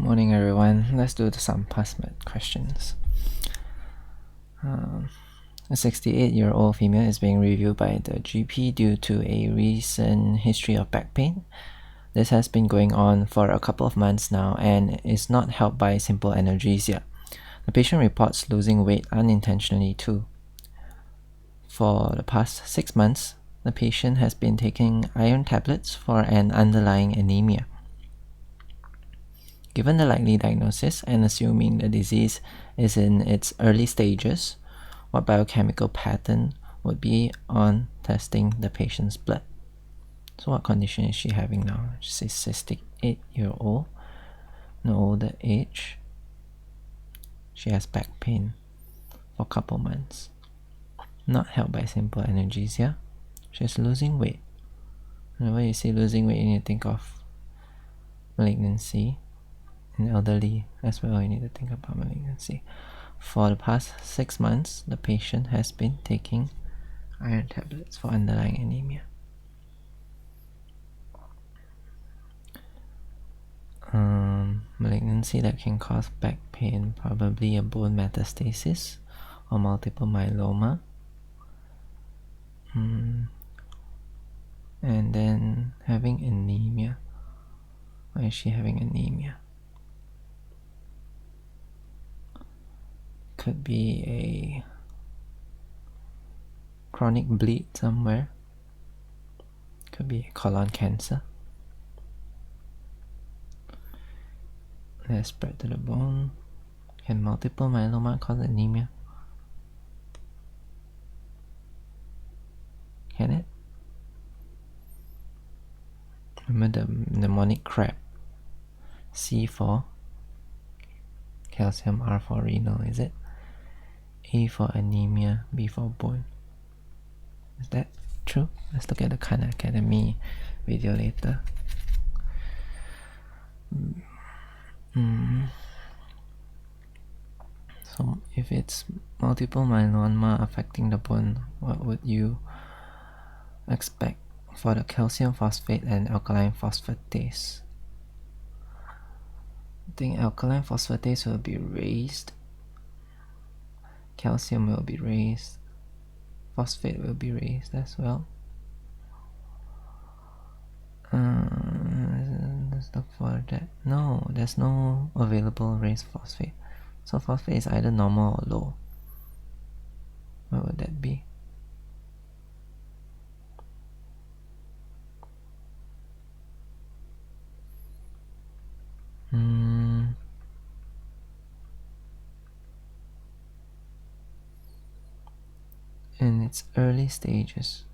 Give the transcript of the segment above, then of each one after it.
Morning everyone, let's do some Passmed questions. A 68-year-old female is being reviewed by the GP due to a recent history of back pain. This has been going on for a couple of months now and is not helped by simple analgesia. The patient reports losing weight unintentionally too. For the past 6 months, the patient has been taking iron tablets for an underlying anemia. Given the likely diagnosis and assuming the disease is in its early stages, what biochemical pattern would be on testing the patient's blood? So what condition is she having now? She's 68-year-old, no older age. She has back pain for a couple months. Not helped by simple analgesia. She's losing weight. Whenever you see losing weight, you need to think of malignancy. In elderly as well, you need to think about malignancy. For the past 6 months, the patient has been taking iron tablets for underlying anemia. Malignancy that can cause back pain, probably a bone metastasis or multiple myeloma. And then having anemia. Why is she having anemia? Could be a chronic bleed somewhere. Could be a colon cancer. Let's spread to the bone. Can multiple myeloma cause anemia? Can it? Remember the mnemonic crab. C for calcium, R for renal, is it? A for anemia, B for bone. Is that true? Let's look at the Khan Academy video later. So if it's multiple myeloma affecting the bone, what would you expect for the calcium phosphate and alkaline phosphatase? I think alkaline phosphatase will be raised, calcium will be raised, phosphate will be raised as well. Let's look for that. No, there's no available raised phosphate. So phosphate is either normal or low. What would that be? In its early stages.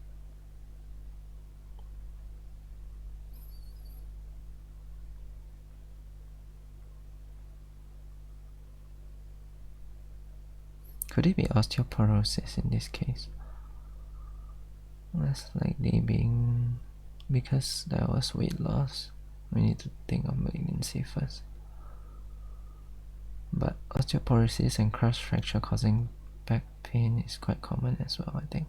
Could it be osteoporosis in this case? Less likely being because there was weight loss. We need to think of malignancy first. But osteoporosis and cross fracture causing back pain is quite common as well, I think.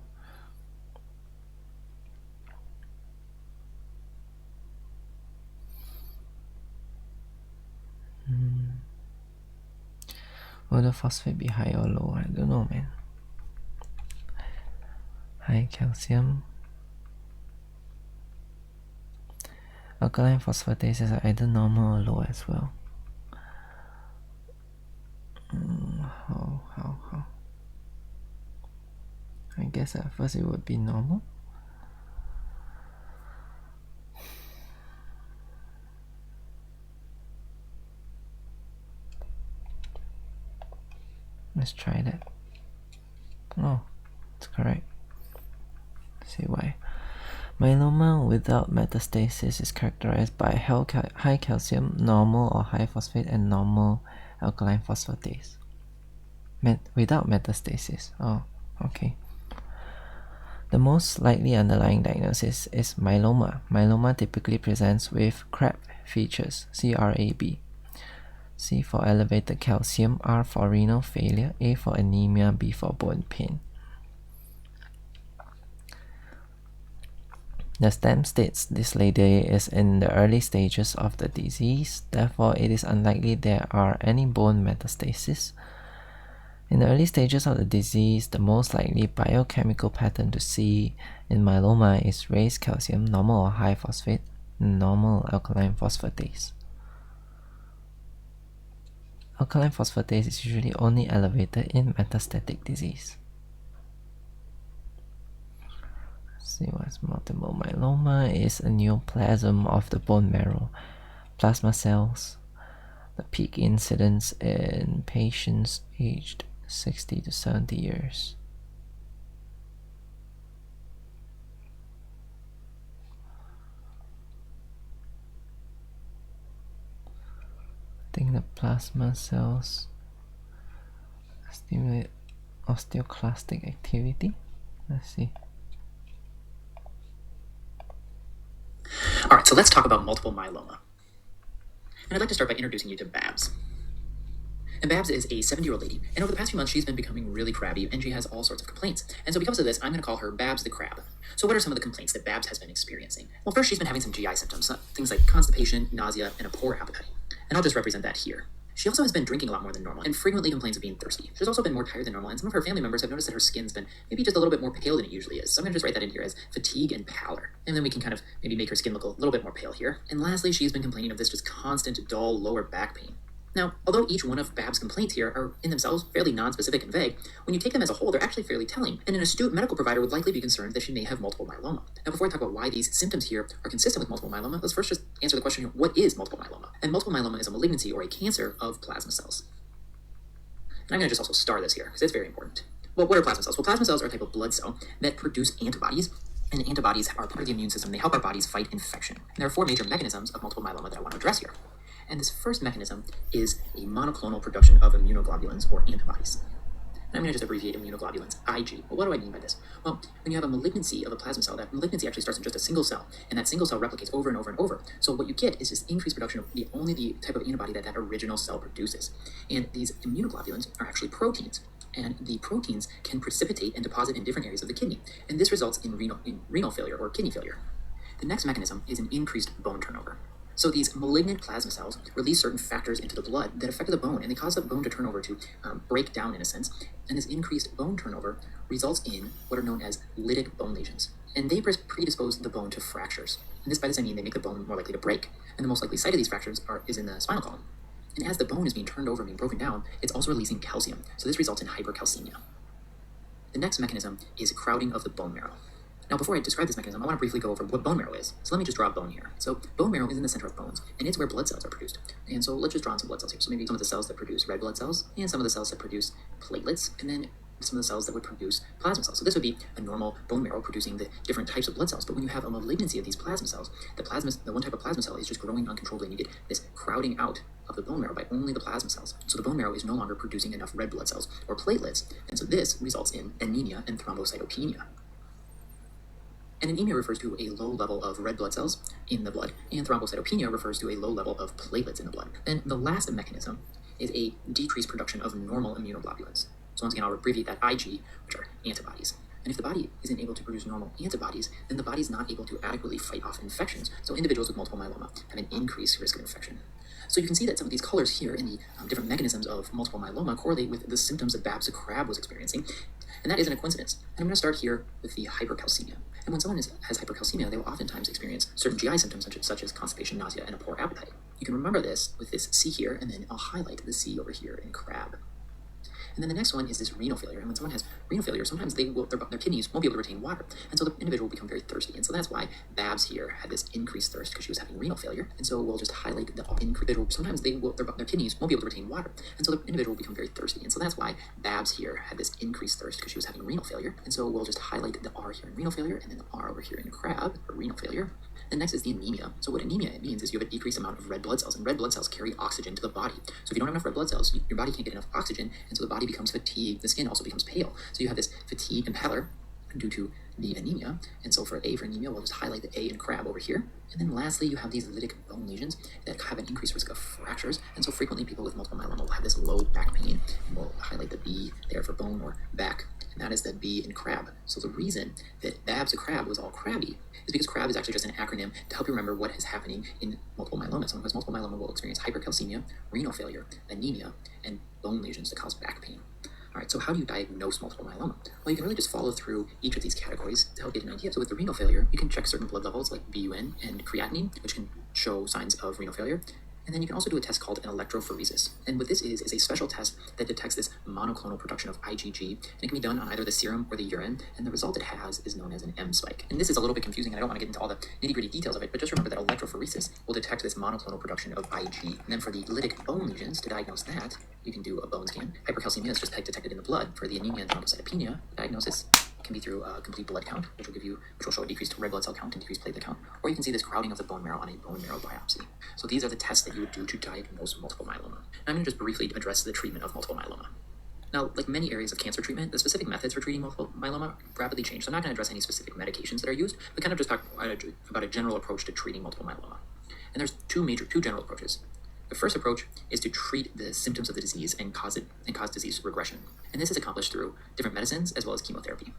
Will the phosphate be high or low? I don't know, man. High calcium. Alkaline phosphatase is either normal or low as well. How? I guess at first it would be normal. Let's try that. Oh, it's correct. Let's see why. Myeloma without metastasis is characterized by high calcium, normal or high phosphate, and normal alkaline phosphatase. Without metastasis. Oh, okay. The most likely underlying diagnosis is myeloma. Myeloma typically presents with CRAB features, C-R-A-B. C for elevated calcium, R for renal failure, A for anemia, B for bone pain. The stem states this lady is in the early stages of the disease, therefore it is unlikely there are any bone metastases. In the early stages of the disease, the most likely biochemical pattern to see in myeloma is raised calcium, normal or high phosphate, and normal alkaline phosphatase. Alkaline phosphatase is usually only elevated in metastatic disease. See what's multiple myeloma is a neoplasm of the bone marrow, plasma cells. The peak incidence in patients aged 60 to 70 years. I think the plasma cells stimulate osteoclastic activity. Let's see. Alright, so let's talk about multiple myeloma. And I'd like to start by introducing you to Babs. And Babs is a 70-year-old lady, and over the past few months she's been becoming really crabby, and she has all sorts of complaints. And so because of this, I'm going to call her Babs the Crab. So what are some of the complaints that Babs has been experiencing? Well, first she's been having some GI symptoms, things like constipation, nausea, and a poor appetite. And I'll just represent that here. She also has been drinking a lot more than normal and frequently complains of being thirsty. She's also been more tired than normal, and some of her family members have noticed that her skin's been maybe just a little bit more pale than it usually is. So I'm going to just write that in here as fatigue and pallor. And then we can kind of maybe make her skin look a little bit more pale here. And lastly, she's been complaining of this just constant, dull lower back pain. Now, although each one of Babs' complaints here are in themselves fairly non-specific and vague, when you take them as a whole, they're actually fairly telling, and an astute medical provider would likely be concerned that she may have multiple myeloma. Now, before I talk about why these symptoms here are consistent with multiple myeloma, let's first just answer the question, what is multiple myeloma? And multiple myeloma is a malignancy or a cancer of plasma cells. And I'm going to just also star this here, because it's very important. Well, what are plasma cells? Well, plasma cells are a type of blood cell that produce antibodies, and antibodies are part of the immune system. They help our bodies fight infection. And there are four major mechanisms of multiple myeloma that I want to address here. And this first mechanism is a monoclonal production of immunoglobulins or antibodies. And I'm going to just abbreviate immunoglobulins, IG. Well, what do I mean by this? Well, when you have a malignancy of a plasma cell, that malignancy actually starts in just a single cell, and that single cell replicates over and over and over. So what you get is this increased production of only the type of antibody that original cell produces. And these immunoglobulins are actually proteins. And the proteins can precipitate and deposit in different areas of the kidney. And this results in renal failure or kidney failure. The next mechanism is an increased bone turnover. So these malignant plasma cells release certain factors into the blood that affect the bone, and they cause the bone to turn over, to break down in a sense. And this increased bone turnover results in what are known as lytic bone lesions. And they predispose the bone to fractures. And by this I mean they make the bone more likely to break. And the most likely site of these fractures is in the spinal column. And as the bone is being turned over and being broken down, it's also releasing calcium. So this results in hypercalcemia. The next mechanism is crowding of the bone marrow. Now, before I describe this mechanism, I want to briefly go over what bone marrow is. So let me just draw a bone here. So bone marrow is in the center of bones, and it's where blood cells are produced. And so let's just draw in some blood cells here. So maybe some of the cells that produce red blood cells, and some of the cells that produce platelets, and then some of the cells that would produce plasma cells. So this would be a normal bone marrow producing the different types of blood cells. But when you have a malignancy of these plasma cells, the one type of plasma cell is just growing uncontrollably, and you get this crowding out of the bone marrow by only the plasma cells. So the bone marrow is no longer producing enough red blood cells or platelets, and so this results in anemia and thrombocytopenia. And anemia refers to a low level of red blood cells in the blood, and thrombocytopenia refers to a low level of platelets in the blood. Then the last mechanism is a decreased production of normal immunoglobulins. So once again, I'll abbreviate that IG, which are antibodies. And if the body isn't able to produce normal antibodies, then the body's not able to adequately fight off infections. So individuals with multiple myeloma have an increased risk of infection. So you can see that some of these colors here in the different mechanisms of multiple myeloma correlate with the symptoms that Babs the Crab was experiencing. And that isn't a coincidence. And I'm going to start here with the hypercalcemia. And when someone has hypercalcemia, they will oftentimes experience certain GI symptoms such as constipation, nausea, and a poor appetite. You can remember this with this C here, and then I'll highlight the C over here in crab. And then the next one is this renal failure. And when someone has renal failure, sometimes their kidneys won't be able to retain water. And so the individual will become very thirsty. And so that's why Babs here had this increased thirst, because she was having renal failure. And so we'll just highlight the individual. Sometimes their kidneys won't be able to retain water. And so the individual will become very thirsty. And so that's why Babs here had this increased thirst, because she was having renal failure. And so we'll just highlight the R here in renal failure, and then the R over here in crab, or renal failure. And next is the anemia. So what anemia means is you have a decreased amount of red blood cells, and red blood cells carry oxygen to the body. So if you don't have enough red blood cells, your body can't get enough oxygen, and so the body becomes fatigued. The skin also becomes pale. So you have this fatigue and pallor due to the anemia. And so for anemia, we'll just highlight the A in crab over here. And then lastly, you have these lytic bone lesions that have an increased risk of fractures. And so frequently people with multiple myeloma will have this low back pain. And we'll highlight the B there for bone or back. And status that B in crab. So the reason that Babs a crab was all crabby is because crab is actually just an acronym to help you remember what is happening in multiple myeloma. Someone who has multiple myeloma will experience hypercalcemia, renal failure, anemia, and bone lesions that cause back pain. All right, so how do you diagnose multiple myeloma? Well, you can really just follow through each of these categories to help get an idea. So with the renal failure, you can check certain blood levels like BUN and creatinine, which can show signs of renal failure. And then you can also do a test called an electrophoresis. And what this is a special test that detects this monoclonal production of IgG, and it can be done on either the serum or the urine, and the result it has is known as an M spike. And this is a little bit confusing, and I don't want to get into all the nitty-gritty details of it, but just remember that electrophoresis will detect this monoclonal production of Ig. And then for the lytic bone lesions, to diagnose that, you can do a bone scan. Hypercalcemia is just detected in the blood. For the anemia and thrombocytopenia, diagnosis can be through a complete blood count, which will show a decreased red blood cell count and decreased platelet count, or you can see this crowding of the bone marrow on a bone marrow biopsy. So these are the tests that you would do to diagnose multiple myeloma. And I'm going to just briefly address the treatment of multiple myeloma. Now, like many areas of cancer treatment, the specific methods for treating multiple myeloma rapidly change. So I'm not going to address any specific medications that are used, but kind of just talk about a general approach to treating multiple myeloma. And there's two general approaches. The first approach is to treat the symptoms of the disease and cause disease regression. And this is accomplished through different medicines as well as chemotherapy.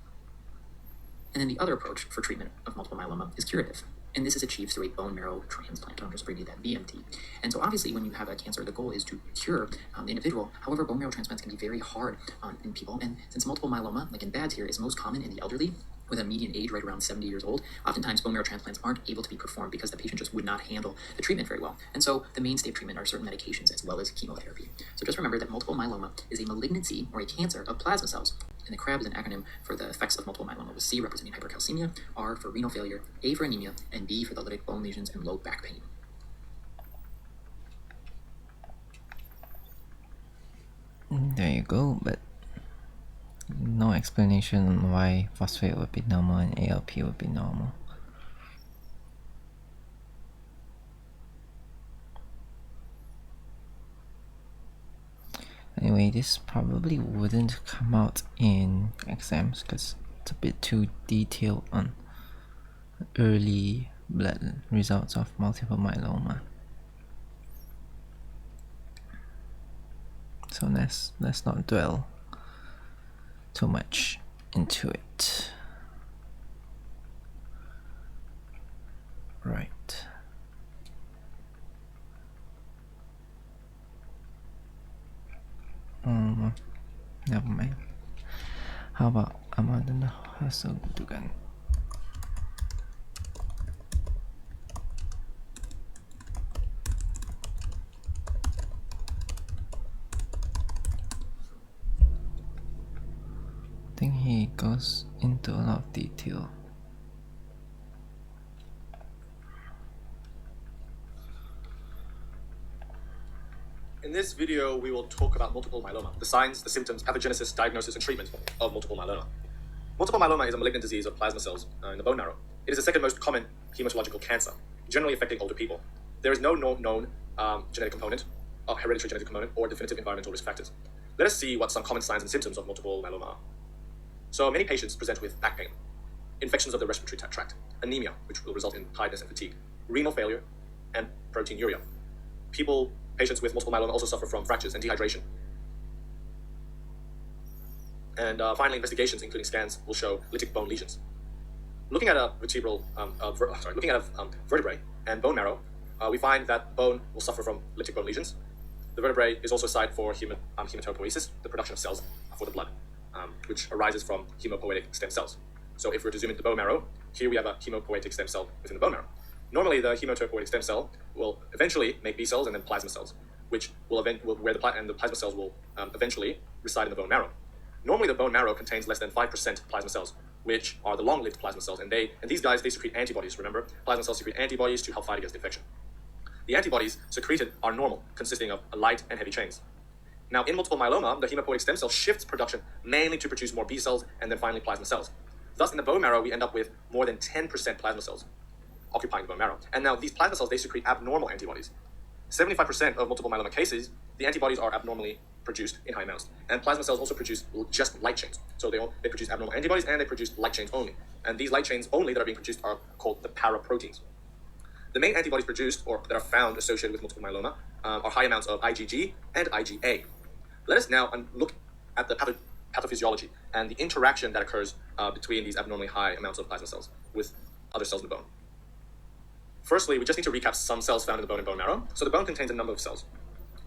And then the other approach for treatment of multiple myeloma is curative. And this is achieved through a bone marrow transplant. I'll just abbreviate that BMT. And so obviously when you have a cancer, the goal is to cure the individual. However, bone marrow transplants can be very hard in people. And since multiple myeloma, like in Babs here, is most common in the elderly, with a median age right around 70 years old, oftentimes bone marrow transplants aren't able to be performed because the patient just would not handle the treatment very well. And so the mainstay of treatment are certain medications as well as chemotherapy. So just remember that multiple myeloma is a malignancy or a cancer of plasma cells. And the CRAB is an acronym for the effects of multiple myeloma, with C representing hypercalcemia, R for renal failure, A for anemia, and B for the lytic bone lesions and low back pain. There you go, but no explanation on why phosphate would be normal and ALP would be normal. Anyway, this probably wouldn't come out in exams because it's a bit too detailed on early blood results of multiple myeloma. So let's not dwell too much into it. Right. Never mind. How about Amadan Hasugdugan? I think he goes into a lot of detail. In this video, we will talk about multiple myeloma, the signs, the symptoms, pathogenesis, diagnosis, and treatment of multiple myeloma. Multiple myeloma is a malignant disease of plasma cells in the bone marrow. It is the second most common hematological cancer, generally affecting older people. There is no known genetic component, hereditary genetic component, or definitive environmental risk factors. Let us see what some common signs and symptoms of multiple myeloma are. So many patients present with back pain, infections of the respiratory tract, anemia, which will result in tiredness and fatigue, renal failure, and proteinuria. Patients with multiple myeloma also suffer from fractures and dehydration. And finally, investigations, including scans, will show lytic bone lesions. Looking at vertebrae and bone marrow, we find that bone will suffer from lytic bone lesions. The vertebrae is also a site for hematopoiesis, the production of cells for the blood, which arises from hemopoietic stem cells. So if we're to zoom into the bone marrow, here we have a hemopoietic stem cell within the bone marrow. Normally, the hematopoietic stem cell will eventually make B cells and then plasma cells, which will the plasma cells will eventually reside in the bone marrow. Normally, the bone marrow contains less than 5% plasma cells, which are the long-lived plasma cells, and these guys secrete antibodies. Remember, plasma cells secrete antibodies to help fight against infection. The antibodies secreted are normal, consisting of light and heavy chains. Now, in multiple myeloma, the hematopoietic stem cell shifts production mainly to produce more B cells and then finally plasma cells. Thus, in the bone marrow, we end up with more than 10% plasma cells occupying the bone marrow. And now these plasma cells, they secrete abnormal antibodies. 75% of multiple myeloma cases, the antibodies are abnormally produced in high amounts. And plasma cells also produce just light chains. So they produce abnormal antibodies and they produce light chains only. And these light chains only that are being produced are called the paraproteins. The main antibodies produced or that are found associated with multiple myeloma are high amounts of IgG and IgA. Let us now look at the pathophysiology and the interaction that occurs between these abnormally high amounts of plasma cells with other cells in the bone. Firstly, we just need to recap some cells found in the bone and bone marrow. So the bone contains a number of cells.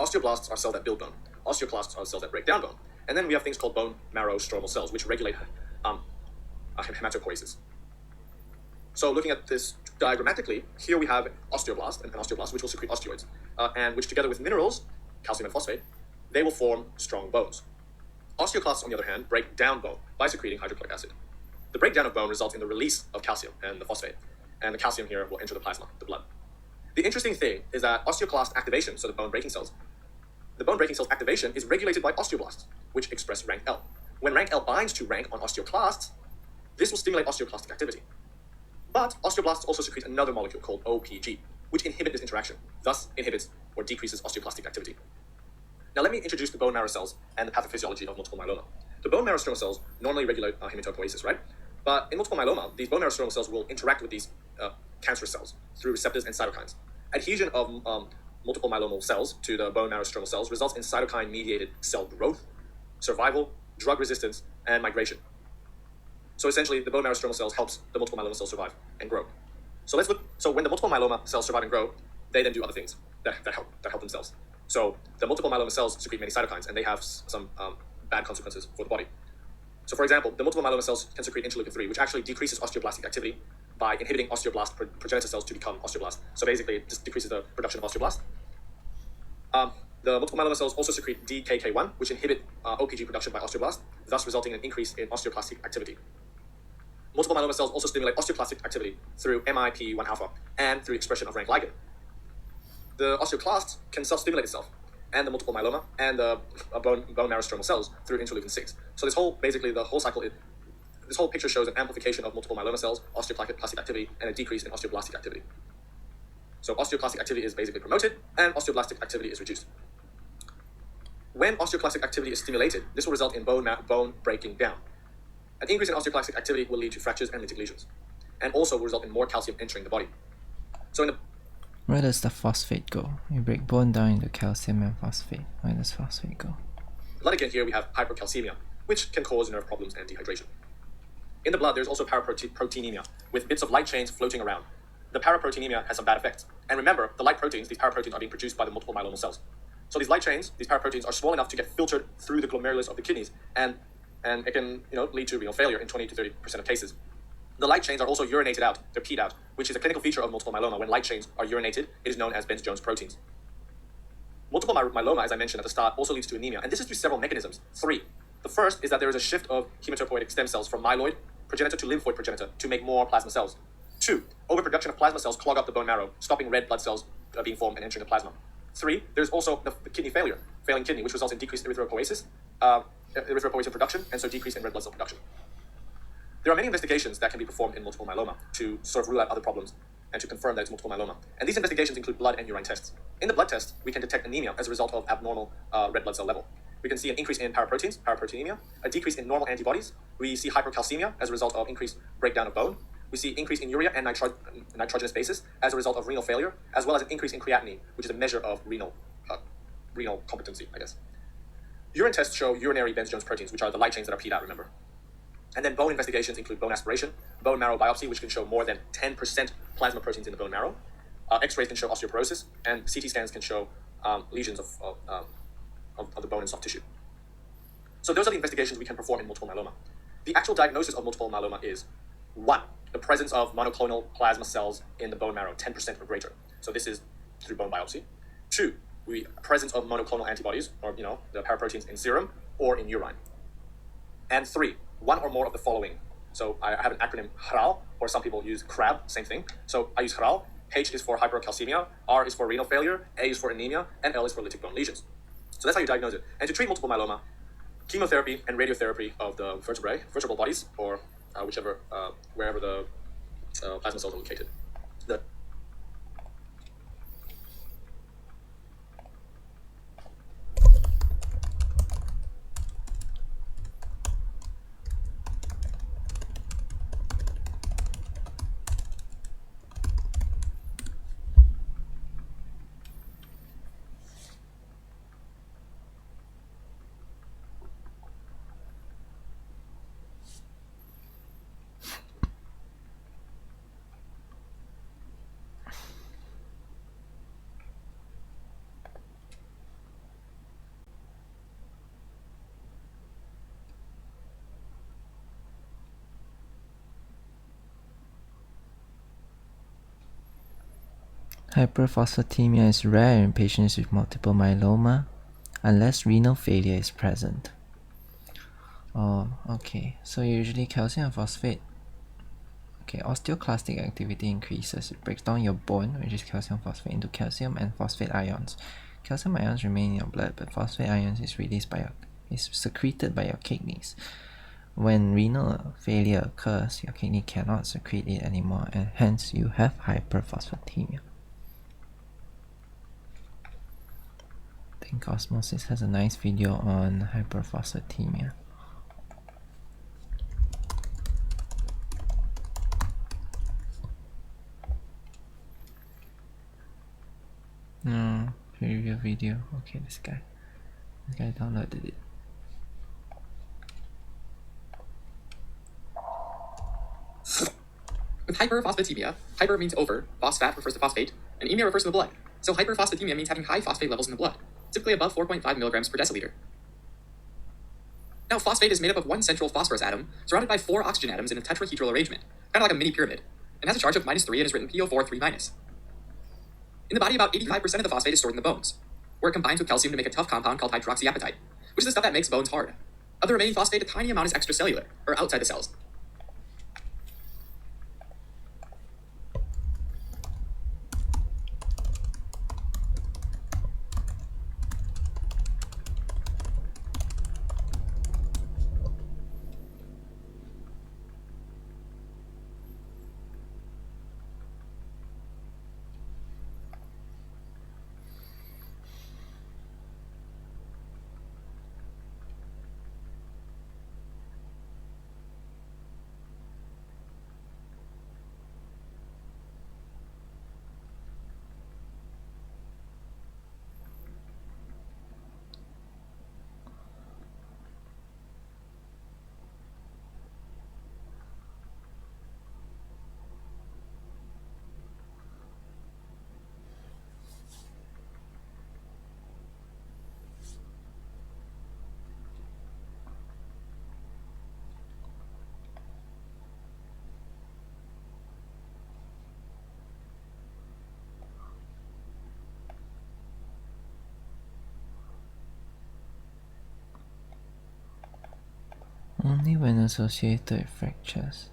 Osteoblasts are cells that build bone. Osteoclasts are cells that break down bone. And then we have things called bone marrow stromal cells, which regulate hematopoiesis. So looking at this diagrammatically, here we have osteoblast and an osteoblast, which will secrete osteoids, and which together with minerals, calcium and phosphate, they will form strong bones. Osteoclasts, on the other hand, break down bone by secreting hydrochloric acid. The breakdown of bone results in the release of calcium and the phosphate, and the calcium here will enter the plasma, the blood. The interesting thing is that osteoclast activation, so the bone breaking cells activation is regulated by osteoblasts, which express rank L. When rank L binds to rank on osteoclasts, this will stimulate osteoclastic activity. But osteoblasts also secrete another molecule called OPG, which inhibit this interaction, thus inhibits or decreases osteoclastic activity. Now let me introduce the bone marrow cells and the pathophysiology of multiple myeloma. The bone marrow stromal cells normally regulate hematopoiesis, right? But in multiple myeloma, these bone marrow stromal cells will interact with these cancerous cells through receptors and cytokines. Adhesion of multiple myelomal cells to the bone marrow stromal cells results in cytokine-mediated cell growth, survival, drug resistance, and migration. So essentially, the bone marrow stromal cells helps the multiple myeloma cells survive and grow. So let's look. So when the multiple myeloma cells survive and grow, they then do other things that help themselves. So the multiple myeloma cells secrete many cytokines, and they have some bad consequences for the body. So for example, the multiple myeloma cells can secrete interleukin-3, which actually decreases osteoblastic activity by inhibiting osteoblast progenitor cells to become osteoblast. So basically, it just decreases the production of osteoblast. The multiple myeloma cells also secrete DKK1, which inhibit OPG production by osteoblast, thus resulting in an increase in osteoclastic activity. Multiple myeloma cells also stimulate osteoclastic activity through MIP1 alpha and through expression of rank ligand. The osteoclast can self-stimulate itself, and the multiple myeloma and the bone marrow stromal cells through interleukin-6. So this whole cycle, this whole picture shows an amplification of multiple myeloma cells, osteoclastic activity, and a decrease in osteoblastic activity. So osteoclastic activity is basically promoted, and osteoblastic activity is reduced. When osteoclastic activity is stimulated, this will result in bone breaking down. An increase in osteoclastic activity will lead to fractures and lytic lesions, and also will result in more calcium entering the body. So where does the phosphate go? You break bone down into calcium and phosphate. Where does phosphate go? Blood again here we have hypercalcemia, which can cause nerve problems and dehydration. In the blood, there's also paraproteinemia, with bits of light chains floating around. The paraproteinemia has some bad effects. And remember, the light proteins, these paraproteins are being produced by the multiple myeloma cells. So these light chains, these paraproteins are small enough to get filtered through the glomerulus of the kidneys, and it can lead to renal failure in 20 to 30% of cases. The light chains are also urinated out, they're peed out, which is a clinical feature of multiple myeloma. When light chains are urinated, it is known as Benz-Jones proteins. Multiple myeloma, as I mentioned at the start, also leads to anemia, and this is through several mechanisms. 3. The first is that there is a shift of hematopoietic stem cells from myeloid progenitor to lymphoid progenitor to make more plasma cells. 2. Overproduction of plasma cells clog up the bone marrow, stopping red blood cells being formed and entering the plasma. 3. There's also the kidney failure, failing kidney, which results in decreased erythropoiesis, erythropoietin production, and so decrease in red blood cell production. There are many investigations that can be performed in multiple myeloma to sort of rule out other problems and to confirm that it's multiple myeloma. And these investigations include blood and urine tests. In the blood test, we can detect anemia as a result of abnormal red blood cell level. We can see an increase in paraproteins, paraproteinemia, a decrease in normal antibodies. We see hypercalcemia as a result of increased breakdown of bone. We see increase in urea and nitrogenous bases as a result of renal failure, as well as an increase in creatinine, which is a measure of renal competency, I guess. Urine tests show urinary Benz-Jones proteins, which are the light chains that are peed out, remember. And then bone investigations include bone aspiration, bone marrow biopsy, which can show more than 10% plasma proteins in the bone marrow. X-rays can show osteoporosis, and CT scans can show lesions of the bone and soft tissue. So those are the investigations we can perform in multiple myeloma. The actual diagnosis of multiple myeloma is 1. The presence of monoclonal plasma cells in the bone marrow, 10% or greater. So this is through bone biopsy. 2. The presence of monoclonal antibodies, or the paraproteins in serum or in urine. And 3. One or more of the following. So I have an acronym HRAL, or some people use CRAB, same thing. So I use HRAL. H is for hypercalcemia, R is for renal failure, A is for anemia, and L is for lytic bone lesions. So that's how you diagnose it. And to treat multiple myeloma, chemotherapy and radiotherapy of the vertebral bodies, or wherever the plasma cells are located. Hyperphosphatemia is rare in patients with multiple myeloma unless renal failure is present. Oh, okay. So usually calcium and phosphate. Okay, osteoclastic activity increases. It breaks down your bone, which is calcium phosphate, into calcium and phosphate ions. Calcium ions remain in your blood, but phosphate ions is secreted by your kidneys. When renal failure occurs, your kidney cannot secrete it anymore, and hence you have hyperphosphatemia. I think Osmosis has a nice video on hyperphosphatemia. No, preview video. Okay, this guy downloaded it. With hyperphosphatemia, hyper means over, phosphat refers to phosphate, and emia refers to the blood. So hyperphosphatemia means having high phosphate levels in the blood, typically above 4.5 milligrams per deciliter. Now, phosphate is made up of one central phosphorus atom, surrounded by 4 oxygen atoms in a tetrahedral arrangement, kind of like a mini pyramid, and has a charge of -3 and is written PO4 3-. In the body, about 85% of the phosphate is stored in the bones, where it combines with calcium to make a tough compound called hydroxyapatite, which is the stuff that makes bones hard. Of the remaining phosphate, a tiny amount is extracellular, or outside the cells. Only when associated with fractures.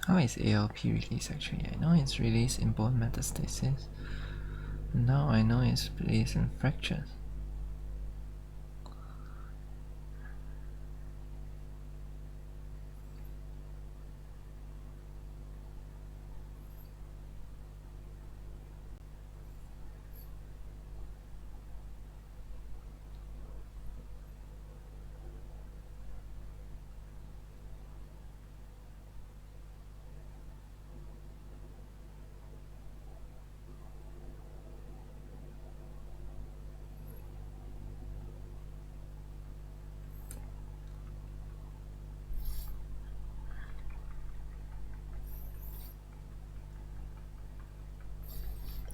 How is ALP released actually? I know it's released in bone metastasis. Now I know it's released in fractures.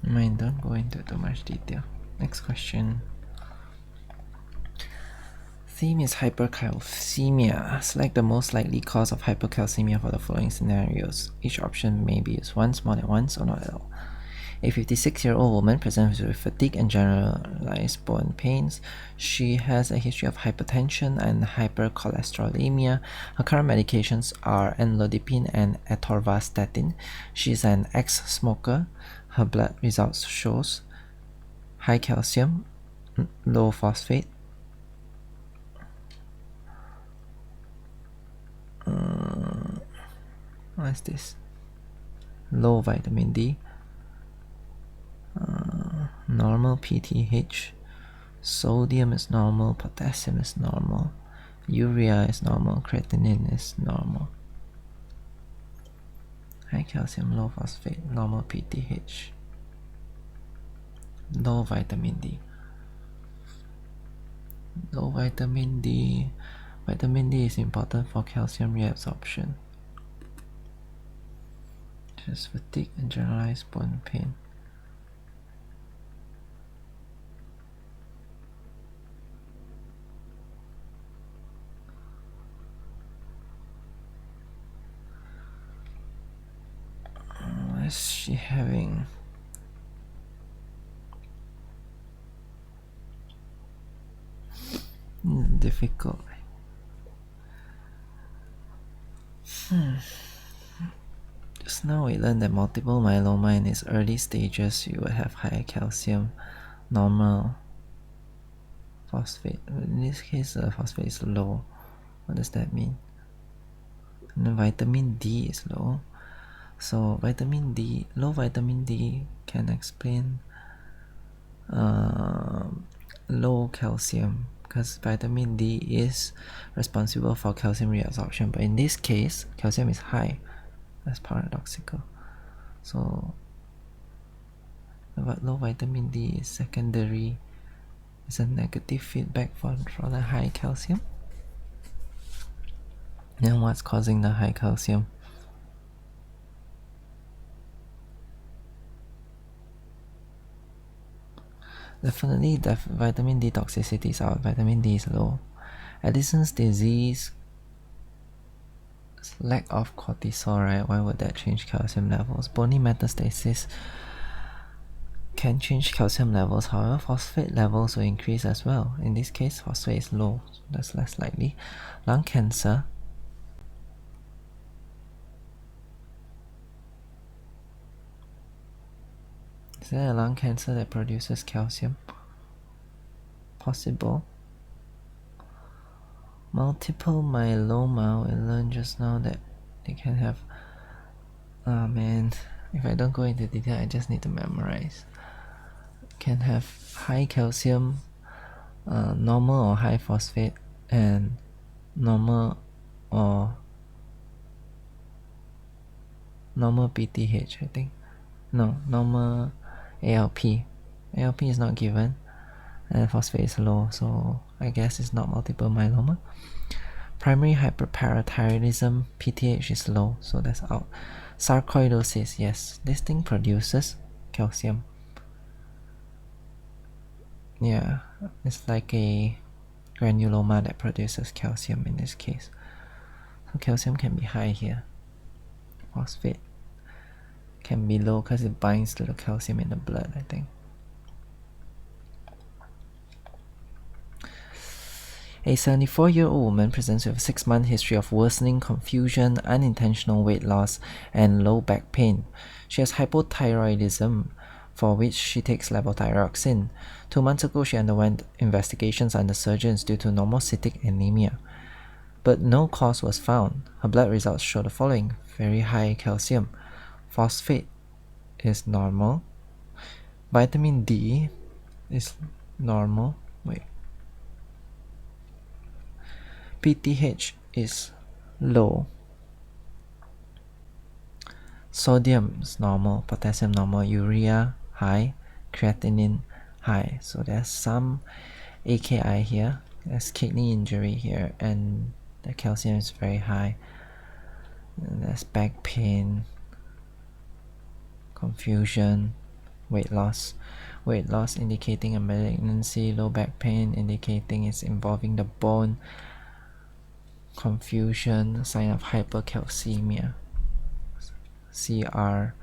Mind, don't go into too much detail. Next question. Theme is hypercalcemia. Select the most likely cause of hypercalcemia for the following scenarios. Each option may be used once, more than once, or not at all. A 56-year-old woman presents with fatigue and generalized bone pains. She has a history of hypertension and hypercholesterolemia. Her current medications are amlodipine and atorvastatin. She is an ex-smoker. Her blood results shows high calcium, low phosphate, what's this? Low vitamin D, normal PTH, sodium is normal, potassium is normal, urea is normal, creatinine is normal. High calcium, low phosphate, normal PTH, low vitamin D. Low vitamin D. Vitamin D is important for calcium reabsorption. Just fatigue and generalized bone pain. is she having? Difficult. Just now we learned that multiple myeloma in its early stages, you would have higher calcium, normal phosphate. In this case, the phosphate is low. What does that mean? And then vitamin D is low. So low vitamin D can explain low calcium, because vitamin D is responsible for calcium reabsorption, but in this case calcium is high. That's paradoxical. So low vitamin D is secondary, is a negative feedback for the high calcium. Then what's causing the high calcium? Definitely vitamin D toxicity is out. Vitamin D is low. Addison's disease, lack of cortisol, right? Why would that change calcium levels? Bony metastasis can change calcium levels, however phosphate levels will increase as well. In this case phosphate is low, so that's less likely. Lung cancer, is there a lung cancer that produces calcium? Possible. Multiple myeloma, we learned just now that they can have, oh man, if I don't go into detail I just need to memorize. Can have high calcium, normal or high phosphate, and normal or normal PTH, I think. No, normal ALP. ALP is not given, and phosphate is low, so I guess it's not multiple myeloma. Primary hyperparathyroidism, PTH is low, so that's out. Sarcoidosis, yes, this thing produces calcium. Yeah, it's like a granuloma that produces calcium in this case. So calcium can be high here. Phosphate can be low because it binds to the calcium in the blood, I think. A 74-year-old woman presents with a 6-month history of worsening confusion, unintentional weight loss, and low back pain. She has hypothyroidism, for which she takes levothyroxine. 2 months ago, she underwent investigations under surgeons due to normocytic anemia, but no cause was found. Her blood results show the following: very high calcium, phosphate is normal, vitamin D is normal, PTH is low, sodium is normal, potassium normal, urea high, creatinine high. So there's some AKI here, there's kidney injury here, and the calcium is very high. And there's back pain, confusion, weight loss indicating a malignancy, low back pain indicating it's involving the bone, confusion, sign of hypercalcemia, CRAB,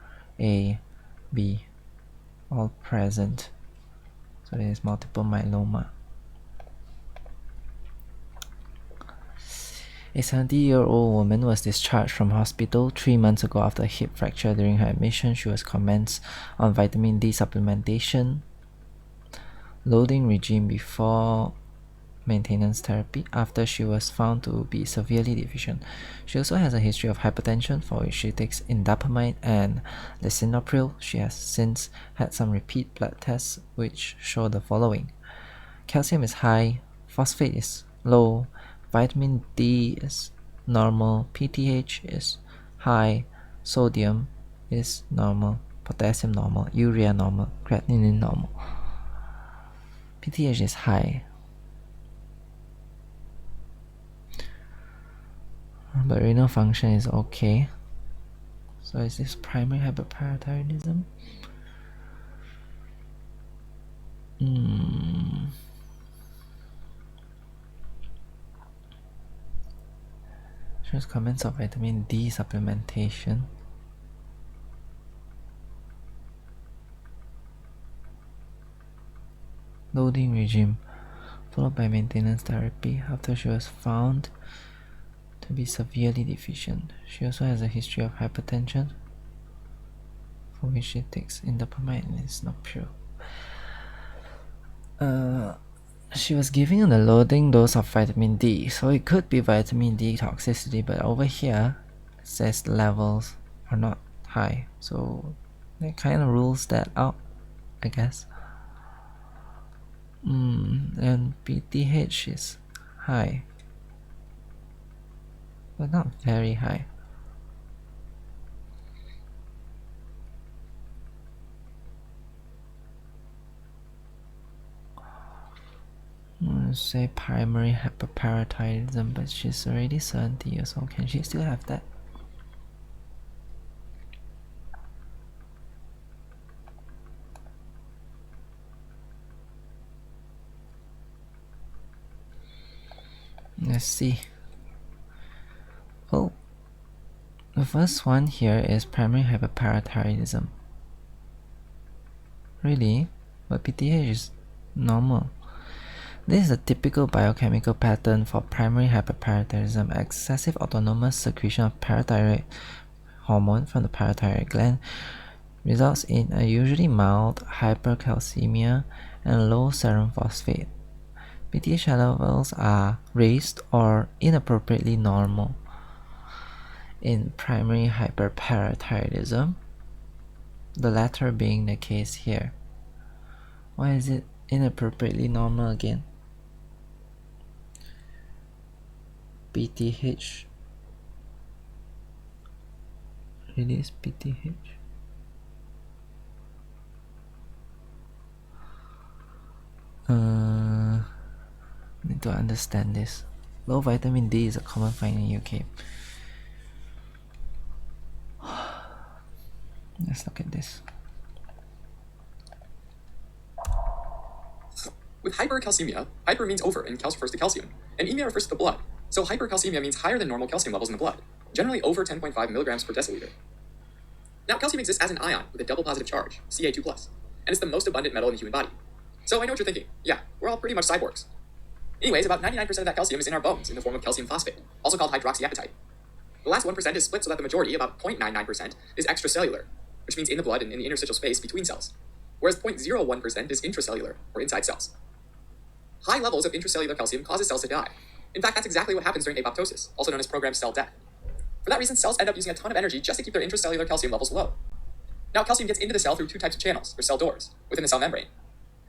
all present. So there is multiple myeloma. A 70-year-old woman was discharged from hospital 3 months ago after a hip fracture. During her admission, she was commenced on vitamin D supplementation, loading regime before maintenance therapy after she was found to be severely deficient. She also has a history of hypertension, for which she takes indapamide and lisinopril. She has since had some repeat blood tests which show the following: calcium is high, phosphate is low, vitamin D is normal, PTH is high, sodium is normal, potassium normal, urea normal, creatinine normal. PTH is high, but renal function is okay. So is this primary hyperparathyroidism? Shows comments of vitamin D supplementation. loading regime, followed by maintenance therapy after she was found to be severely deficient. She also has a history of hypertension, for which she takes indapamide and is not pure. She was given a loading dose of vitamin D, so it could be vitamin D toxicity, but over here it says the levels are not high, so that kind of rules that out, I guess. And PTH is high, but not very high. Let's say primary hyperparathyroidism, but she's already 70 years old. Can she still have that? Let's see. Well, the first one here is primary hyperparathyroidism. Really? But PTH is normal. This is a typical biochemical pattern for primary hyperparathyroidism. Excessive autonomous secretion of parathyroid hormone from the parathyroid gland results in a usually mild hypercalcemia and low serum phosphate. PTH levels are raised or inappropriately normal in primary hyperparathyroidism, the latter being the case here. Why is it inappropriately normal again? PTH. Release PTH. Need to understand this. Low vitamin D is a common find in UK. Let's look at this. With hypercalcemia, hyper means over and cal refers to calcium, and emia refers to the blood. So hypercalcemia means higher than normal calcium levels in the blood, generally over 10.5 milligrams per deciliter. Now, calcium exists as an ion with a double positive charge, Ca2+, and it's the most abundant metal in the human body. So I know what you're thinking. Yeah, we're all pretty much cyborgs. Anyways, about 99% of that calcium is in our bones in the form of calcium phosphate, also called hydroxyapatite. The last 1% is split so that the majority, about 0.99%, is extracellular, which means in the blood and in the interstitial space between cells, whereas 0.01% is intracellular, or inside cells. High levels of intracellular calcium causes cells to die. In fact, that's exactly what happens during apoptosis, also known as programmed cell death. For that reason, cells end up using a ton of energy just to keep their intracellular calcium levels low. Now, calcium gets into the cell through two types of channels, or cell doors, within the cell membrane.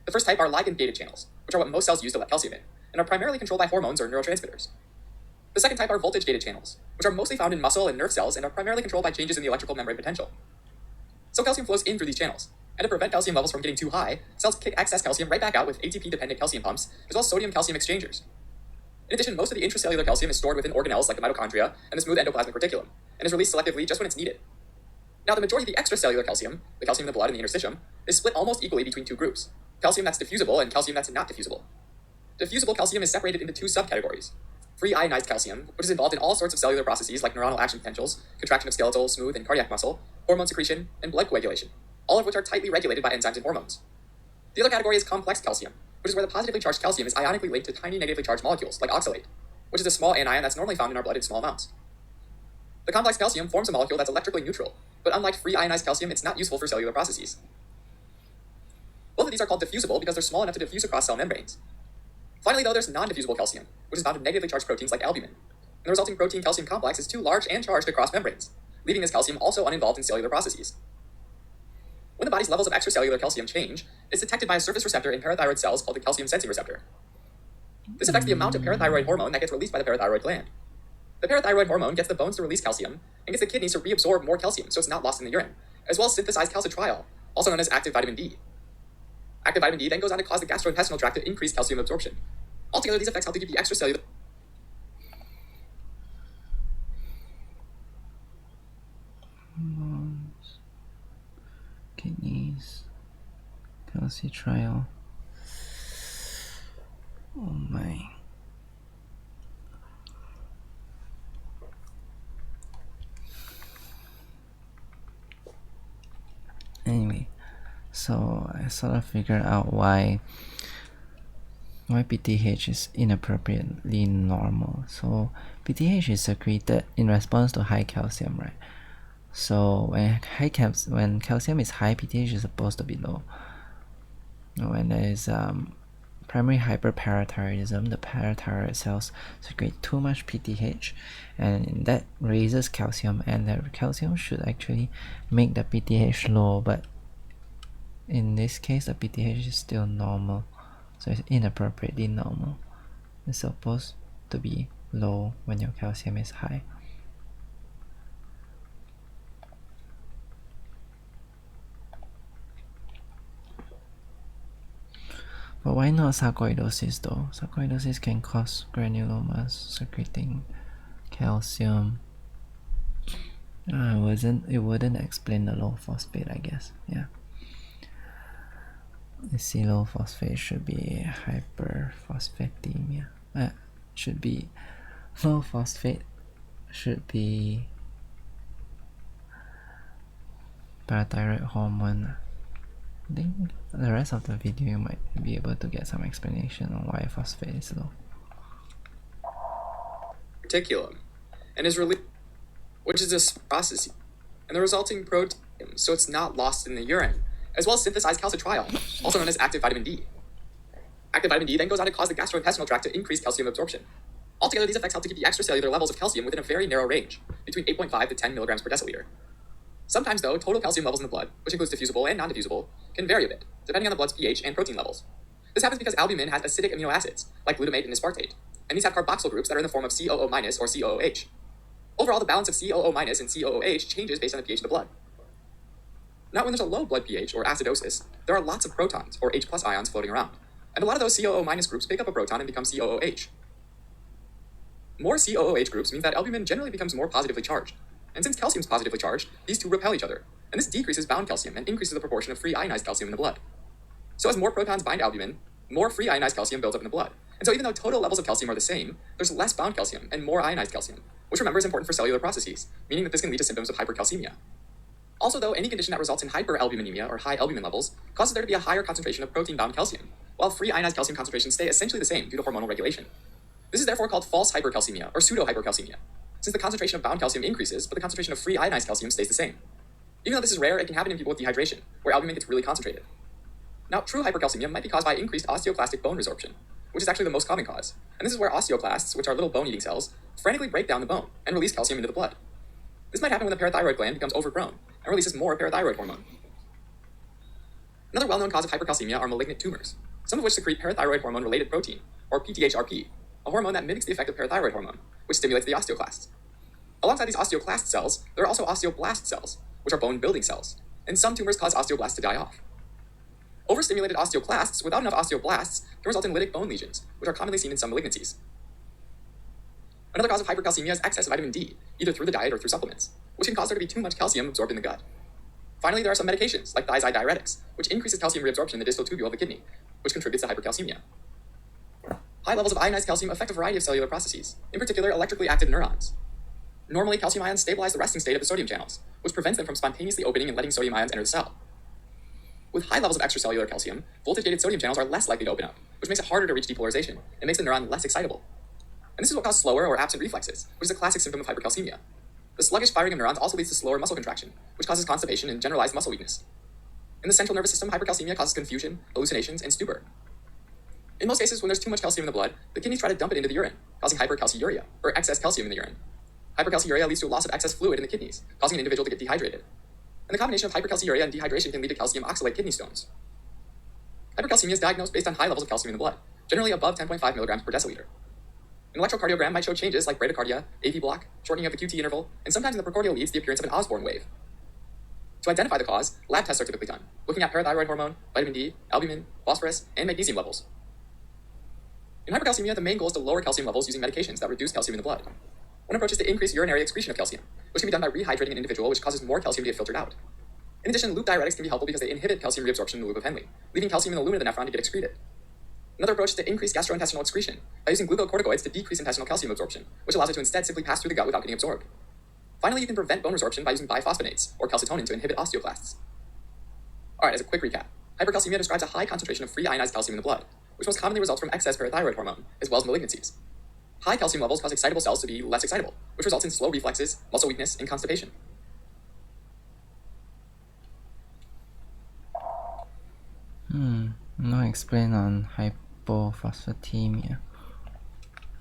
The first type are ligand-gated channels, which are what most cells use to let calcium in, and are primarily controlled by hormones or neurotransmitters. The second type are voltage-gated channels, which are mostly found in muscle and nerve cells and are primarily controlled by changes in the electrical membrane potential. So calcium flows in through these channels, and to prevent calcium levels from getting too high, cells kick excess calcium right back out with ATP-dependent calcium pumps, as well as sodium-calcium exchangers. In addition, most of the intracellular calcium is stored within organelles like the mitochondria and the smooth endoplasmic reticulum, and is released selectively just when it's needed. Now, the majority of the extracellular calcium, the calcium in the blood and the interstitium, is split almost equally between two groups, calcium that's diffusible and calcium that's not diffusible. Diffusible calcium is separated into two subcategories. Free ionized calcium, which is involved in all sorts of cellular processes like neuronal action potentials, contraction of skeletal, smooth, and cardiac muscle, hormone secretion, and blood coagulation, all of which are tightly regulated by enzymes and hormones. The other category is complex calcium, which is where the positively charged calcium is ionically linked to tiny negatively charged molecules, like oxalate, which is a small anion that's normally found in our blood in small amounts. The complex calcium forms a molecule that's electrically neutral, but unlike free ionized calcium, it's not useful for cellular processes. Both of these are called diffusible because they're small enough to diffuse across cell membranes. Finally, though, there's non-diffusible calcium, which is found in negatively charged proteins like albumin, and the resulting protein-calcium complex is too large and charged to cross membranes, leaving this calcium also uninvolved in cellular processes. When the body's levels of extracellular calcium change, it's detected by a surface receptor in parathyroid cells called the calcium sensing receptor. This affects the amount of parathyroid hormone that gets released by the parathyroid gland. The parathyroid hormone gets the bones to release calcium and gets the kidneys to reabsorb more calcium so it's not lost in the urine, as well as synthesize calcitriol, also known as active vitamin D. Active vitamin D then goes on to cause the gastrointestinal tract to increase calcium absorption. Altogether, these effects help to keep the extracellular hormones, kidneys, calcitriol. Oh my. Anyway, so I sort of figured out why why PTH is inappropriately normal. So PTH is secreted in response to high calcium, right? So when calcium is high, PTH is supposed to be low. When there is primary hyperparathyroidism, the parathyroid cells secrete too much PTH, and that raises calcium, and the calcium should actually make the PTH low, but in this case the PTH is still normal, so it's inappropriately normal. It's supposed to be low when your calcium is high. But why not sarcoidosis though? Sarcoidosis can cause granulomas secreting calcium. It wouldn't explain the low phosphate, I guess. Yeah. You see, low phosphate should be hyperphosphatemia. Low phosphate should be parathyroid hormone. I think the rest of the video you might be able to get some explanation on why phosphate is low. Reticulum, and is released, which is a process, and the resulting protein, so it's not lost in the urine, as well as synthesized calcitriol, also known as active vitamin D. Active vitamin D then goes on to cause the gastrointestinal tract to increase calcium absorption. Altogether, these effects help to keep the extracellular levels of calcium within a very narrow range, between 8.5 to 10 milligrams per deciliter. Sometimes, though, total calcium levels in the blood, which includes diffusible and non-diffusible, can vary a bit, depending on the blood's pH and protein levels. This happens because albumin has acidic amino acids, like glutamate and aspartate, and these have carboxyl groups that are in the form of COO- or COOH. Overall, the balance of COO- and COOH changes based on the pH of the blood. Now, when there's a low blood pH, or acidosis, there are lots of protons, or H+ ions, floating around, and a lot of those COO- groups pick up a proton and become COOH. More COOH groups means that albumin generally becomes more positively charged. And since calcium is positively charged, these two repel each other, and this decreases bound calcium and increases the proportion of free ionized calcium in the blood. So as more protons bind albumin, more free ionized calcium builds up in the blood. And so even though total levels of calcium are the same, there's less bound calcium and more ionized calcium, which remember is important for cellular processes, meaning that this can lead to symptoms of hypercalcemia. Also though, any condition that results in hyperalbuminemia or high albumin levels causes there to be a higher concentration of protein-bound calcium, while free ionized calcium concentrations stay essentially the same due to hormonal regulation. This is therefore called false hypercalcemia or pseudo-hypercalcemia, since the concentration of bound calcium increases, but the concentration of free ionized calcium stays the same. Even though this is rare, it can happen in people with dehydration, where albumin gets really concentrated. Now, true hypercalcemia might be caused by increased osteoclastic bone resorption, which is actually the most common cause. And this is where osteoclasts, which are little bone-eating cells, frantically break down the bone and release calcium into the blood. This might happen when the parathyroid gland becomes overgrown and releases more parathyroid hormone. Another well-known cause of hypercalcemia are malignant tumors, some of which secrete parathyroid hormone-related protein, or PTHrP, a hormone that mimics the effect of parathyroid hormone, which stimulates the osteoclasts. Alongside these osteoclast cells, there are also osteoblast cells, which are bone-building cells, and some tumors cause osteoblasts to die off. Overstimulated osteoclasts without enough osteoblasts can result in lytic bone lesions, which are commonly seen in some malignancies. Another cause of hypercalcemia is excess vitamin D, either through the diet or through supplements, which can cause there to be too much calcium absorbed in the gut. Finally, there are some medications, like thiazide diuretics, which increases calcium reabsorption in the distal tubule of the kidney, which contributes to hypercalcemia. High levels of ionized calcium affect a variety of cellular processes, in particular electrically active neurons. Normally, calcium ions stabilize the resting state of the sodium channels, which prevents them from spontaneously opening and letting sodium ions enter the cell. With high levels of extracellular calcium, voltage-gated sodium channels are less likely to open up, which makes it harder to reach depolarization and makes the neuron less excitable. And this is what causes slower or absent reflexes, which is a classic symptom of hypercalcemia. The sluggish firing of neurons also leads to slower muscle contraction, which causes constipation and generalized muscle weakness. In the central nervous system, hypercalcemia causes confusion, hallucinations, and stupor. In most cases, when there's too much calcium in the blood, the kidneys try to dump it into the urine, causing hypercalciuria, or excess calcium in the urine. Hypercalciuria leads to a loss of excess fluid in the kidneys, causing an individual to get dehydrated. And the combination of hypercalciuria and dehydration can lead to calcium oxalate kidney stones. Hypercalcemia is diagnosed based on high levels of calcium in the blood, generally above 10.5 milligrams per deciliter. An electrocardiogram might show changes like bradycardia, AV block, shortening of the QT interval, and sometimes in the precordial leads the appearance of an Osborn wave. To identify the cause, lab tests are typically done, looking at parathyroid hormone, vitamin D, albumin, phosphorus, and magnesium levels. In hypercalcemia, the main goal is to lower calcium levels using medications that reduce calcium in the blood. One approach is to increase urinary excretion of calcium, which can be done by rehydrating an individual, which causes more calcium to get filtered out. In addition, loop diuretics can be helpful because they inhibit calcium reabsorption in the loop of Henle, leaving calcium in the lumen of the nephron to get excreted. Another approach is to increase gastrointestinal excretion by using glucocorticoids to decrease intestinal calcium absorption, which allows it to instead simply pass through the gut without getting absorbed. Finally, you can prevent bone resorption by using biphosphonates, or calcitonin, to inhibit osteoclasts. Alright, as a quick recap, hypercalcemia describes a high concentration of free ionized calcium in the blood, which most commonly results from excess parathyroid hormone, as well as malignancies. High calcium levels cause excitable cells to be less excitable, which results in slow reflexes, muscle weakness, and constipation. Now explain on hypophosphatemia.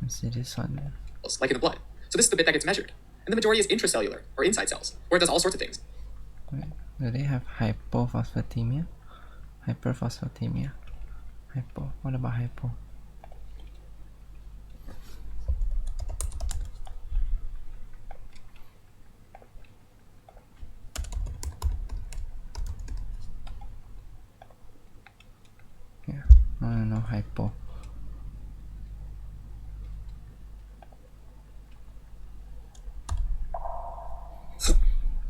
Let's see this one then. Like in the blood. So this is the bit that gets measured. And the majority is intracellular, or inside cells, where it does all sorts of things. Wait, do they have hypophosphatemia? Hyperphosphatemia. Hypo. What about hypo? Yeah, I don't know hypo.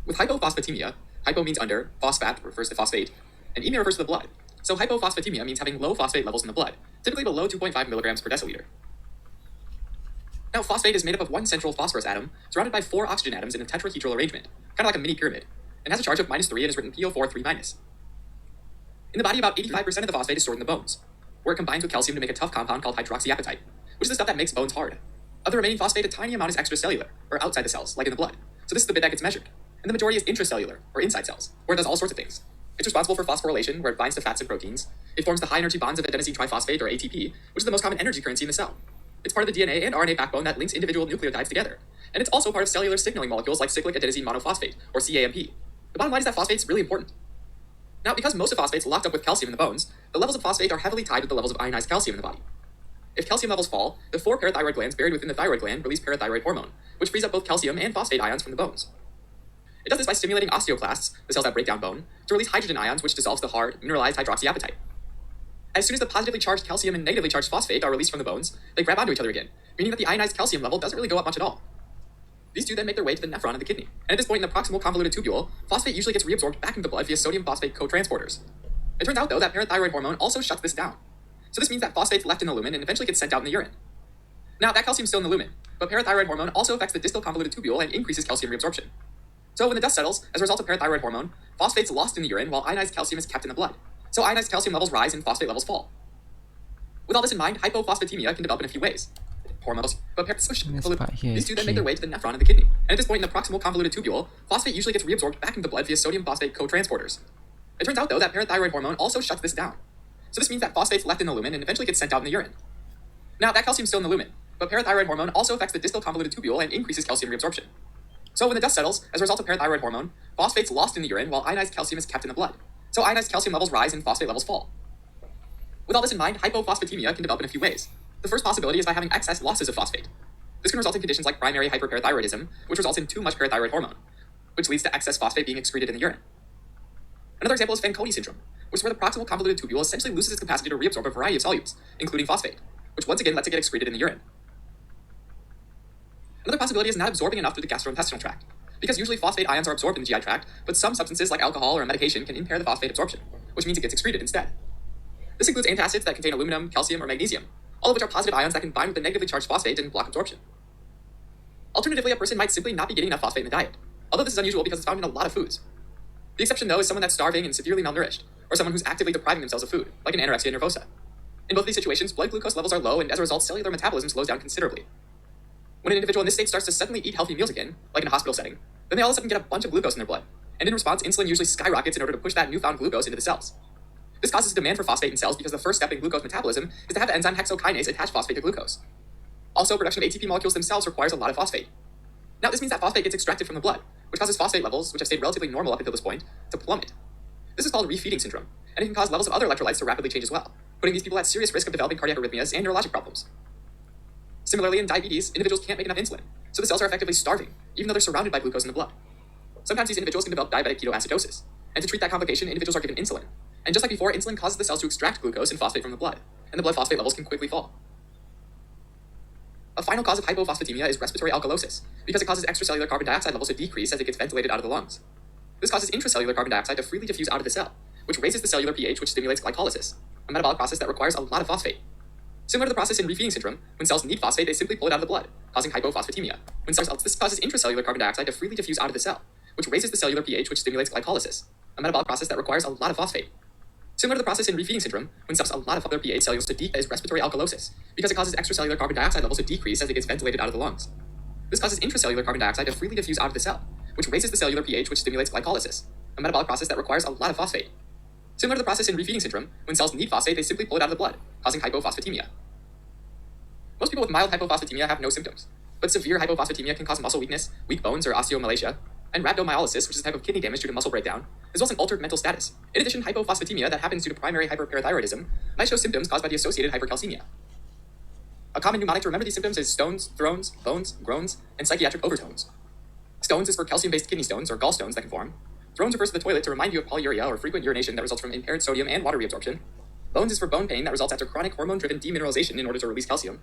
With hypophosphatemia, hypo means under, phosphate refers to phosphate, and emia refers to the blood. So hypophosphatemia means having low phosphate levels in the blood, typically below 2.5 milligrams per deciliter. Now, phosphate is made up of one central phosphorus atom surrounded by 4 oxygen atoms in a tetrahedral arrangement, kind of like a mini pyramid, and has a charge of -3 and is written PO4 3-. In the body, about 85% of the phosphate is stored in the bones, where it combines with calcium to make a tough compound called hydroxyapatite, which is the stuff that makes bones hard. Of the remaining phosphate, a tiny amount is extracellular, or outside the cells, like in the blood. So this is the bit that gets measured. And the majority is intracellular, or inside cells, where it does all sorts of things. It's responsible for phosphorylation, where it binds to fats and proteins. It forms the high-energy bonds of adenosine triphosphate, or ATP, which is the most common energy currency in the cell. It's part of the DNA and RNA backbone that links individual nucleotides together. And it's also part of cellular signaling molecules like cyclic adenosine monophosphate, or CAMP. The bottom line is that phosphate's really important. Now, because most of phosphate's locked up with calcium in the bones, the levels of phosphate are heavily tied with the levels of ionized calcium in the body. If calcium levels fall, the 4 parathyroid glands buried within the thyroid gland release parathyroid hormone, which frees up both calcium and phosphate ions from the bones. It does this by stimulating osteoclasts, the cells that break down bone, to release hydrogen ions, which dissolves the hard, mineralized hydroxyapatite. As soon as the positively charged calcium and negatively charged phosphate are released from the bones, they grab onto each other again, meaning that the ionized calcium level doesn't really go up much at all. These two then make their way to the nephron and the kidney, and at this point in the proximal convoluted tubule, phosphate usually gets reabsorbed back into the blood via sodium phosphate cotransporters. It turns out, though, that parathyroid hormone also shuts this down. So this means that phosphate's left in the lumen and eventually gets sent out in the urine. Now, that calcium's still in the lumen, but parathyroid hormone also affects the distal convoluted tubule and increases calcium reabsorption. So when the dust settles, as a result of parathyroid hormone, phosphate's lost in the urine while ionized calcium is kept in the blood. So ionized calcium levels rise and phosphate levels fall. With all this in mind, hypophosphatemia can develop in a few ways. Hormones, but these two then make their way to the nephron and the kidney. And at this point in the proximal convoluted tubule, phosphate usually gets reabsorbed back into the blood via sodium phosphate cotransporters. It turns out, though, that parathyroid hormone also shuts this down. So this means that phosphate's left in the lumen and eventually gets sent out in the urine. Now, that calcium's still in the lumen, but parathyroid hormone also affects the distal convoluted tubule and increases calcium reabsorption. So when the dust settles, as a result of parathyroid hormone, phosphate's lost in the urine while ionized calcium is kept in the blood. So ionized calcium levels rise and phosphate levels fall. With all this in mind, hypophosphatemia can develop in a few ways. The first possibility is by having excess losses of phosphate. This can result in conditions like primary hyperparathyroidism, which results in too much parathyroid hormone, which leads to excess phosphate being excreted in the urine. Another example is Fanconi syndrome, which is where the proximal convoluted tubule essentially loses its capacity to reabsorb a variety of solutes, including phosphate, which once again lets it get excreted in the urine. Another possibility is not absorbing enough through the gastrointestinal tract, because usually phosphate ions are absorbed in the GI tract, but some substances like alcohol or a medication can impair the phosphate absorption, which means it gets excreted instead. This includes antacids that contain aluminum, calcium, or magnesium, all of which are positive ions that can bind with the negatively charged phosphate and block absorption. Alternatively, a person might simply not be getting enough phosphate in the diet, although this is unusual because it's found in a lot of foods. The exception, though, is someone that's starving and severely malnourished, or someone who's actively depriving themselves of food, like an anorexia nervosa. In both these situations, blood glucose levels are low, and as a result, cellular metabolism slows down considerably. When an individual in this state starts to suddenly eat healthy meals again, like in a hospital setting, then they all of a sudden get a bunch of glucose in their blood, and in response, insulin usually skyrockets in order to push that newfound glucose into the cells. This causes demand for phosphate in cells because the first step in glucose metabolism is to have the enzyme hexokinase attach phosphate to glucose. Also, production of ATP molecules themselves requires a lot of phosphate. Now, this means that phosphate gets extracted from the blood, which causes phosphate levels, which have stayed relatively normal up until this point, to plummet. This is called refeeding syndrome, and it can cause levels of other electrolytes to rapidly change as well, putting these people at serious risk of developing cardiac arrhythmias and neurologic problems. Similarly, in diabetes, individuals can't make enough insulin, so the cells are effectively starving, even though they're surrounded by glucose in the blood. Sometimes these individuals can develop diabetic ketoacidosis, and to treat that complication, individuals are given insulin. And just like before, insulin causes the cells to extract glucose and phosphate from the blood, and the blood phosphate levels can quickly fall. A final cause of hypophosphatemia is respiratory alkalosis, because it causes extracellular carbon dioxide levels to decrease as it gets ventilated out of the lungs. This causes intracellular carbon dioxide to freely diffuse out of the cell, which raises the cellular pH, which stimulates glycolysis, a metabolic process that requires a lot of phosphate. Similar to the process in refeeding syndrome, when cells need phosphate, they simply pull it out of the blood, causing hypophosphatemia. This causes intracellular carbon dioxide to freely diffuse out of the cell, which raises the cellular pH, which stimulates glycolysis, a metabolic process that requires a lot of phosphate. Similar to the process in refeeding syndrome, when cells a lot of other pH cellulose to decrease is respiratory alkalosis, because it causes extracellular carbon dioxide levels to decrease as it gets ventilated out of the lungs. This causes intracellular carbon dioxide to freely diffuse out of the cell, which raises the cellular pH, which stimulates glycolysis, a metabolic process that requires a lot of phosphate. Similar to the process in refeeding syndrome, when cells need phosphate, they simply pull it out of the blood, causing hypophosphatemia. Most people with mild hypophosphatemia have no symptoms, but severe hypophosphatemia can cause muscle weakness, weak bones or osteomalacia, and rhabdomyolysis, which is a type of kidney damage due to muscle breakdown, as well as an altered mental status. In addition, hypophosphatemia that happens due to primary hyperparathyroidism might show symptoms caused by the associated hypercalcemia. A common mnemonic to remember these symptoms is stones, thrones, bones, groans, and psychiatric overtones. Stones is for calcium-based kidney stones or gallstones that can form. Thrones refers to the toilet to remind you of polyuria or frequent urination that results from impaired sodium and water reabsorption. Bones is for bone pain that results after chronic hormone-driven demineralization in order to release calcium.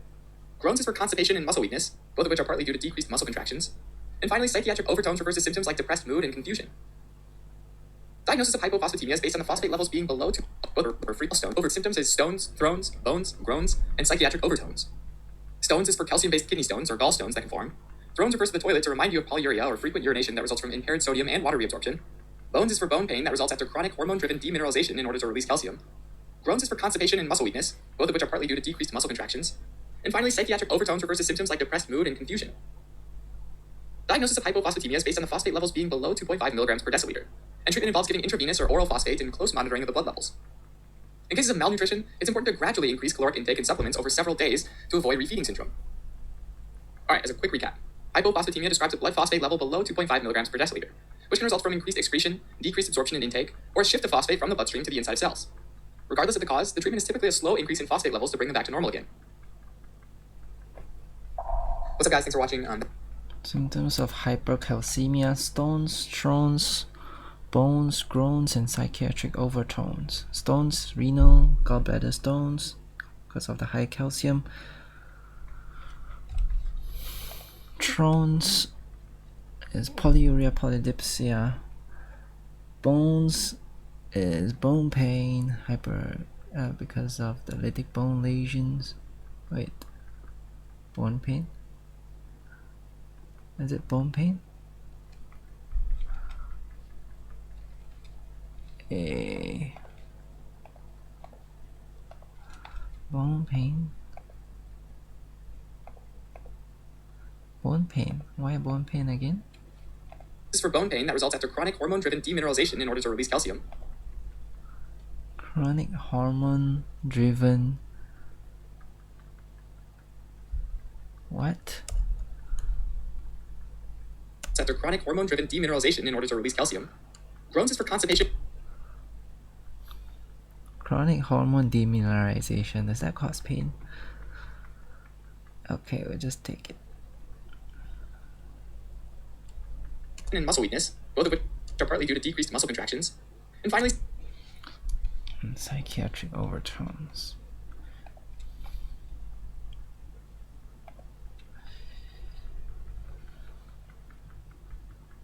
Groans is for constipation and muscle weakness, both of which are partly due to decreased muscle contractions. And finally, psychiatric overtones refers to symptoms like depressed mood and confusion. Diagnosis of hypophosphatemia is based on the phosphate levels being below 2 or free stones. Over symptoms is stones, thrones, bones, groans, and psychiatric overtones. Stones is for calcium-based kidney stones or gallstones that can form. Thrones refers to the toilet to remind you of polyuria or frequent urination that results from impaired sodium and water reabsorption. Bones is for bone pain that results after chronic hormone-driven demineralization in order to release calcium. Groans is for constipation and muscle weakness, both of which are partly due to decreased muscle contractions. And finally, psychiatric overtones refers to symptoms like depressed mood and confusion. Diagnosis of hypophosphatemia is based on the phosphate levels being below 2.5 milligrams per deciliter, and treatment involves giving intravenous or oral phosphate and close monitoring of the blood levels. In cases of malnutrition, it's important to gradually increase caloric intake and supplements over several days to avoid refeeding syndrome. Alright, as a quick recap, hypophosphatemia describes a blood phosphate level below 2.5 milligrams per deciliter, which can result from increased excretion, decreased absorption and intake, or a shift of phosphate from the bloodstream to the inside of cells. Regardless of the cause, the treatment is typically a slow increase in phosphate levels to bring them back to normal again. What's up, guys? Thanks for watching. Symptoms of hypercalcemia: stones, thrones, bones, groans, and psychiatric overtones. Stones, renal, gallbladder stones, because of the high calcium. Thrones is polyuria, polydipsia. Bones is bone pain, because of the lytic bone lesions. Wait, bone pain? Is it bone pain? Bone pain? Bone pain? Why bone pain again? This is for bone pain that results after chronic hormone-driven demineralization in order to release calcium. Chronic hormone-driven... What? After chronic hormone-driven demineralization in order to release calcium. Groans is for constipation. Chronic hormone demineralization, does that cause pain? Okay, we'll just take it. And muscle weakness, both of which are partly due to decreased muscle contractions. And finally, psychiatric overtones.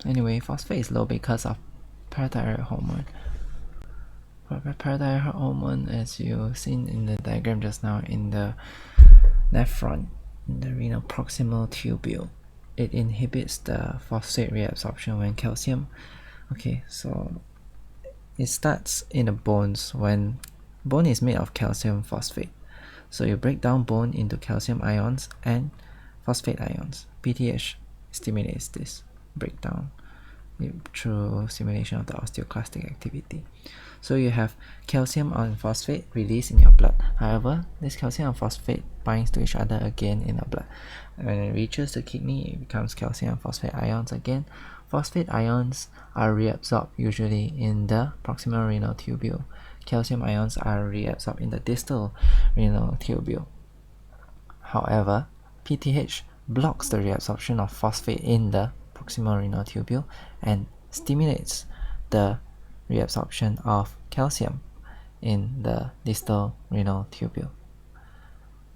Anyway, phosphate is low because of parathyroid hormone. Parathyroid hormone, as you've seen in the diagram just now, in the nephron, in the renal proximal tubule, it inhibits the phosphate reabsorption when calcium. Okay, so it starts in the bones when bone is made of calcium phosphate. So you break down bone into calcium ions and phosphate ions. PTH stimulates this breakdown through stimulation of the osteoclastic activity. So you have calcium and phosphate released in your blood. However, this calcium and phosphate binds to each other again in the blood. When it reaches the kidney, it becomes calcium and phosphate ions again. Phosphate ions are reabsorbed usually in the proximal renal tubule. Calcium ions are reabsorbed in the distal renal tubule. However, PTH blocks the reabsorption of phosphate in the proximal renal tubule and stimulates the reabsorption of calcium in the distal renal tubule.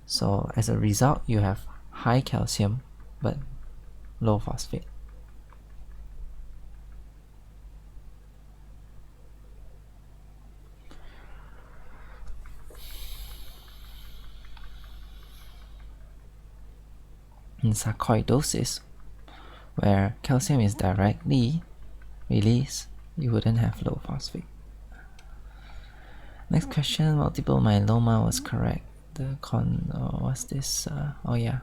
So as a result, you have high calcium but low phosphate. In sarcoidosis, where calcium is directly released, you wouldn't have low phosphate. Next question, multiple myeloma was correct. The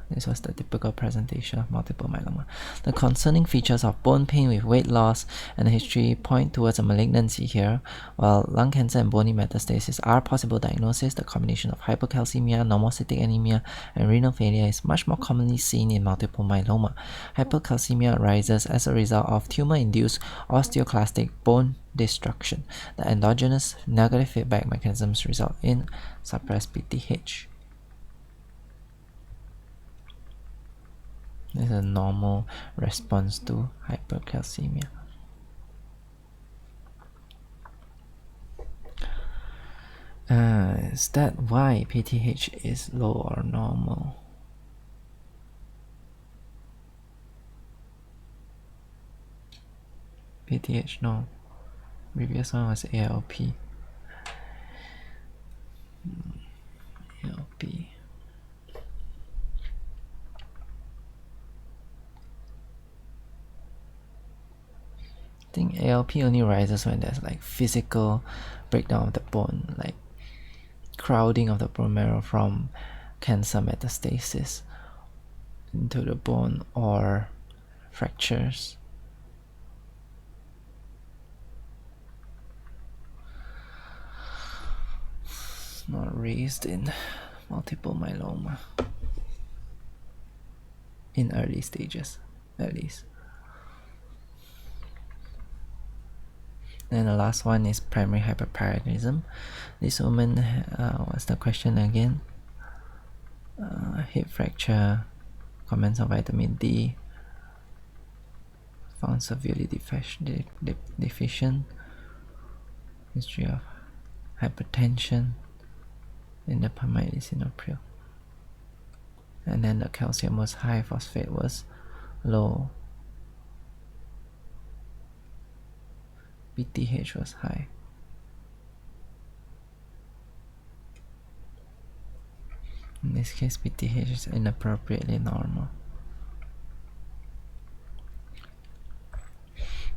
this was the typical presentation of multiple myeloma. The concerning features of bone pain with weight loss and the history point towards a malignancy here. While lung cancer and bony metastasis are possible diagnoses, the combination of hypocalcemia, normocytic anemia, and renal failure is much more commonly seen in multiple myeloma. Hypocalcemia arises as a result of tumor-induced osteoclastic bone destruction. The endogenous negative feedback mechanisms result in suppressed PTH. This is a normal response to hypercalcemia. Is that why PTH is low or normal? PTH, no. Previous one was ALP. ALP. I think ALP only rises when there's like physical breakdown of the bone, like crowding of the bone marrow from cancer metastasis into the bone or fractures. It's not raised in multiple myeloma in early stages, at least. And the last one is primary hyperparathyroidism. This woman, what's the question again? Hip fracture, comments on vitamin D, found severely deficient, history of hypertension, indapamide April. And then the calcium was high, phosphate was low, PTH was high. In this case, PTH is inappropriately normal.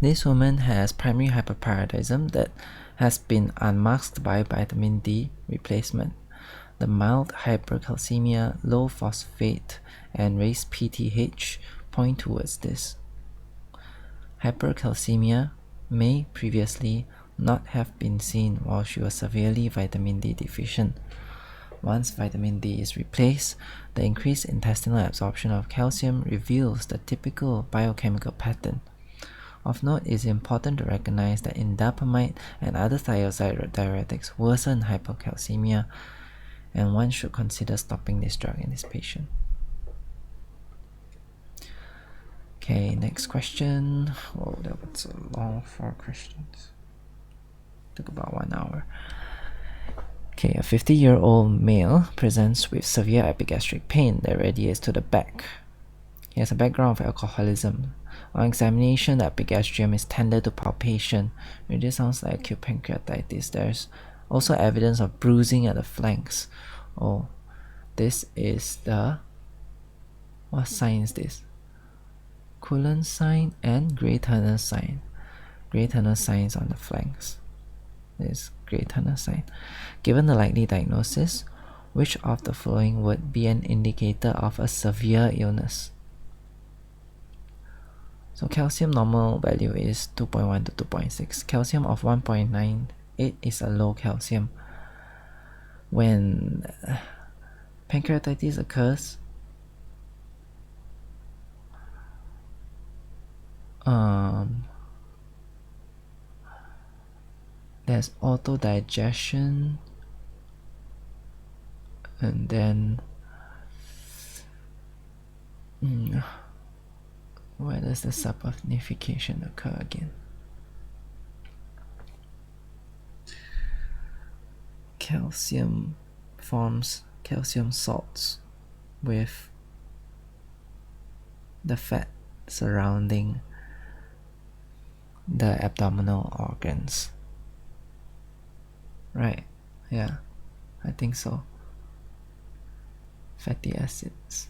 This woman has primary hyperparathyroidism that has been unmasked by vitamin D replacement. The mild hypercalcemia, low phosphate, and raised PTH point towards this. Hypercalcemia may previously not have been seen while she was severely vitamin D deficient. Once vitamin D is replaced, the increased intestinal absorption of calcium reveals the typical biochemical pattern. Of note, it is important to recognize that indapamide and other thiazide diuretics worsen hypocalcemia, and one should consider stopping this drug in this patient. Okay, next question. Oh, that was a long 4 questions. Took about 1 hour. Okay, a 50-year-old male presents with severe epigastric pain that radiates to the back. He has a background of alcoholism. On examination, the epigastrium is tender to palpation. This sounds like acute pancreatitis. There's also evidence of bruising at the flanks. Oh, this is the... what sign is this? Cullen sign and Gray-Turner sign. Gray-Turner sign is on the flanks. This Gray-Turner sign. Given the likely diagnosis, which of the following would be an indicator of a severe illness? So calcium normal value is 2.1 to 2.6. Calcium of 1.98 is a low calcium. When pancreatitis occurs, there's autodigestion, and then where does the saponification occur again? Calcium forms calcium salts with the fat surrounding the abdominal organs. Right, yeah, I think so. Fatty acids.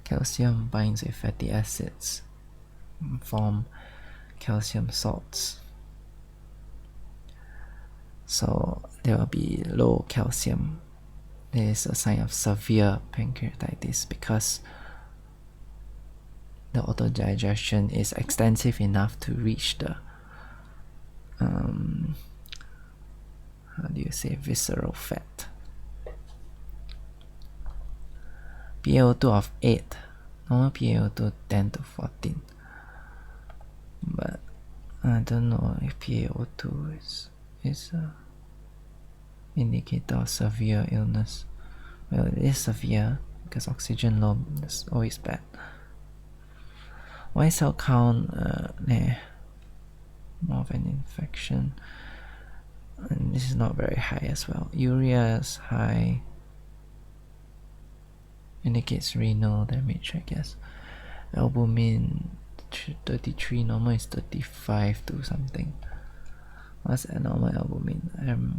Calcium binds with fatty acids, form calcium salts. So there will be low calcium. There is a sign of severe pancreatitis because the autodigestion is extensive enough to reach the how do you say, visceral fat. PaO2 of 8, normal PaO2 10 to 14, but I don't know if PaO2 is a indicator of severe illness. Well, it is severe because oxygen low is always bad. White cell count, more of an infection, and this is not very high as well. Urea is high, indicates renal damage, I guess. Albumin 33, normal is 35 to something. What's a normal albumin?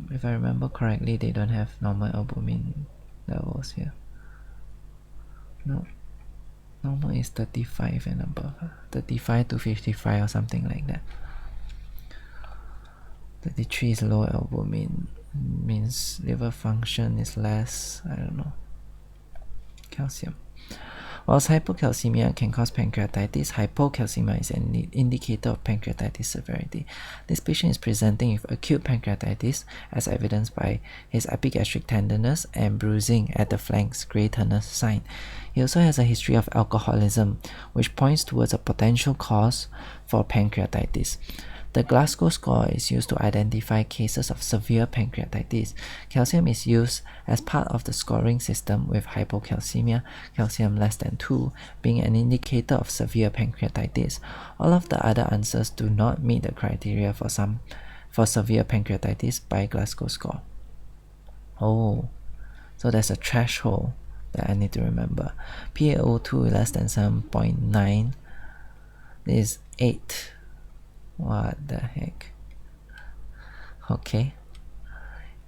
If I remember correctly, they don't have normal albumin levels here. No, normal is 35 and above, 35 to 55 or something like that. 33 is low albumin, means liver function is less, I don't know, calcium. Whilst hypocalcemia can cause pancreatitis, hypocalcemia is an indicator of pancreatitis severity. This patient is presenting with acute pancreatitis as evidenced by his epigastric tenderness and bruising at the flanks, grey turnus sign. He also has a history of alcoholism, which points towards a potential cause for pancreatitis. The Glasgow score is used to identify cases of severe pancreatitis. Calcium is used as part of the scoring system, with hypocalcemia, calcium less than 2, being an indicator of severe pancreatitis. All of the other answers do not meet the criteria for severe pancreatitis by Glasgow score. Oh, so there's a threshold that I need to remember. PaO2 less than 7.9 is 8. What the heck? Okay.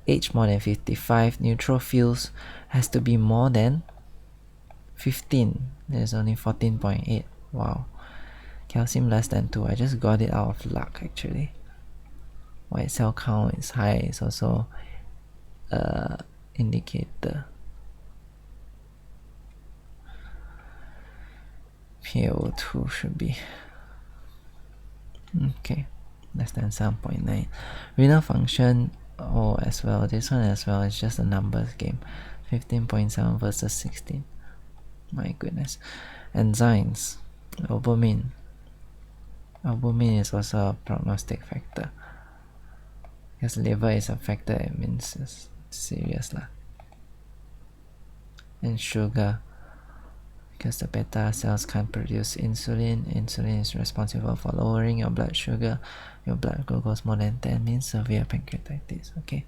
Age more than 55. Neutrophils has to be more than 15. There's only 14.8. Wow. Calcium less than 2. I just got it out of luck actually. White cell count is high. It's also indicator. PaO2 should be okay, less than 7.9. Renal function, as well. This one as well is just a numbers game. 15.7 versus 16. My goodness. Enzymes, albumin. Albumin is also a prognostic factor. Because liver is affected, it means it's serious lah. And sugar, because the beta cells can't produce insulin. Insulin is responsible for lowering your blood sugar. Your blood glucose more than 10 means severe pancreatitis. Okay.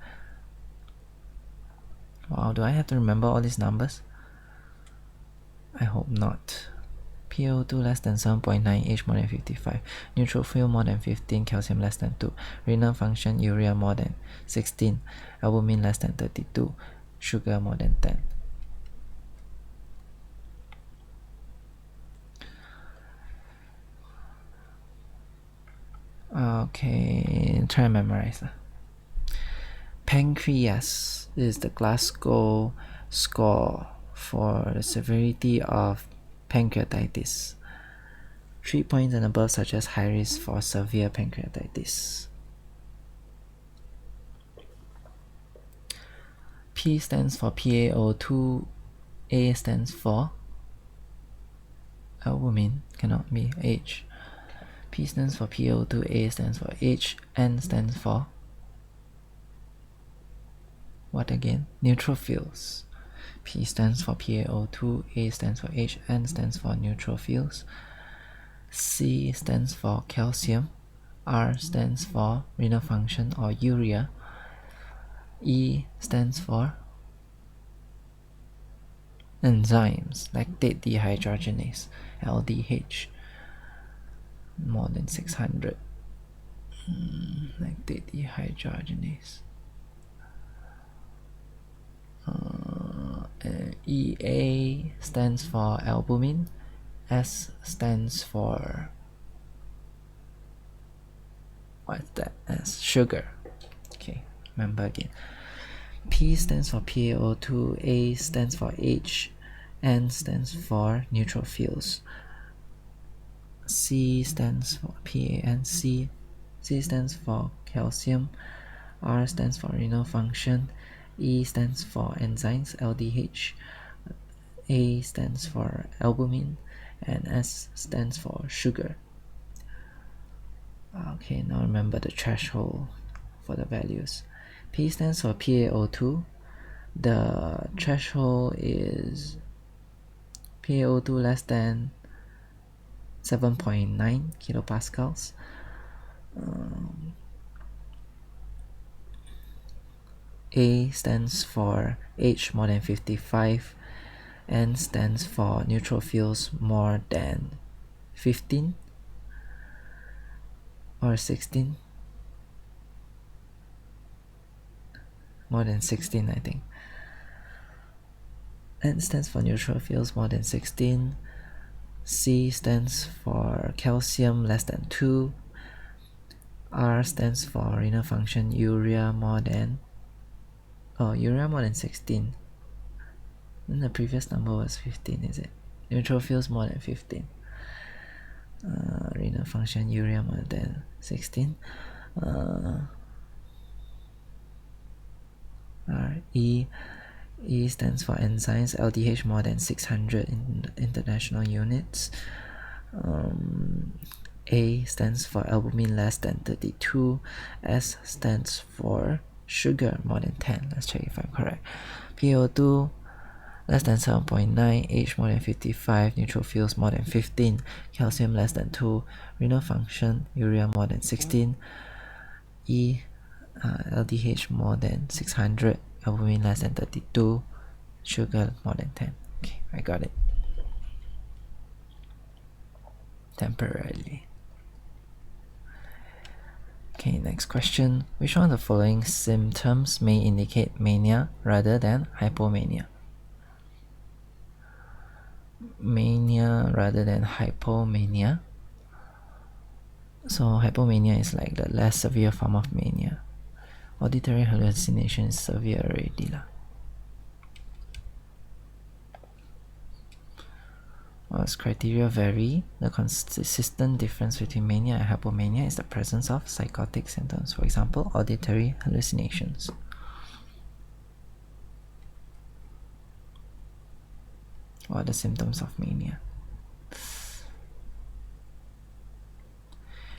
Wow, do I have to remember all these numbers? I hope not. PaO2 less than 7.9, age more than 55. Neutrophil more than 15, calcium less than 2. Renal function, urea more than 16. Albumin less than 32. Sugar more than 10. Okay, try and memorize. Pancreas is the Glasgow score for the severity of pancreatitis. 3 points and above suggest high risk for severe pancreatitis. P stands for PaO2, A stands for albumin, cannot be H. P stands for PaO2, A stands for H, N stands for what again? Neutrophils. P stands for PaO2, A stands for H, N stands for neutrophils. C stands for calcium, R stands for renal function or urea, E stands for enzymes, lactate dehydrogenase, LDH, more than 600. Lactate dehydrogenase. EA stands for albumin, S stands for what's that? S, sugar. Okay, remember again. P stands for PaO2, A stands for H, N stands for neutrophils, C stands for PaNC, C stands for calcium, R stands for renal function, E stands for enzymes, LDH, A stands for albumin, and S stands for sugar. Okay, now remember the threshold for the values. P stands for PaO2. The threshold is PaO2 less than 7.9 kilopascals. A stands for H more than 55. N stands for neutrophils more than 15 or 16. More than 16, I think. N stands for neutrophils more than 16. C stands for calcium less than 2. R stands for renal function, urea more than 16. Then the previous number was 15, is it? Neutrophils more than 15. Renal function, urea more than 16. E stands for enzymes, LDH more than 600 in international units. A stands for albumin less than 32. S stands for sugar more than 10. Let's check if I'm correct. PaO2 less than 7.9, H more than 55, neutrophils more than 15, calcium less than 2, renal function, urea more than 16, E, LDH more than 600, albumin less than 32, sugar more than 10. Okay, I got it. Temporarily. Okay, next question. Which one of the following symptoms may indicate mania rather than hypomania? Mania rather than hypomania. So hypomania is like the less severe form of mania. Auditory hallucination is severe already lah. As criteria vary, the consistent difference between mania and hypomania is the presence of psychotic symptoms. For example, auditory hallucinations. What are the symptoms of mania?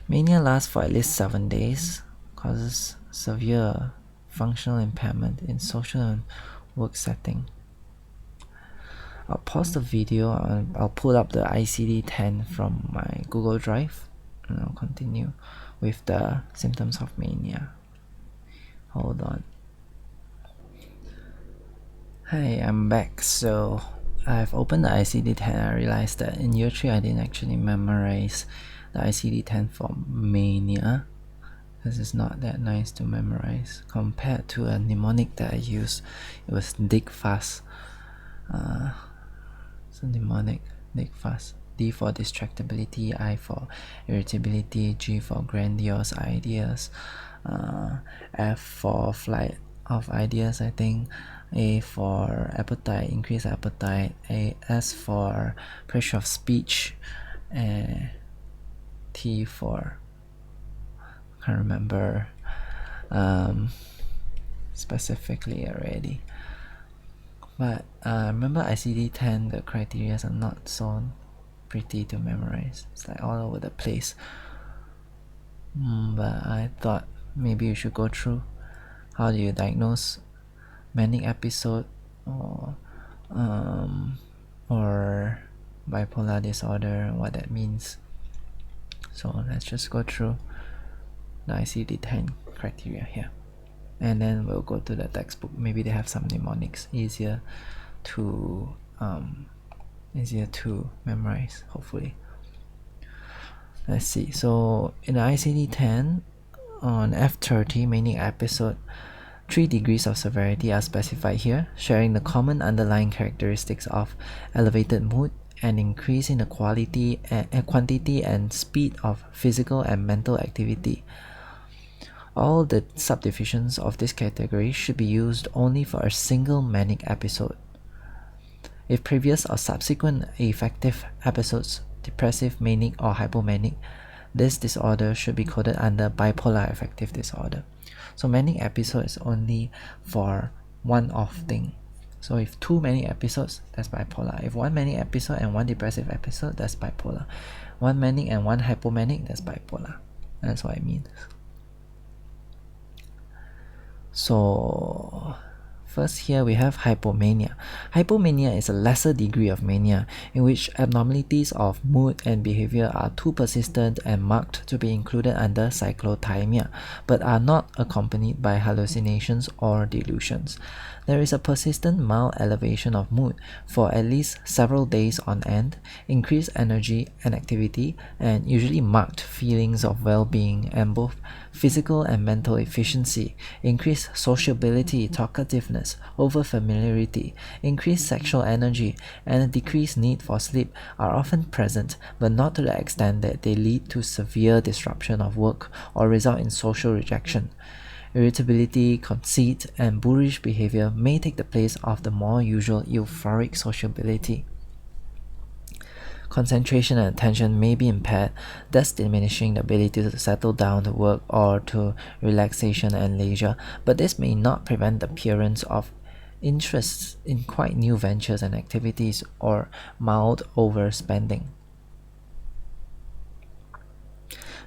Mania lasts for at least 7 days, causes severe functional impairment in social and work setting. I'll pause the video, I'll pull up the ICD-10 from my Google Drive, and I'll continue with the symptoms of mania. Hold on. Hi, I'm back. So I've opened the ICD-10. I realized that in year 3 I didn't actually memorize the ICD-10 for mania, because it's not that nice to memorize compared to a mnemonic that I used. It was dig fast. So mnemonic, dig fast. D for distractibility, I for irritability, G for grandiose ideas, F for flight of ideas, I think, A for appetite, increased appetite, S for pressure of speech, T for, can't remember specifically already. But remember ICD-10, the criteria are not so pretty to memorize. It's like all over the place. But I thought maybe you should go through how do you diagnose manic episode or bipolar disorder, what that means. So let's just go through the ICD-10 criteria here, and then we'll go to the textbook. Maybe they have some mnemonics easier to memorize, hopefully. Let's see. So in the ICD-10, on F30 manic episode, 3 degrees of severity are specified here, sharing the common underlying characteristics of elevated mood and increase in the quantity and speed of physical and mental activity. All the subdivisions of this category should be used only for a single manic episode. If previous or subsequent affective episodes, depressive, manic, or hypomanic, this disorder should be coded under bipolar affective disorder. So manic episode is only for one-off thing. So if 2 manic episodes, that's bipolar. If 1 manic episode and 1 depressive episode, that's bipolar. 1 manic and 1 hypomanic, that's bipolar. That's what I mean. So first here we have hypomania. Hypomania is a lesser degree of mania in which abnormalities of mood and behavior are too persistent and marked to be included under cyclothymia, but are not accompanied by hallucinations or delusions. There is a persistent mild elevation of mood for at least several days on end, increased energy and activity, and usually marked feelings of well-being and both physical and mental efficiency, increased sociability, talkativeness, overfamiliarity, increased sexual energy, and a decreased need for sleep are often present, but not to the extent that they lead to severe disruption of work or result in social rejection. Irritability, conceit, and boorish behavior may take the place of the more usual euphoric sociability. Concentration and attention may be impaired, thus diminishing the ability to settle down to work or to relaxation and leisure, but this may not prevent the appearance of interests in quite new ventures and activities or mild overspending.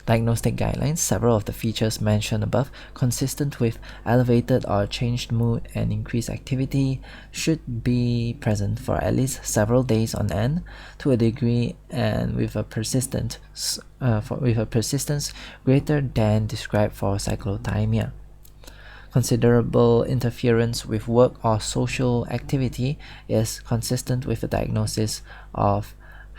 Diagnostic guidelines. Several of the features mentioned above, consistent with elevated or changed mood and increased activity, should be present for at least several days on end, to a degree and with a persistence greater than described for cyclothymia. Considerable interference with work or social activity is consistent with the diagnosis of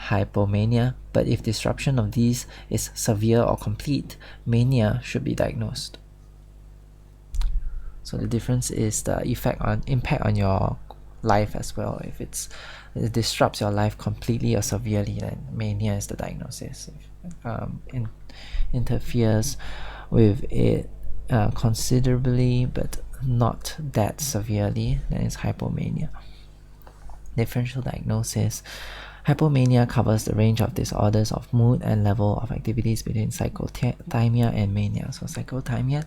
hypomania, but if disruption of these is severe or complete, mania should be diagnosed. So the difference is the impact on your life as well. If it disrupts your life completely or severely, then mania is the diagnosis. If interferes with it considerably but not that severely, then it's hypomania. Differential diagnosis. Hypomania covers the range of disorders of mood and level of activities between cyclothymia and mania. So cyclothymia,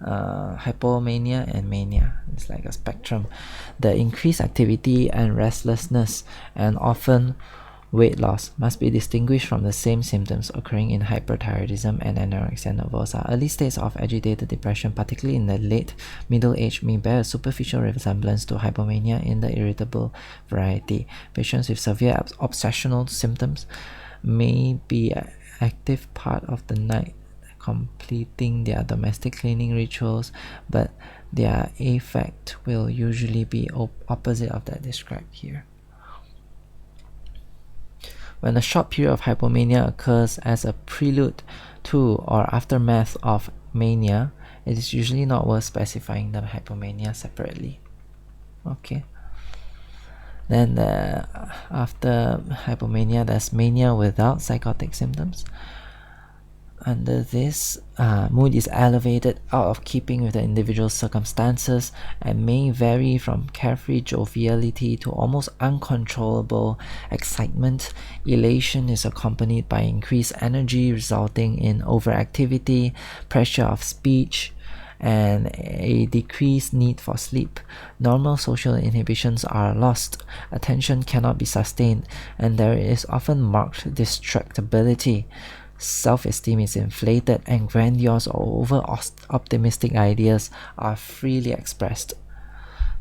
hypomania, and mania. It's like a spectrum. The increased activity and restlessness and often weight loss must be distinguished from the same symptoms occurring in hyperthyroidism and anorexia nervosa. Early states of agitated depression, particularly in the late middle age, may bear a superficial resemblance to hypomania in the irritable variety. Patients with severe obsessional symptoms may be active part of the night, completing their domestic cleaning rituals, but their effect will usually be opposite of that described here. When a short period of hypomania occurs as a prelude to or aftermath of mania, it is usually not worth specifying the hypomania separately. Okay. Then after hypomania, there's mania without psychotic symptoms. Under this, mood is elevated out of keeping with the individual's circumstances and may vary from carefree joviality to almost uncontrollable excitement. Elation is accompanied by increased energy resulting in overactivity, pressure of speech, and a decreased need for sleep. Normal social inhibitions are lost, attention cannot be sustained, and there is often marked distractibility. Self-esteem is inflated, and grandiose or over-optimistic ideas are freely expressed.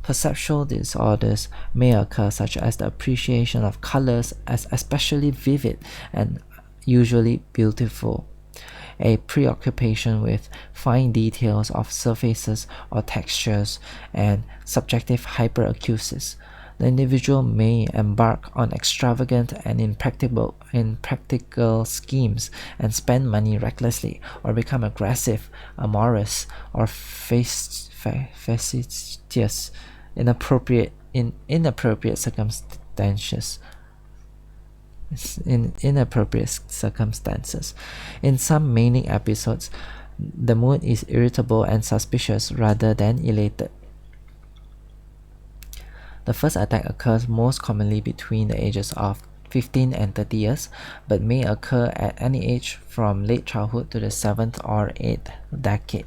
Perceptual disorders may occur, such as the appreciation of colors as especially vivid and usually beautiful, a preoccupation with fine details of surfaces or textures, and subjective hyperacusis. The individual may embark on extravagant and impractical schemes and spend money recklessly, or become aggressive, amorous, or facetious in inappropriate circumstances. In some manic episodes, the mood is irritable and suspicious rather than elated. The first attack occurs most commonly between the ages of 15 and 30 years, but may occur at any age from late childhood to the 7th or 8th decade.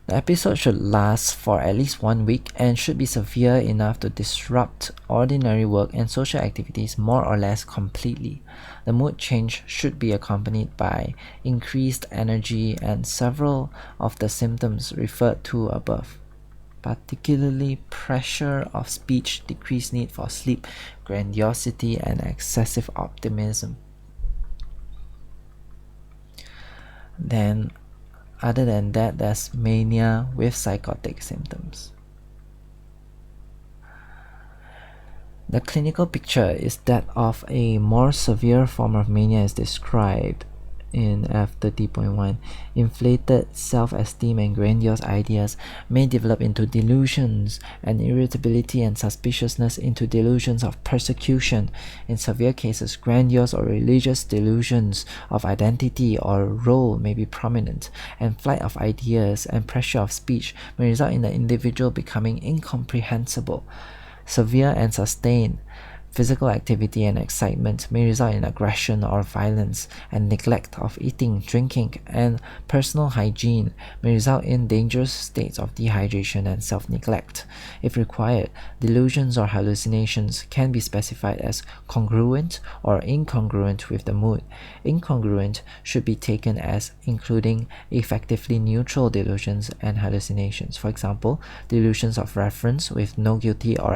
The episode should last for at least 1 week and should be severe enough to disrupt ordinary work and social activities more or less completely. The mood change should be accompanied by increased energy and several of the symptoms referred to above, particularly pressure of speech, decreased need for sleep, grandiosity, and excessive optimism. Then, other than that, there's mania with psychotic symptoms. The clinical picture is that of a more severe form of mania is described in F30.1. Inflated self-esteem and grandiose ideas may develop into delusions, and irritability and suspiciousness into delusions of persecution. In severe cases, grandiose or religious delusions of identity or role may be prominent, and flight of ideas and pressure of speech may result in the individual becoming incomprehensible. Severe and sustained physical activity and excitement may result in aggression or violence, and neglect of eating, drinking, and personal hygiene may result in dangerous states of dehydration and self-neglect. If required, delusions or hallucinations can be specified as congruent or incongruent with the mood. Incongruent should be taken as including effectively neutral delusions and hallucinations. For example, delusions of reference with no guilty or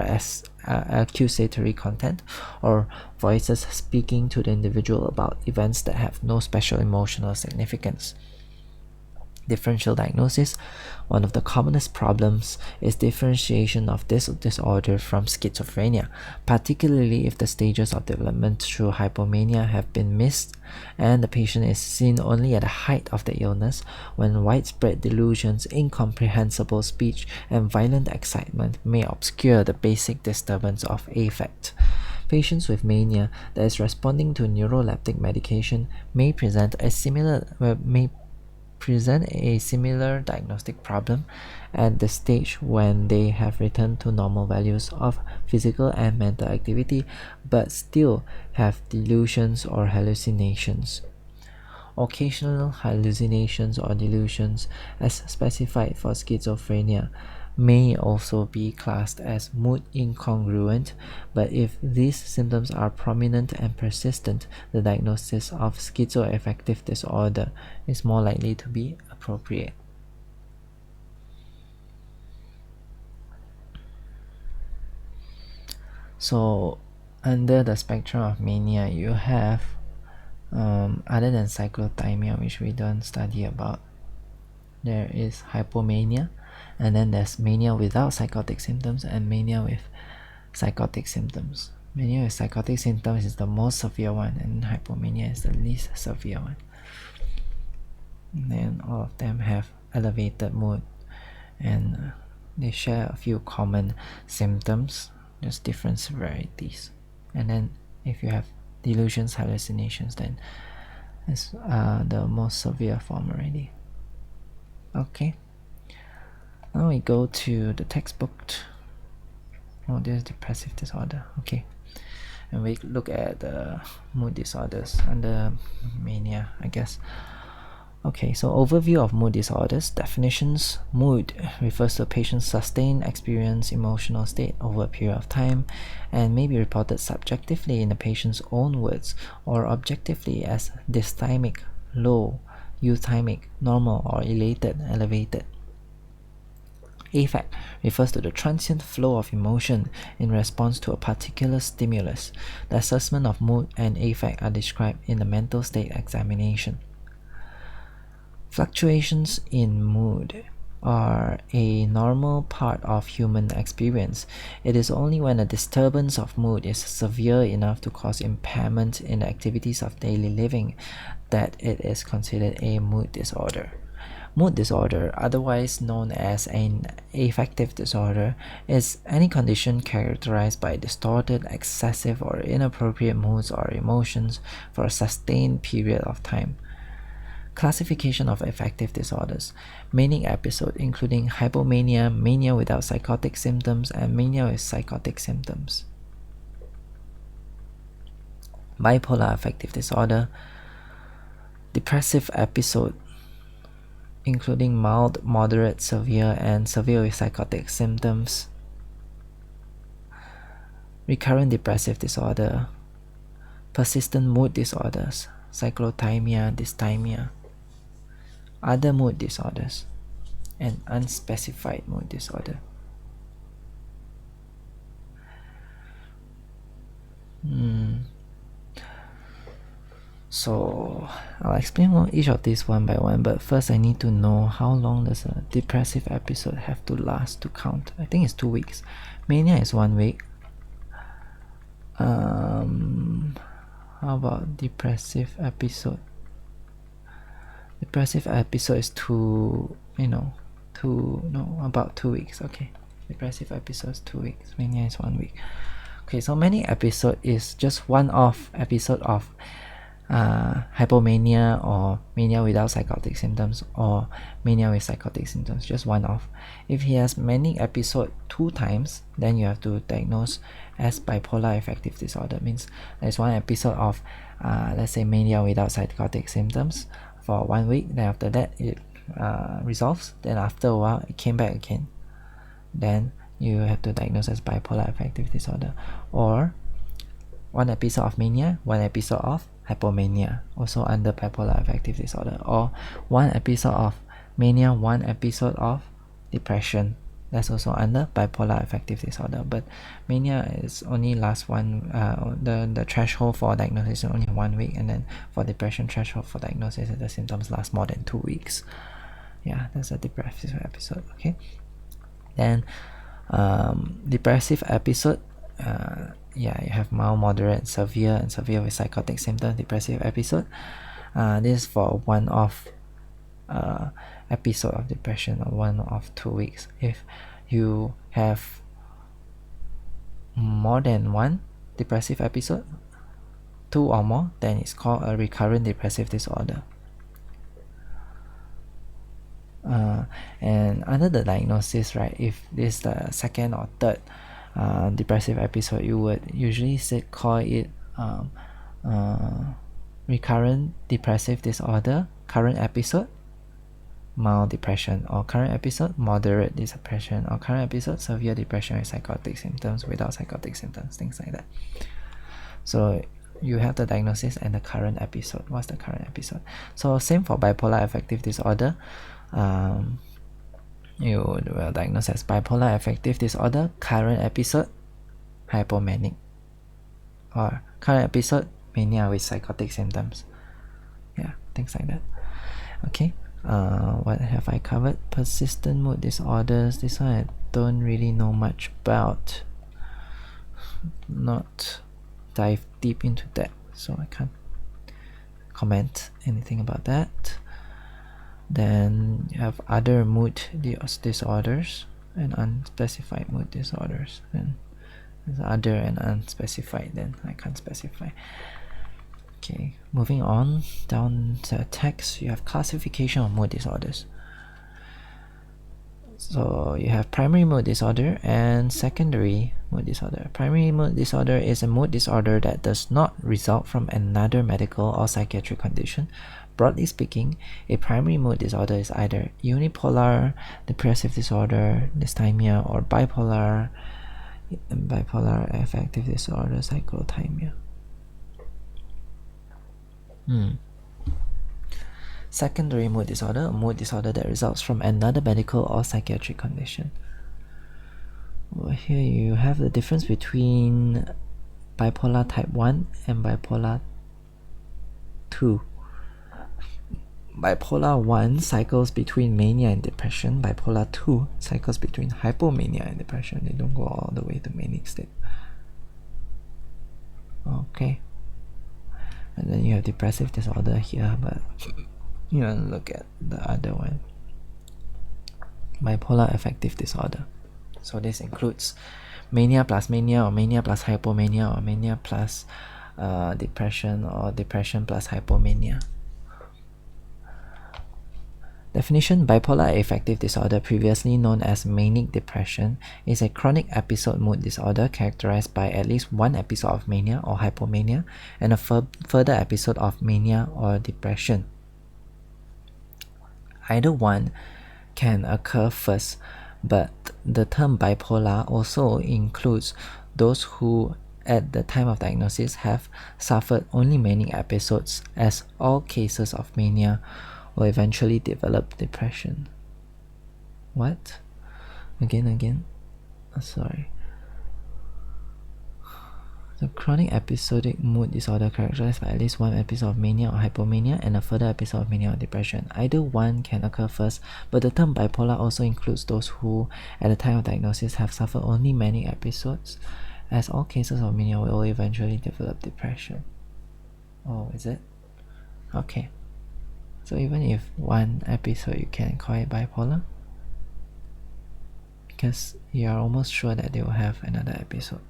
accusatory content, or voices speaking to the individual about events that have no special emotional significance. Differential diagnosis. One of the commonest problems is differentiation of this disorder from schizophrenia, particularly if the stages of development through hypomania have been missed and the patient is seen only at the height of the illness, when widespread delusions, incomprehensible speech, and violent excitement may obscure the basic disturbance of affect. Patients with mania that is responding to neuroleptic medication may present a similar diagnostic problem at the stage when they have returned to normal values of physical and mental activity, but still have delusions or hallucinations. Occasional hallucinations or delusions, as specified for schizophrenia, may also be classed as mood incongruent, but if these symptoms are prominent and persistent, the diagnosis of schizoaffective disorder is more likely to be appropriate. So, under the spectrum of mania, you have, other than cyclothymia, which we don't study about, there is hypomania, and then there's mania without psychotic symptoms and mania with psychotic symptoms. Mania with psychotic symptoms is the most severe one, and hypomania is the least severe one. And then all of them have elevated mood, and they share a few common symptoms, just different severities. And then if you have delusions, hallucinations, then it's the most severe form already. Okay, now we go to the textbook. Oh, there's depressive disorder. Okay, and we look at the mood disorders under mania, I guess. Okay, so overview of mood disorders. Definitions. Mood refers to a patient's sustained experience, emotional state over a period of time, and may be reported subjectively in the patient's own words or objectively as dysthymic, low, euthymic, normal, or elated, elevated. Affect refers to the transient flow of emotion in response to a particular stimulus. The assessment of mood and affect are described in the mental state examination. Fluctuations in mood are a normal part of human experience. It is only when a disturbance of mood is severe enough to cause impairment in the activities of daily living that it is considered a mood disorder. Mood disorder, otherwise known as an affective disorder, is any condition characterized by distorted, excessive, or inappropriate moods or emotions for a sustained period of time. Classification of affective disorders: manic episode, including hypomania, mania without psychotic symptoms, and mania with psychotic symptoms. Bipolar affective disorder: depressive episode, including mild, moderate, severe, and severe with psychotic symptoms. Recurrent depressive disorder: persistent mood disorders, cyclothymia, dysthymia. Other mood disorders: and unspecified mood disorder. So I'll explain each of these one by one, but first I need to know how long does a depressive episode have to last to count. I think it's 2 weeks. Mania is 1 week. How about depressive episode? Depressive episode is about 2 weeks. Okay, depressive episode is 2 weeks. Mania is 1 week. Okay, so manic episode is just one-off episode of hypomania or mania without psychotic symptoms or mania with psychotic symptoms, just one-off. If he has manic episode 2 times, then you have to diagnose as bipolar affective disorder. Means there's one episode of let's say mania without psychotic symptoms for 1 week, then after that it resolves, then after a while it came back again, then you have to diagnose as bipolar affective disorder. Or one episode of mania, one episode of hypomania, also under bipolar affective disorder. Or one episode of mania, one episode of depression, that's also under bipolar affective disorder. But mania is only last one, the threshold for diagnosis is only 1 week, and then for depression, threshold for diagnosis is the symptoms last more than 2 weeks. Yeah, that's a depressive episode. Okay, then depressive episode, you have mild, moderate, severe, and severe with psychotic symptoms. Depressive episode, this is for one-off episode of depression, or 1 of 2 weeks. If you have more than one depressive episode, 2 or more, then it's called a recurrent depressive disorder. And under the diagnosis, right, if this is the second or third depressive episode, you would usually call it recurrent depressive disorder, current episode, mild depression, or current episode, moderate depression, or current episode, severe depression with psychotic symptoms, without psychotic symptoms, things like that. So you have the diagnosis and the current episode. What's the current episode? So same for bipolar affective disorder. You will diagnose as bipolar affective disorder, current episode, hypomanic, or current episode, mania with psychotic symptoms. Yeah, things like that. Okay, what have I covered? Persistent mood disorders. This one I don't really know much about. Not dive deep into that, so I can't comment anything about that. Then you have other mood disorders and unspecified mood disorders. Then there's other and unspecified, then I can't specify. Okay, moving on down the text, you have classification of mood disorders. So you have primary mood disorder and secondary mood disorder. Primary mood disorder is a mood disorder that does not result from another medical or psychiatric condition. Broadly speaking, a primary mood disorder is either unipolar, depressive disorder, dysthymia, or bipolar affective disorder, cyclothymia. Secondary mood disorder, a mood disorder that results from another medical or psychiatric condition. Well, here you have the difference between bipolar type 1 and bipolar 2. Bipolar 1 cycles between mania and depression. Bipolar 2 cycles between hypomania and depression. They don't go all the way to manic state. Okay. And then you have depressive disorder here, but you want to look at the other one. bipolar affective disorder. So this includes mania plus mania, or mania plus hypomania, or mania plus depression, or depression plus hypomania. Definition: bipolar affective disorder, previously known as manic depression, is a chronic episode mood disorder characterized by at least one episode of mania or hypomania and a further episode of mania or depression. Either one can occur first, but the term bipolar also includes those who at the time of diagnosis have suffered only manic episodes, as all cases of mania will eventually develop depression. What? Again? Sorry. The chronic episodic mood disorder characterized by at least one episode of mania or hypomania and a further episode of mania or depression. Either one can occur first, but the term bipolar also includes those who, at the time of diagnosis, have suffered only manic episodes, as all cases of mania will eventually develop depression. Oh, is it? Okay. So even if one episode, you can call it bipolar, because you are almost sure that they will have another episode.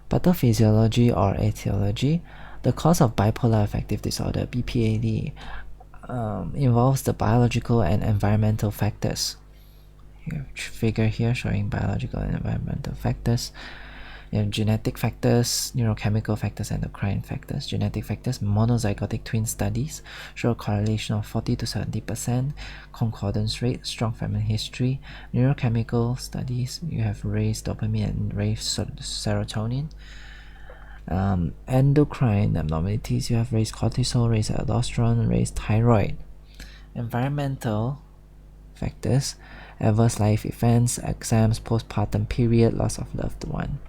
Pathophysiology or etiology. The cause of bipolar affective disorder, BPAD, involves the biological and environmental factors. You have a figure here showing biological and environmental factors. You have genetic factors, neurochemical factors, endocrine factors. Genetic factors: monozygotic twin studies show a correlation of 40 to 70%, concordance rate, strong family history. Neurochemical studies: you have raised dopamine and raised serotonin. Endocrine abnormalities: you have raised cortisol, raised aldosterone, raised thyroid. Environmental factors: adverse life events, exams, postpartum period, loss of loved one.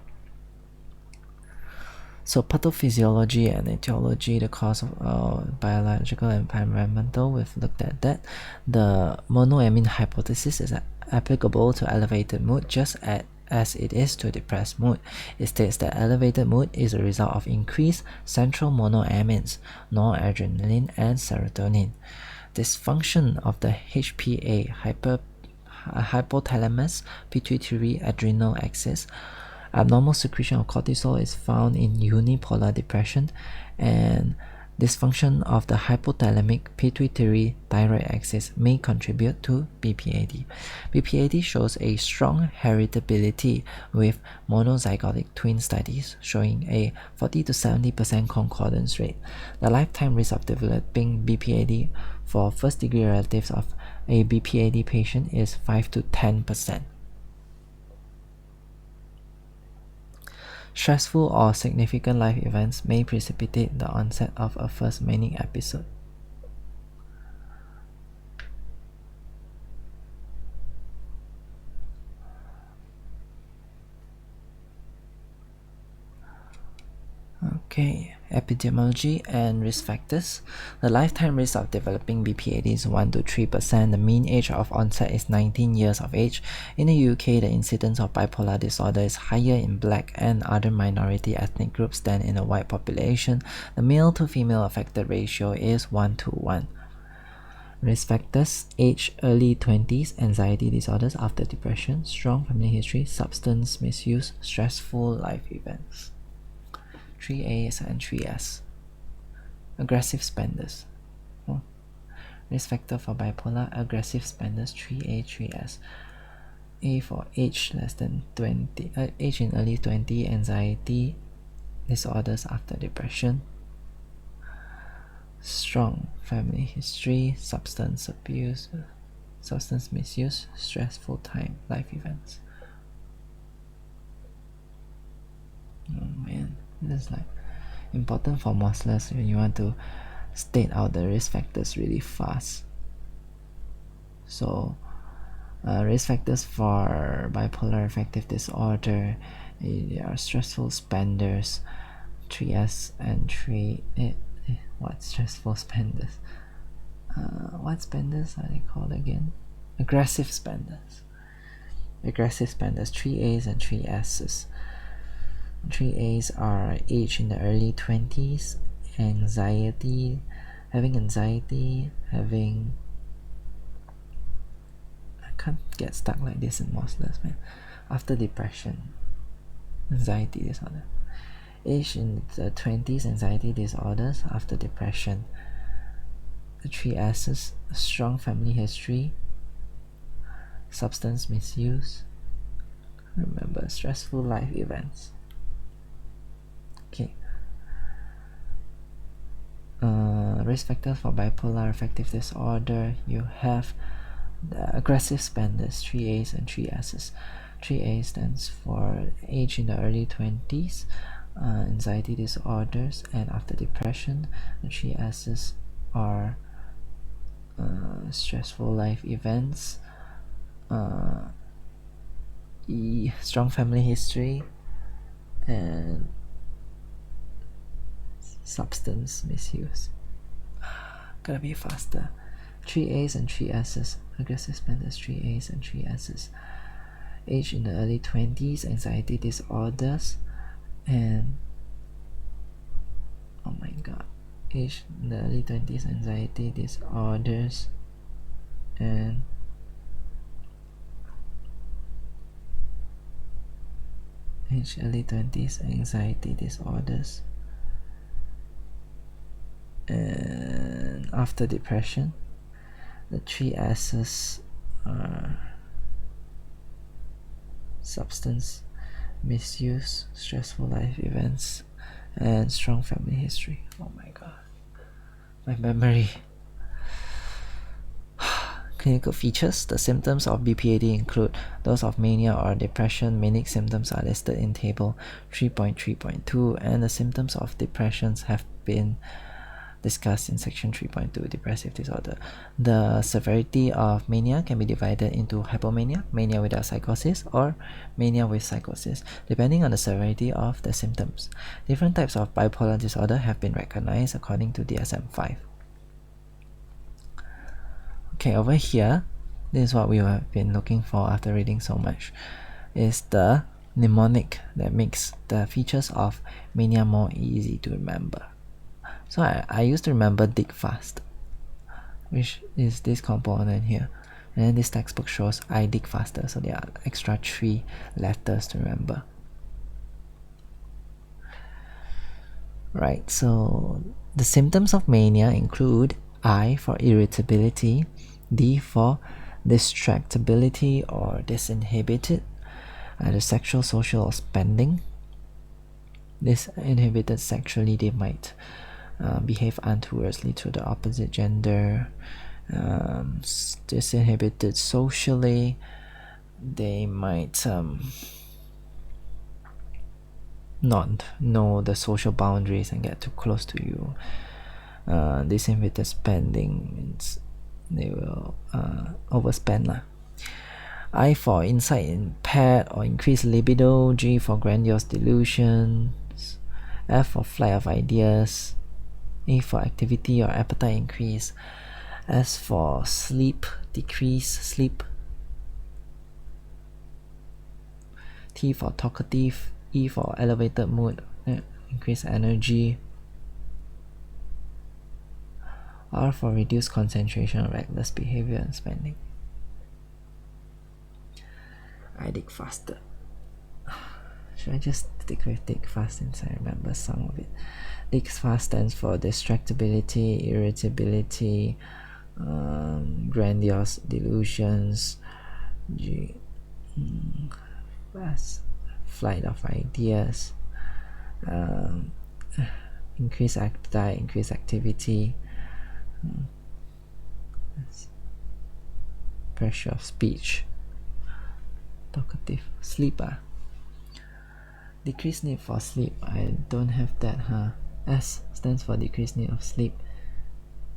So pathophysiology and etiology, the cause of biological and environmental, we've looked at that. The monoamine hypothesis is applicable to elevated mood just as it is to depressed mood. It states that elevated mood is a result of increased central monoamines, noradrenaline and serotonin. Dysfunction of the HPA, hypothalamus pituitary adrenal axis. Abnormal secretion of cortisol is found in unipolar depression, and dysfunction of the hypothalamic pituitary thyroid axis may contribute to BPAD. BPAD shows a strong heritability, with monozygotic twin studies showing a 40 to 70% concordance rate. The lifetime risk of developing BPAD for first-degree relatives of a BPAD patient is 5 to 10%. Stressful or significant life events may precipitate the onset of a first manic episode. Okay, epidemiology and risk factors. The lifetime risk of developing BPAD is 1 to 3%. The mean age of onset is 19 years of age. In the UK, the incidence of bipolar disorder is higher in black and other minority ethnic groups than in the white population. The male to female affected ratio is 1 to 1. Risk factors: age, early 20s, anxiety disorders after depression, strong family history, substance misuse, stressful life events. 3As and 3S. Aggressive spenders. Risk factor for bipolar: aggressive spenders, 3A, 3S. A for age less than 20, age in early 20, anxiety disorders after depression, strong family history, substance abuse, substance misuse, stressful time, life events. Oh man, this is like important for musclers when you want to state out the risk factors really fast. So risk factors for bipolar affective disorder: they are stressful spenders, 3S and 3. What stressful spenders? What spenders are they called again? Aggressive spenders. Aggressive spenders, 3As and 3Ss. 3As are age in the early 20s, anxiety, having I can't get stuck like this in Mosler's, man. After depression, anxiety disorder. Age in the 20s, anxiety disorders. After depression, the 3 S's: a strong family history, substance misuse, remember, stressful life events. Okay. Risk factors for bipolar affective disorder, you have the aggressive spenders, 3 A's and 3 S's. 3A stands for age in the early 20s, anxiety disorders, and after depression. The 3 S's are stressful life events, strong family history, and substance misuse. Gotta be faster. 3 A's and 3 S's. Aggressive spenders, 3 A's and 3 S's. Age in the early 20s, anxiety disorders, and oh my god, age in the early 20s, anxiety disorders, and age early 20s, anxiety disorders, and after depression. The 3 S's are substance misuse, stressful life events, and strong family history. Oh my god, my memory. Clinical features. The symptoms of BPAD include those of mania or depression. Manic symptoms are listed in table 3.3.2, and the symptoms of depressions have been discussed in section 3.2, depressive disorder. The severity of mania can be divided into hypomania, mania without psychosis, or mania with psychosis, depending on the severity of the symptoms. Different types of bipolar disorder have been recognized according to DSM-5. Okay, over here, this is what we have been looking for after reading so much, is the mnemonic that makes the features of mania more easy to remember. So I used to remember dig fast, which is this component here, and then this textbook shows I dig faster, so there are extra 3 letters to remember. Right, so the symptoms of mania include I for irritability, D for distractibility or disinhibited, either sexual, social, or spending. Disinhibited sexually, they might behave untowardly to the opposite gender. Disinhibited socially, they might not know the social boundaries and get too close to you. Disinhibited spending means they will overspend lah. I for insight impaired or increased libido, G for grandiose delusions, F for flight of ideas, A for activity or appetite increase, S for sleep, decrease sleep, T for talkative, E for elevated mood, increased energy, R for reduced concentration, reckless behavior and spending. I dig faster. Should I just stick with dig fast since I remember some of it? Dig fast stands for distractibility, irritability, grandiose delusions, flight of ideas, increased appetite, increased activity, pressure of speech, talkative, sleep. Decreased need for sleep, I don't have that, huh? S stands for decreased need of sleep,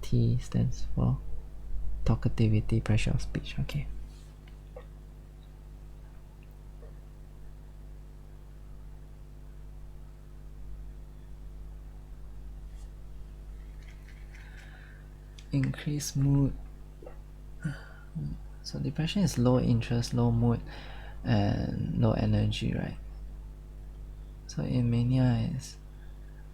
T stands for talkativity, pressure of speech. Okay. Increased mood. So depression is low interest, low mood, and low energy, right? So in mania is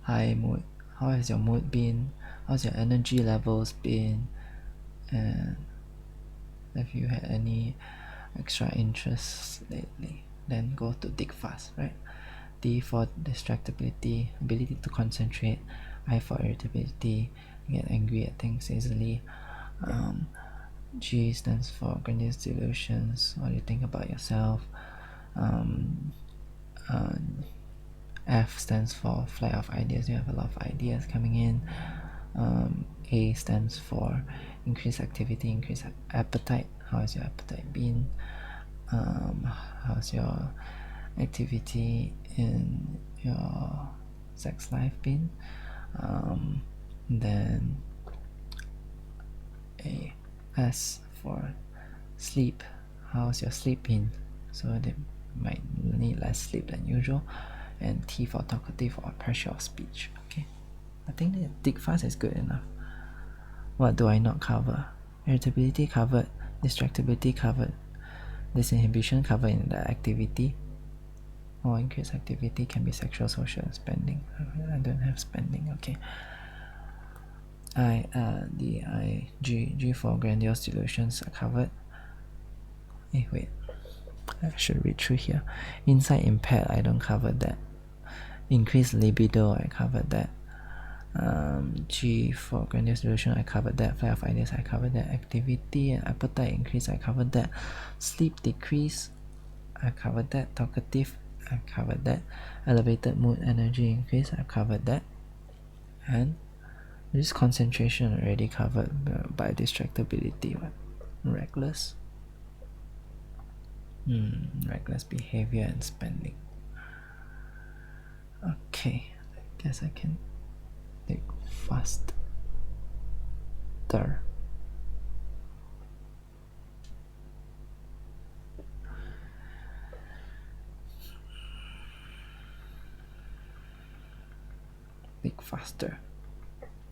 high mood, How has your mood been? How's your energy levels been? And have you had any extra interests lately? Then go to dig fast, right? D for distractibility, ability to concentrate. I for irritability, get angry at things easily. G stands for grandiose delusions, what do you think about yourself. F stands for flight of ideas, you have a lot of ideas coming in. A stands for increased activity, increased appetite. How has your appetite been? How's your activity in your sex life been? Then a S for sleep. How's your sleep been? So they might need less sleep than usual. And T for talkative or pressure of speech. Okay, I think that dig fast is good enough. What do I not cover? Irritability covered, distractibility covered, disinhibition covered in the activity. Or increased activity can be sexual, social, and spending. I don't have spending. Okay. G for grandiose delusions are covered. Wait, I should read through here. Insight impaired, I don't cover that. Increased libido, I covered that. G for grandiose delusion, I covered that. Flight of ideas, I covered that. Activity and appetite increase, I covered that. Sleep decrease, I covered that. Talkative, I covered that. Elevated mood, energy increase, I covered that. And this concentration already covered by distractibility. What? Reckless. Reckless behavior and spending. Okay, I guess I can take faster. Dig faster.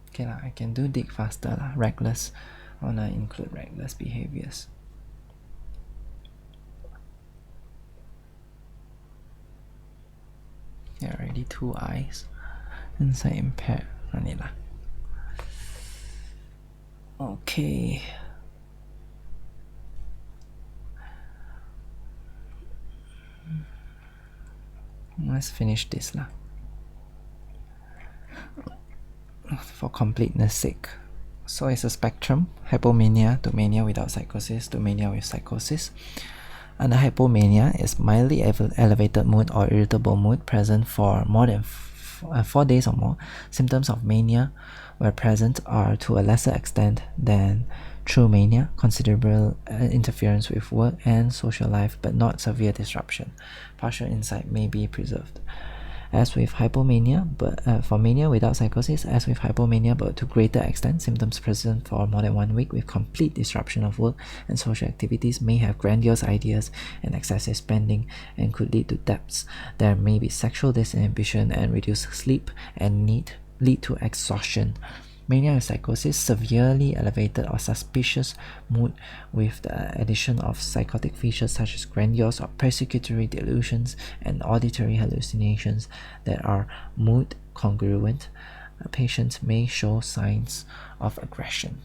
Okay lah, I can do dig faster lah. Reckless. I wanna include reckless behaviors. Yeah, already 2 eyes. Insight impaired. Lah. Okay. Let's finish this lah. For completeness sake. So it's a spectrum: hypomania to mania without psychosis to mania with psychosis. Under hypomania is mildly elevated mood or irritable mood present for more than 4 days or more. Symptoms of mania, where present, are to a lesser extent than true mania: considerable interference with work and social life, but not severe disruption. Partial insight may be preserved. As with hypomania, but for mania without psychosis, as with hypomania, but to greater extent, symptoms present for more than 1 week with complete disruption of work and social activities may have grandiose ideas and excessive spending and could lead to debts. There may be sexual disinhibition and reduced sleep and lead to exhaustion. Mania with psychosis, severely elevated or suspicious mood with the addition of psychotic features such as grandiose or persecutory delusions and auditory hallucinations that are mood congruent. Patients may show signs of aggression.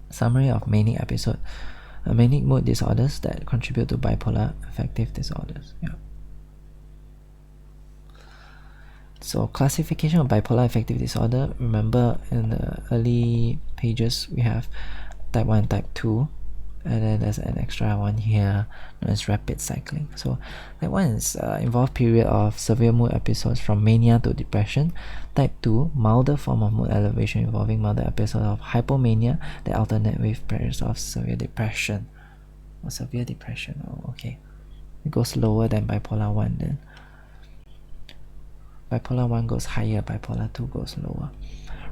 Summary of manic episode. Manic mood disorders that contribute to bipolar affective disorders. Yeah. So classification of bipolar affective disorder, remember in the early pages we have type 1 and type 2, and then there's an extra one here known as rapid cycling. So type 1 is involved period of severe mood episodes from mania to depression. Type 2, milder form of mood elevation involving milder episodes of hypomania that alternate with periods of severe depression. Severe depression, okay. It goes lower than bipolar 1 then. Bipolar 1 goes higher, bipolar 2 goes lower.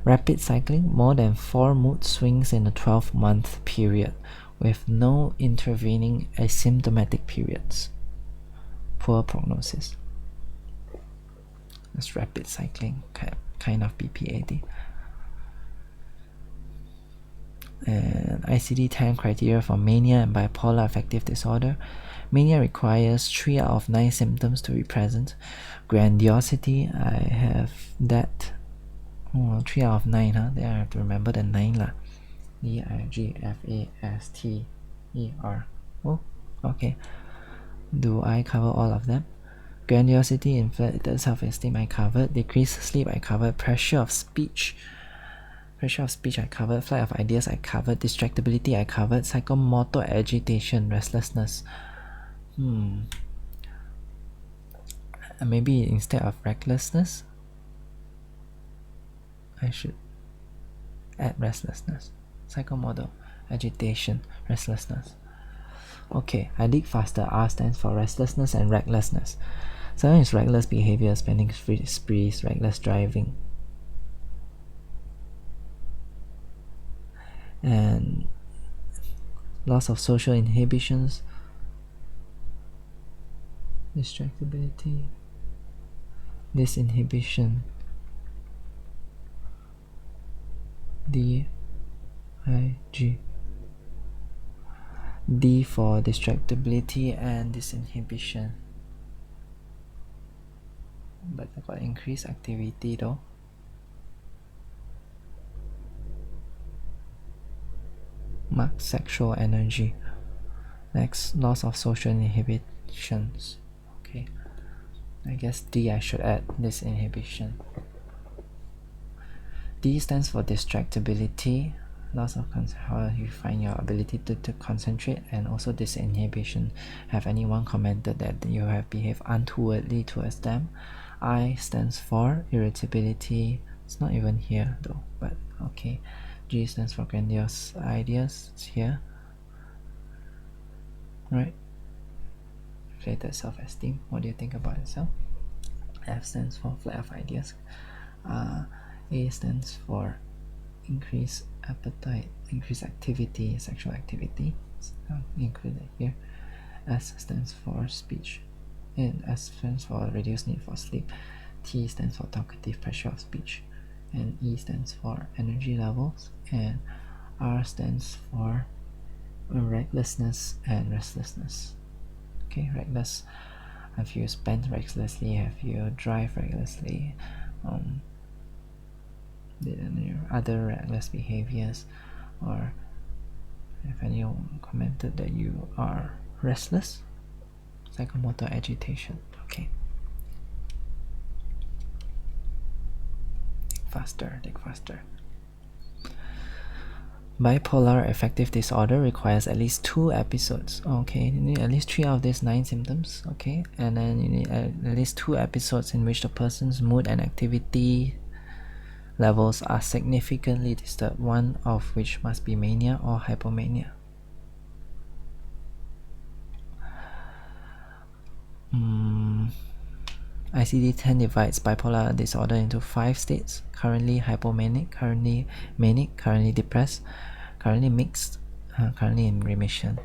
Rapid cycling, more than 4 mood swings in a 12-month period with no intervening asymptomatic periods. Poor prognosis. That's rapid cycling, kind of BPAD. And ICD-10 criteria for mania and bipolar affective disorder. Mania requires 3 out of 9 symptoms to be present. Grandiosity, I have that. 3 out of 9, huh? Then I have to remember the 9 lah. DIGFASTER. Oh, okay. Do I cover all of them? Grandiosity, inflated self-esteem, I covered. Decreased sleep, I covered. Pressure of speech, I covered. Flight of ideas, I covered. Distractibility, I covered. Psychomotor agitation, restlessness. Maybe instead of recklessness, I should add restlessness. Psychomotor agitation, restlessness. Okay, I dig faster. R stands for restlessness and recklessness. 7 is reckless behavior, spending sprees, reckless driving. And loss of social inhibitions, distractibility, disinhibition, DIG. D for distractibility and disinhibition. But I got increased activity though. Mark sexual energy. Next, loss of social inhibitions. Okay, I guess D I should add disinhibition. D stands for distractibility, loss of how you find your ability to concentrate, and also disinhibition. Have anyone commented that you have behaved untowardly towards them? I stands for irritability. It's not even here though, but okay. G stands for grandiose ideas. It's here, right? Inflated self-esteem. What do you think about yourself? F stands for flight of ideas. A stands for increased appetite, increased activity, sexual activity. It's included here. S stands for speech, and S stands for reduced need for sleep. T stands for talkative, pressure of speech, and E stands for energy levels, and R stands for recklessness and restlessness. Okay, reckless. Have you spent recklessly? Have you drive recklessly? Other reckless behaviors, or have anyone commented that you are restless? Psychomotor agitation. Okay. Take faster. Bipolar affective disorder requires at least 2 episodes. Okay, you need at least 3 out of these 9 symptoms. Okay, and then you need at least 2 episodes in which the person's mood and activity levels are significantly disturbed, one of which must be mania or hypomania. ICD-10 divides bipolar disorder into 5 states: currently hypomanic, currently manic, currently depressed, currently mixed, currently in remission.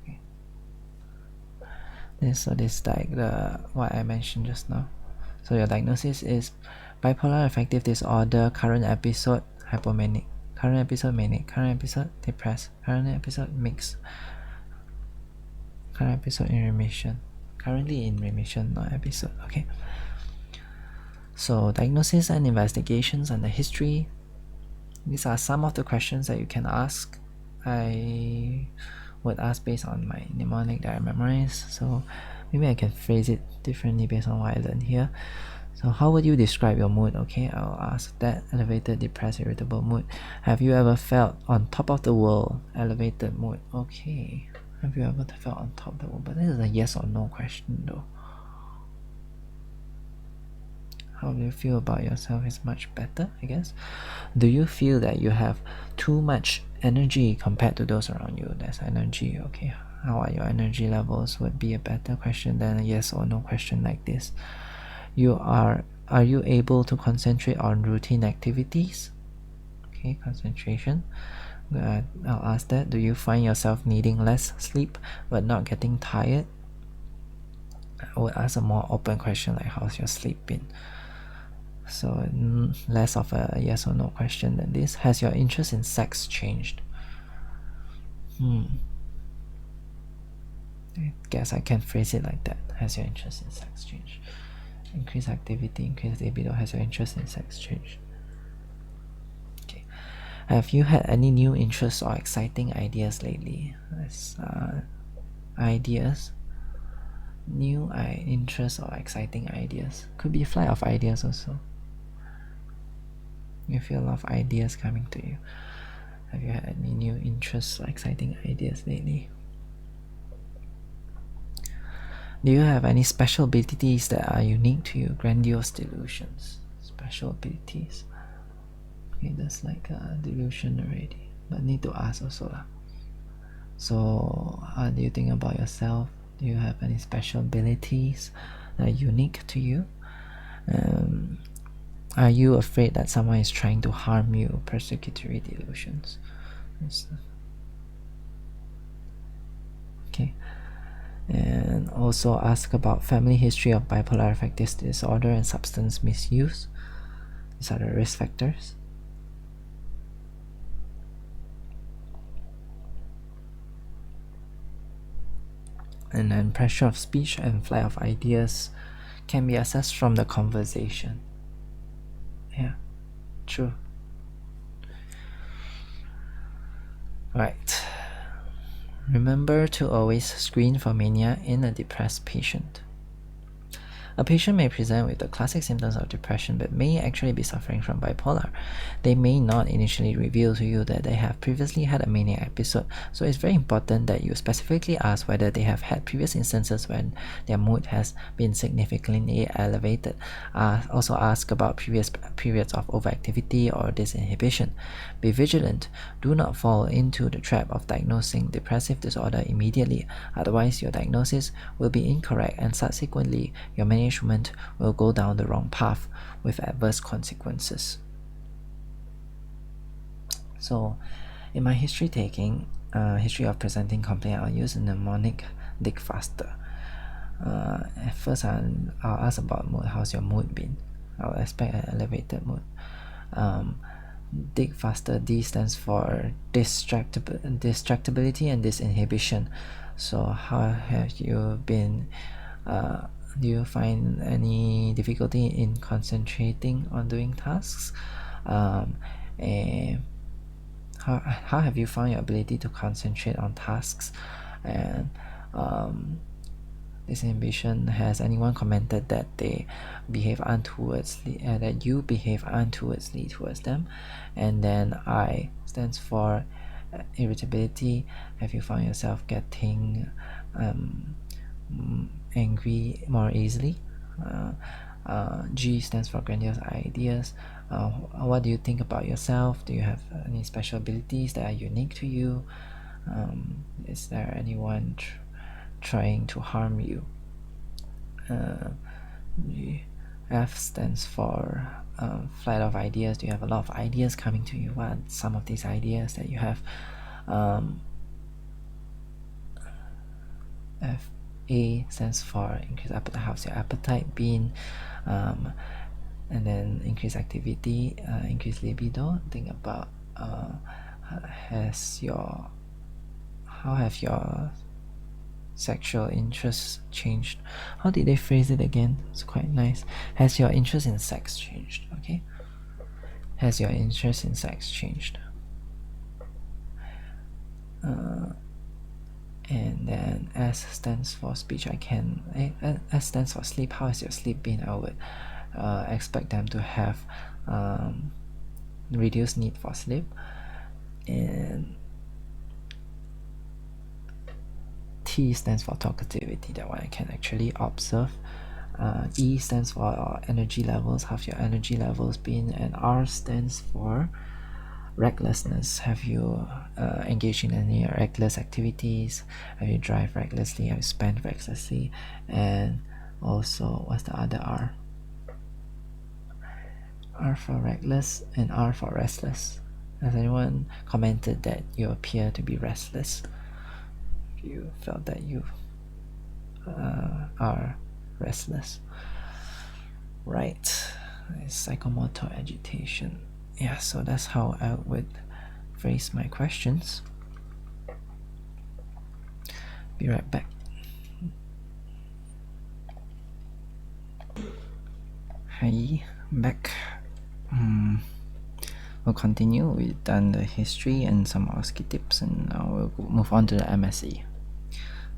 Okay. This what I mentioned just now. So your diagnosis is bipolar affective disorder, current episode hypomanic, current episode manic, current episode depressed, current episode mixed, current episode in remission. Currently in remission, not episode. Okay. So diagnosis and investigations and the history. These are some of the questions that you can ask. I would ask based on my mnemonic that I memorized. So maybe I can phrase it differently based on what I learned here. So how would you describe your mood? Okay, I'll ask that. Elevated, depressed, irritable mood. Have you ever felt on top of the world? Elevated mood. Okay. Have you ever felt on top of the world? But this is a yes or no question though. How do you feel about yourself is much better, I guess. Do you feel that you have too much energy compared to those around you? There's energy. Okay, how are your energy levels would be a better question than a yes or no question like this. Are you able to concentrate on routine activities? Okay, concentration. I'll ask that. Do you find yourself needing less sleep but not getting tired? I would ask a more open question like how's your sleep been? So less of a yes or no question than this. Has your interest in sex changed? I guess I can phrase it like that. Has your interest in sex changed? Increased activity, increased libido. Has your interest in sex changed? Okay. Have you had any new interests or exciting ideas lately? Ideas. New interests or exciting ideas. Could be a flight of ideas also. You feel a lot of ideas coming to you. Have you had any new interests or exciting ideas lately? Do you have any special abilities that are unique to you? Grandiose delusions. Special abilities. Okay, that's like a delusion already. But need to ask also lah. So how do you think about yourself? Do you have any special abilities that are unique to you? Are you afraid that someone is trying to harm you? Persecutory delusions. Okay. And also ask about family history of bipolar affective disorder and substance misuse. These are the risk factors. And then pressure of speech and flight of ideas can be assessed from the conversation. Yeah, true. Right. Remember to always screen for mania in a depressed patient. A patient may present with the classic symptoms of depression but may actually be suffering from bipolar. They may not initially reveal to you that they have previously had a mania episode, so it's very important that you specifically ask whether they have had previous instances when their mood has been significantly elevated. Also ask about previous periods of overactivity or disinhibition. Be vigilant. Do not fall into the trap of diagnosing depressive disorder immediately, otherwise your diagnosis will be incorrect and subsequently your management will go down the wrong path with adverse consequences. So in my history taking, history of presenting complaint, I'll use a mnemonic: dig faster. At first I'll ask about mood. How's your mood been? I'll expect an elevated mood. Dig faster. D stands for distractibility and disinhibition. So how have you been? Do you find any difficulty in concentrating on doing tasks? And how have you found your ability to concentrate on tasks? And disinhibition, has anyone commented that they behave untowardly, that you behave untowardly towards them? And then I stands for irritability. Have you found yourself getting angry more easily? G stands for grandiose ideas. What do you think about yourself? Do you have any special abilities that are unique to you? Is there anyone trying to harm you? F stands for flight of ideas. Do you have a lot of ideas coming to you? What are some of these ideas that you have? A stands for increased appetite. How's your appetite been? And then increased activity, increased libido. Think about how have your sexual interests changed? How did they phrase it again? It's quite nice. Has your interest in sex changed? Okay. Has your interest in sex changed? And then S stands for speech. S stands for sleep. How has your sleep been? I would expect them to have reduced need for sleep. And T stands for talkativity. That one I can actually observe. E stands for energy levels. How have your energy levels been? And R stands for recklessness. Have you engaged in any reckless activities? Have you drive recklessly? Have you spent recklessly? And also, what's the other R? R for reckless and R for restless. Has anyone commented that you appear to be restless? If you felt that you are restless. Right. Psychomotor agitation. Yeah, so that's how I would phrase my questions. Be right back. Hi, back. We'll continue. We've done the history and some OSCE tips, and now we'll move on to the MSE,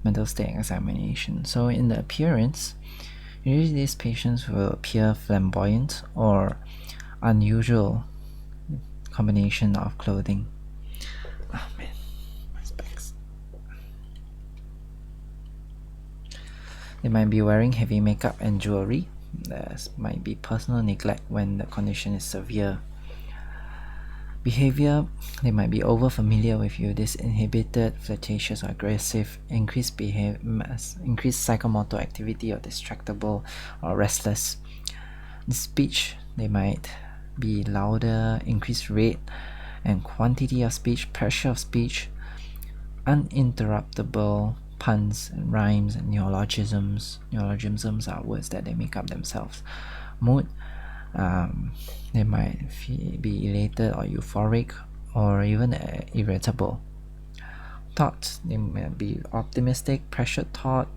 mental state examination. So in the appearance, usually these patients will appear flamboyant or unusual combination of clothing. Oh man, my specs. They might be wearing heavy makeup and jewelry. There might be personal neglect when the condition is severe. Behavior, they might be over familiar with you, disinhibited, flirtatious or aggressive, increased psychomotor activity or distractible or restless. In speech, they might be louder, increased rate and quantity of speech, pressure of speech, uninterruptible puns and rhymes and neologisms. Neologisms are words that they make up themselves. Mood, they might be elated or euphoric or even irritable. Thoughts, they might be optimistic, pressured thought,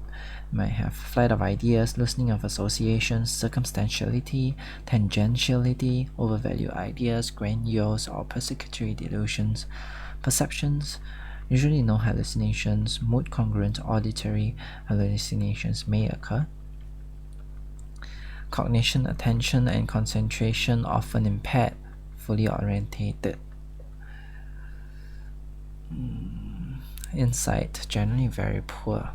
might have flight of ideas, loosening of associations, circumstantiality, tangentiality, overvalue ideas, grandiose or persecutory delusions. Perceptions, usually no hallucinations. Mood congruent auditory hallucinations may occur. Cognition, attention, and concentration often impaired, fully orientated. Insight, generally very poor.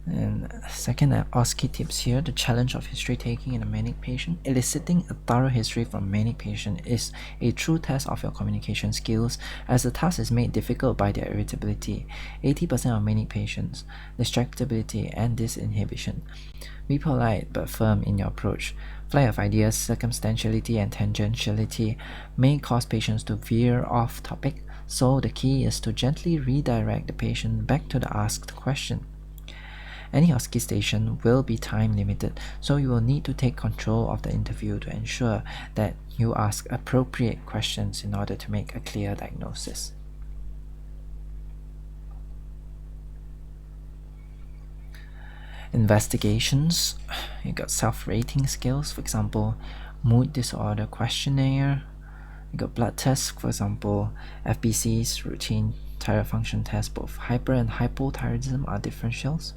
And second OSCE tips here, the challenge of history taking in a manic patient. Eliciting a thorough history from a manic patient is a true test of your communication skills, as the task is made difficult by their irritability. 80% of manic patients, distractibility and disinhibition. Be polite but firm in your approach. Flight of ideas, circumstantiality and tangentiality may cause patients to veer off topic, so the key is to gently redirect the patient back to the asked question. Any OSCE station will be time limited, so you will need to take control of the interview to ensure that you ask appropriate questions in order to make a clear diagnosis. Investigations, you got self-rating scales, for example, mood disorder questionnaire. You got blood tests, for example, FBCs, routine thyroid function tests. Both hyper and hypothyroidism are differentials.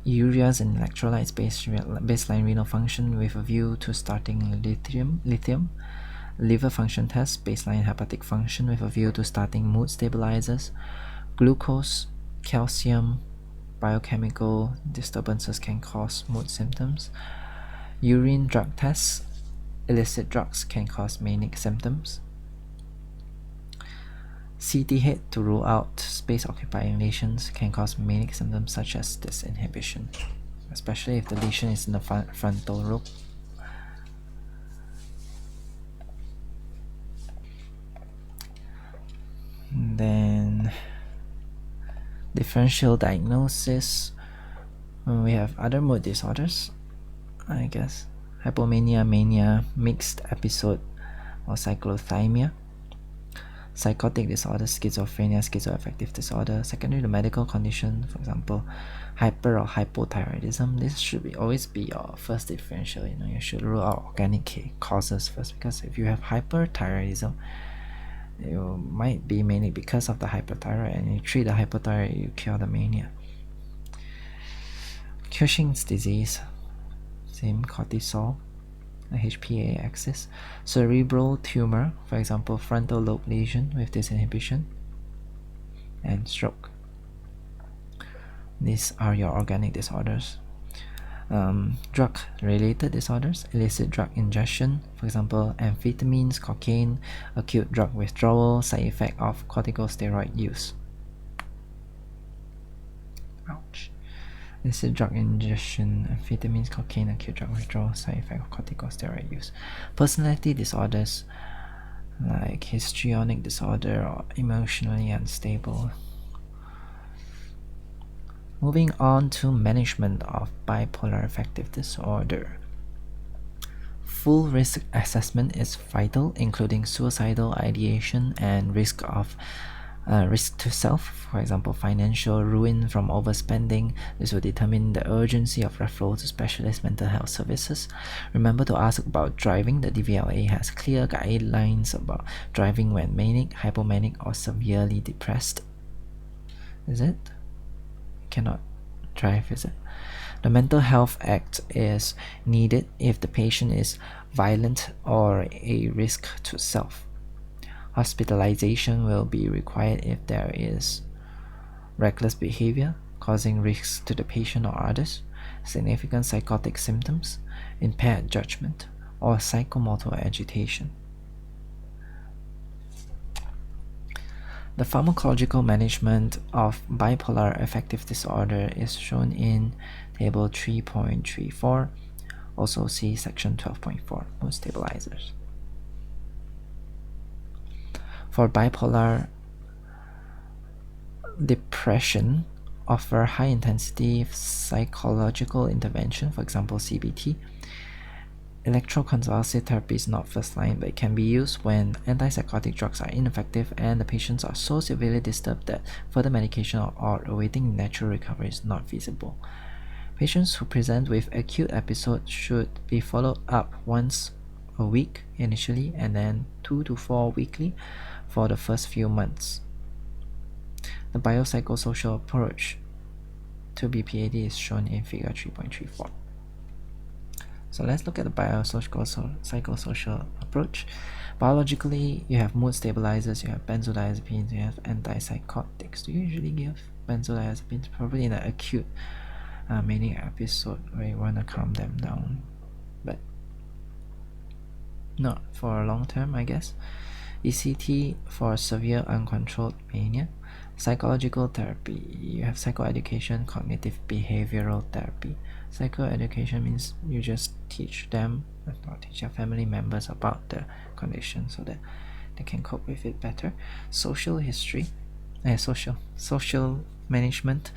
Ureas and electrolytes baseline renal function with a view to starting lithium. Liver function test, baseline hepatic function with a view to starting mood stabilizers. Glucose, calcium, biochemical disturbances can cause mood symptoms. Urine drug tests, illicit drugs can cause manic symptoms. CT hit to rule out space-occupying lesions can cause manic symptoms such as disinhibition, especially if the lesion is in the frontal lobe. And then differential diagnosis. We have other mood disorders, I guess. Hypomania, mania, mixed episode, or cyclothymia. Psychotic disorders, schizophrenia, schizoaffective disorder. Secondary to medical condition, for example, hyper or hypothyroidism. This should always be your first differential. You should rule out organic causes first, because if you have hyperthyroidism, you might be manic because of the hyperthyroid, and you treat the hyperthyroid, you cure the mania. Cushing's disease, same, cortisol, a HPA axis. Cerebral tumor, for example, frontal lobe lesion with disinhibition, and stroke. These are your organic disorders. Drug-related disorders, illicit drug ingestion, for example, amphetamines, cocaine, acute drug withdrawal, side effect of corticosteroid use. Ouch. Illicit drug ingestion, amphetamines, cocaine, acute drug withdrawal, side effect of corticosteroid use. Personality disorders like histrionic disorder or emotionally unstable. Moving on to management of bipolar affective disorder. Full risk assessment is vital, including suicidal ideation and risk of Risk to self, for example, financial ruin from overspending. This will determine the urgency of referral to specialist mental health services. Remember to ask about driving. The DVLA has clear guidelines about driving when manic, hypomanic, or severely depressed. Is it? Cannot drive, is it? The Mental Health Act is needed if the patient is violent or a risk to self. Hospitalization will be required if there is reckless behavior causing risks to the patient or others, significant psychotic symptoms, impaired judgment, or psychomotor agitation. The pharmacological management of bipolar affective disorder is shown in Table 3.34. Also see Section 12.4, mood stabilizers. For bipolar depression, offer high-intensity psychological intervention, for example, CBT. Electroconvulsive therapy is not first line, but it can be used when antipsychotic drugs are ineffective and the patients are so severely disturbed that further medication or awaiting natural recovery is not feasible. Patients who present with acute episodes should be followed up once a week initially and then 2 to 4 weekly for the first few months. The Biopsychosocial Approach to BPAD is shown in Figure 3.34. So let's look at the Biopsychosocial Approach. Biologically, you have mood stabilizers, you have benzodiazepines, you have antipsychotics. Do you usually give benzodiazepines? Probably in an acute manic episode where you want to calm them down, but not for a long term, I guess. ECT for severe uncontrolled mania. Psychological therapy, you have psychoeducation, cognitive behavioral therapy. Psychoeducation means you just teach them or teach your family members about the condition so that they can cope with it better. Social history, social management,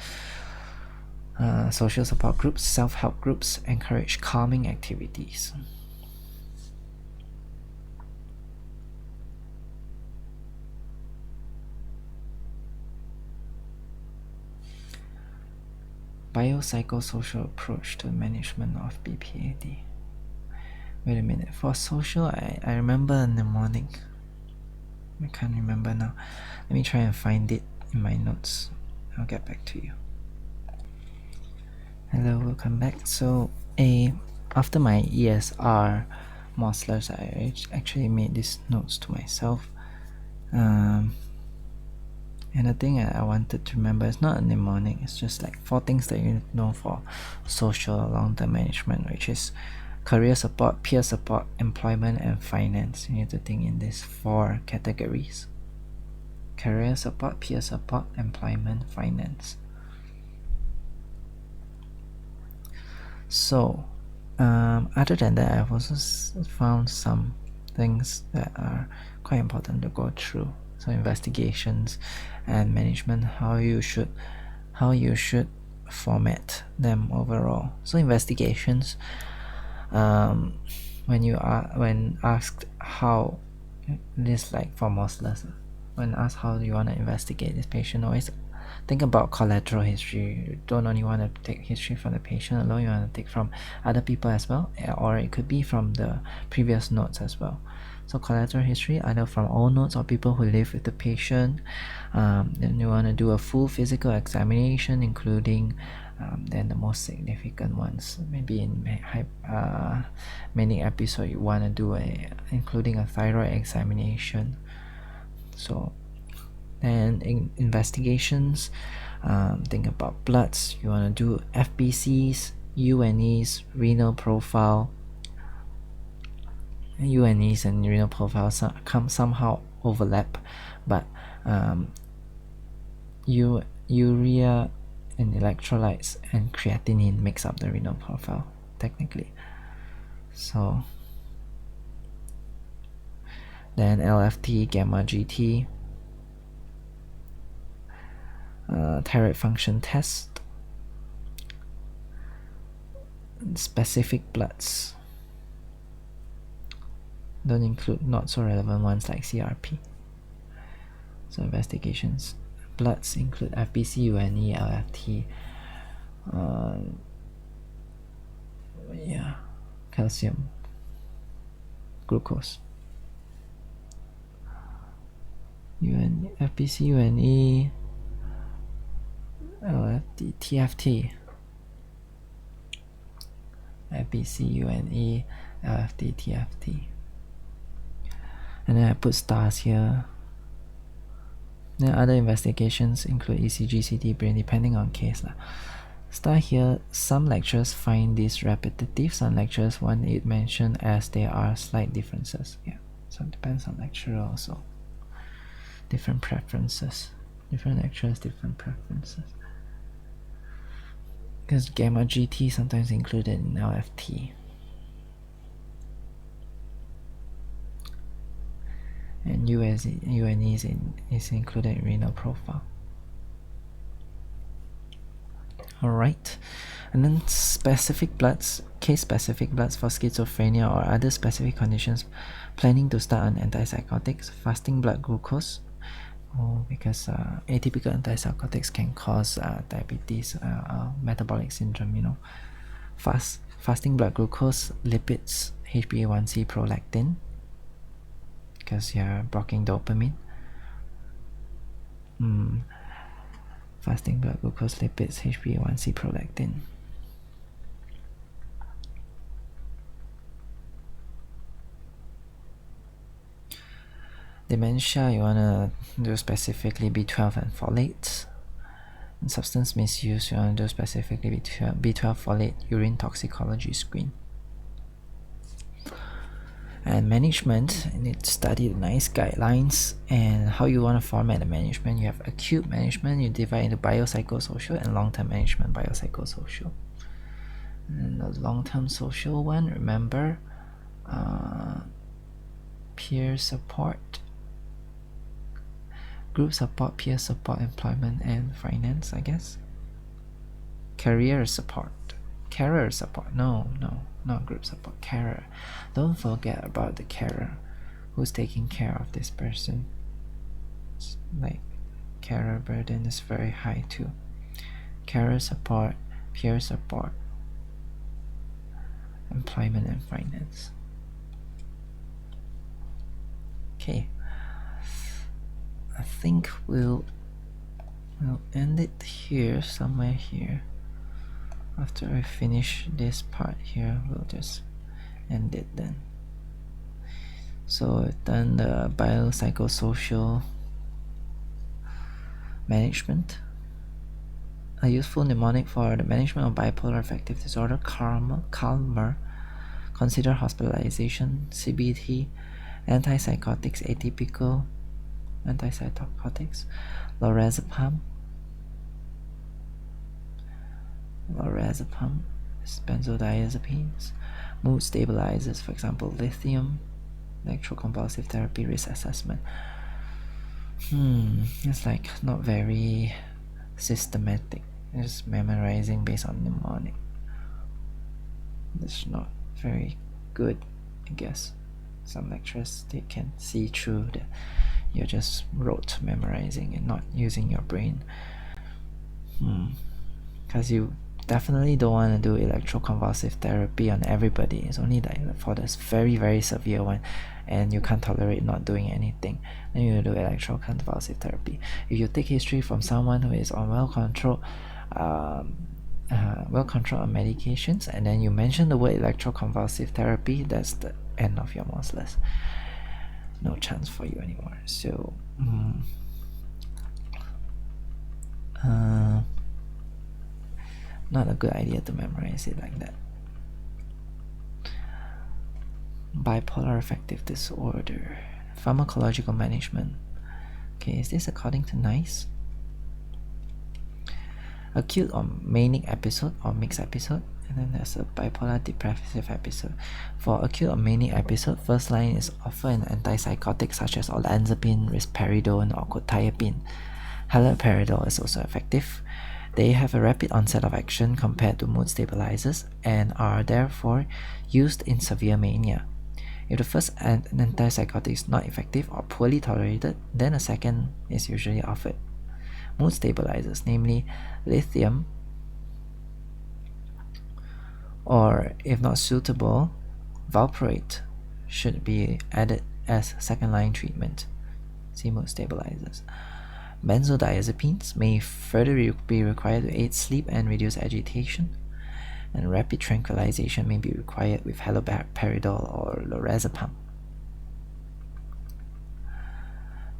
social support groups, self-help groups encourage calming activities. Biopsychosocial approach to management of BPAD. Wait a minute. For social, I remember in the morning. I can't remember now. Let me try and find it in my notes. I'll get back to you. Hello, welcome back. So, after my ESR Moslers, I actually made these notes to myself. And the thing I wanted to remember is not a mnemonic, it's just like 4 things that you need to know for social long-term management, which is career support, peer support, employment, and finance. You need to think in these 4 categories: career support, peer support, employment, finance. So, other than that, I've also found some things that are quite important to go through. So investigations and management, how you should format them overall. So investigations, when asked how, this like for Moslers, when asked how do you want to investigate this patient, always think about collateral history. You don't only want to take history from the patient alone, you want to take from other people as well, or it could be from the previous notes as well. So collateral history, either from all notes or people who live with the patient. Then you want to do a full physical examination, including then the most significant ones. Maybe in many episodes you want to do including a thyroid examination. So then in investigations, think about bloods. You want to do FBCs, UNEs, renal profile. UNEs and renal profiles somehow overlap, but urea and electrolytes and creatinine makes up the renal profile technically. So then LFT, gamma GT, thyroid function test, specific bloods. Don't include not so relevant ones like CRP. So investigations. Bloods include FBC, UNE, LFT, calcium, glucose. FBC, UNE, LFT, TFT. FBC, UNE, LFT, TFT. And then I put stars here. Then other investigations include ECG, CT, brain, depending on case. Star here, some lecturers find this repetitive, some lecturers want it mentioned as there are slight differences. Yeah, so it depends on lecturer also. Different preferences. Different lecturers, different preferences. Because gamma GT sometimes included in LFT. And UNE is included in renal profile. Alright, and then specific bloods, case-specific bloods for schizophrenia or other specific conditions, planning to start on antipsychotics, fasting blood glucose, because atypical antipsychotics can cause diabetes, metabolic syndrome, fasting blood glucose, lipids, HbA1c, prolactin, because you're blocking dopamine. Fasting blood glucose, lipids, HbA1c, prolactin. Dementia, you want to do specifically B12 and folate. And substance misuse, you want to do specifically B12, folate, urine toxicology screen. And management, you need to study the nice guidelines and how you want to format the management. You have acute management, you divide into biopsychosocial, and long-term management, biopsychosocial. And the long-term social one, remember, peer support, group support, peer support, employment and finance, I guess. Career support, no, not group support, carer. Don't forget about the carer, who's taking care of this person. It's like carer burden is very high too. Carer support, peer support, employment and finance. Okay, I think we'll end it here, somewhere here. After I finish this part here, we'll just end it then. So we've done the biopsychosocial management, a useful mnemonic for the management of bipolar affective disorder, calmer, consider hospitalization, CBT, antipsychotics, atypical antipsychotics, lorazepam, benzodiazepines, mood stabilizers, for example, lithium, electroconvulsive therapy, risk assessment. It's like not very systematic. Just memorizing based on mnemonic. It's not very good, I guess. Some lecturers, they can see through that you're just rote memorizing and not using your brain. Because you definitely don't want to do electroconvulsive therapy on everybody. It's only like for this very, very severe one and you can't tolerate not doing anything, then you do electroconvulsive therapy. If you take history from someone who is on well-controlled on medications, and then you mention the word electroconvulsive therapy, that's the end of your monsters. No chance for you anymore. So not a good idea to memorize it like that. Bipolar affective disorder, pharmacological management. Okay, is this according to NICE? Acute or manic episode or mixed episode, and then there's a bipolar depressive episode. For acute or manic episode, first line is offer an antipsychotic such as olanzapine, risperidone, or quetiapine. Haloperidol is also effective. They have a rapid onset of action compared to mood stabilizers and are therefore used in severe mania. If the first antipsychotic is not effective or poorly tolerated, then a second is usually offered. Mood stabilizers, namely lithium, or if not suitable, valproate should be added as second-line treatment. See mood stabilizers. Benzodiazepines may further be required to aid sleep and reduce agitation, and rapid tranquilization may be required with haloperidol or lorazepam.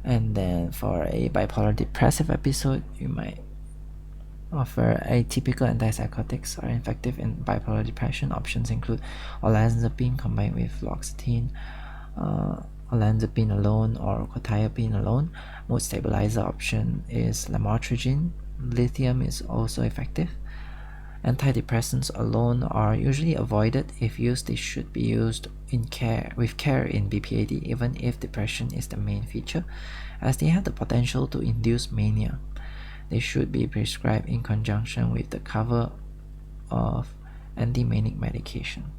And then for a bipolar depressive episode, you might offer atypical antipsychotics are effective in bipolar depression. Options include olanzapine combined with fluoxetine, olanzapine alone, or quetiapine alone. Mood stabilizer option is lamotrigine. Lithium is also effective. Antidepressants alone are usually avoided. If used, they should be used with care in BPAD, even if depression is the main feature, as they have the potential to induce mania. They should be prescribed in conjunction with the cover of anti-manic medication.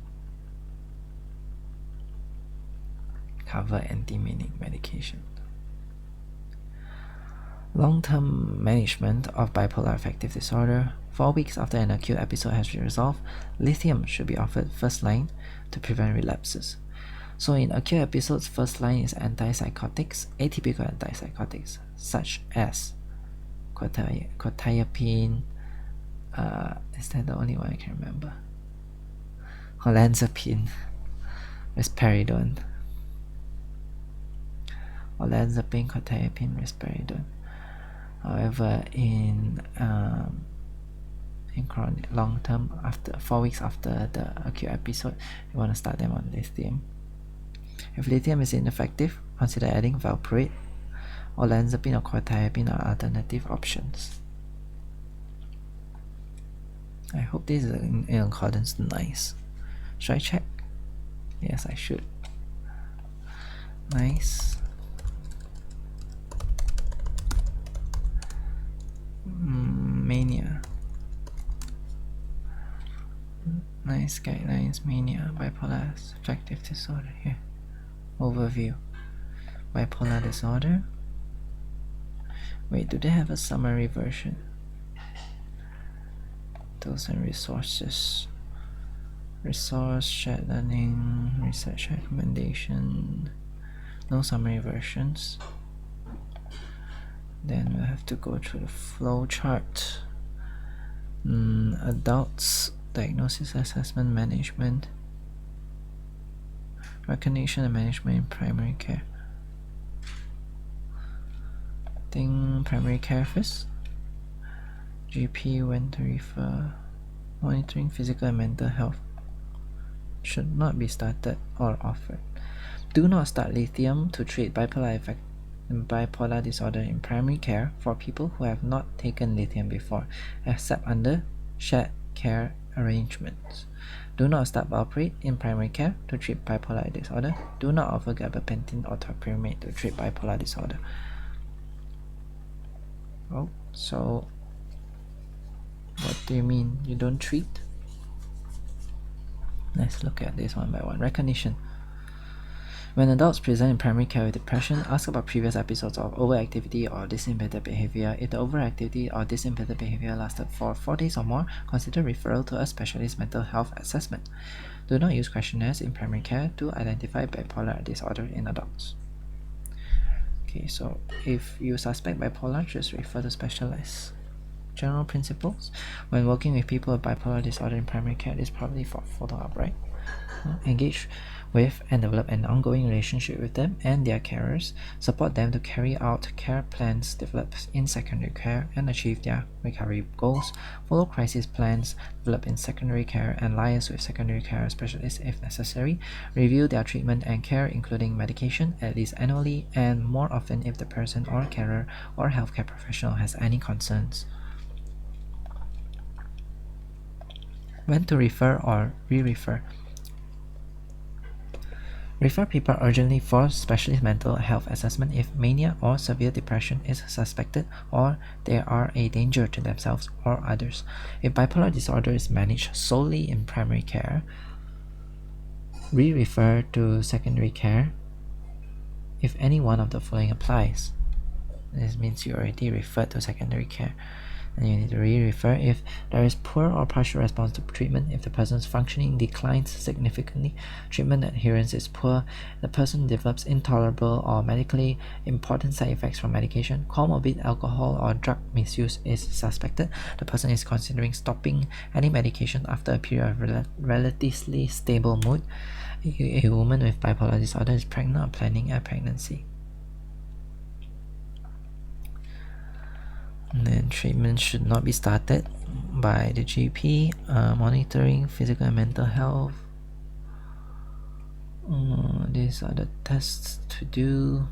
Long-term management of bipolar affective disorder. 4 weeks after an acute episode has been resolved, lithium should be offered first line to prevent relapses. So in acute episodes, first line is antipsychotics, atypical antipsychotics, such as quetiapine, is that the only one I can remember? Olanzapine, risperidone. Quetiapine, risperidone. However, in chronic long term, after 4 weeks after the acute episode, you want to start them on lithium. If lithium is ineffective, consider adding valproate. Olanzapine or quetiapine are alternative options. I hope this is in accordance to NICE. Should I check? Yes, I should. NICE. Mania. NICE guidelines. Mania. Bipolar affective disorder. Here. Overview. Bipolar disorder. Wait, do they have a summary version? Tools and resources. Resource, shared learning, research recommendation. No summary versions. Then we'll have to go through the flow chart. Adults, diagnosis, assessment, management, recognition and management in primary care. I think primary care first. GP, when to refer. Monitoring physical and mental health should not be started or offered. Do not start lithium to treat bipolar disorder in primary care for people who have not taken lithium before, except under shared care arrangements. Do not start valproate in primary care to treat bipolar disorder. Do not offer gabapentin or topiramate to treat bipolar disorder. Oh, so what do you mean you don't treat? Let's look at this one by one. Recognition. When adults present in primary care with depression, ask about previous episodes of overactivity or disimpaired behavior. If the overactivity or disimpaired behavior lasted for 4 days or more, consider referral to a specialist mental health assessment. Do not use questionnaires in primary care to identify bipolar disorder in adults. Okay, so if you suspect bipolar, just refer to specialists. General principles. When working with people with bipolar disorder in primary care, it is probably for follow-up, right? Engage with and develop an ongoing relationship with them and their carers. Support them to carry out care plans developed in secondary care and achieve their recovery goals. Follow crisis plans developed in secondary care and liaise with secondary care specialists if necessary. Review their treatment and care, including medication, at least annually and more often if the person or carer or healthcare professional has any concerns. When to refer or re-refer. Refer people urgently for specialist mental health assessment if mania or severe depression is suspected or they are a danger to themselves or others. If bipolar disorder is managed solely in primary care, re-refer to secondary care if any one of the following applies. This means you already referred to secondary care, and you need to re-refer if there is poor or partial response to treatment, if the person's functioning declines significantly, treatment adherence is poor, the person develops intolerable or medically important side effects from medication, comorbid alcohol or drug misuse is suspected, the person is considering stopping any medication after a period of relatively stable mood, a woman with bipolar disorder is pregnant or planning a pregnancy. And then treatment should not be started by the GP. Monitoring physical and mental health. These are the tests to do.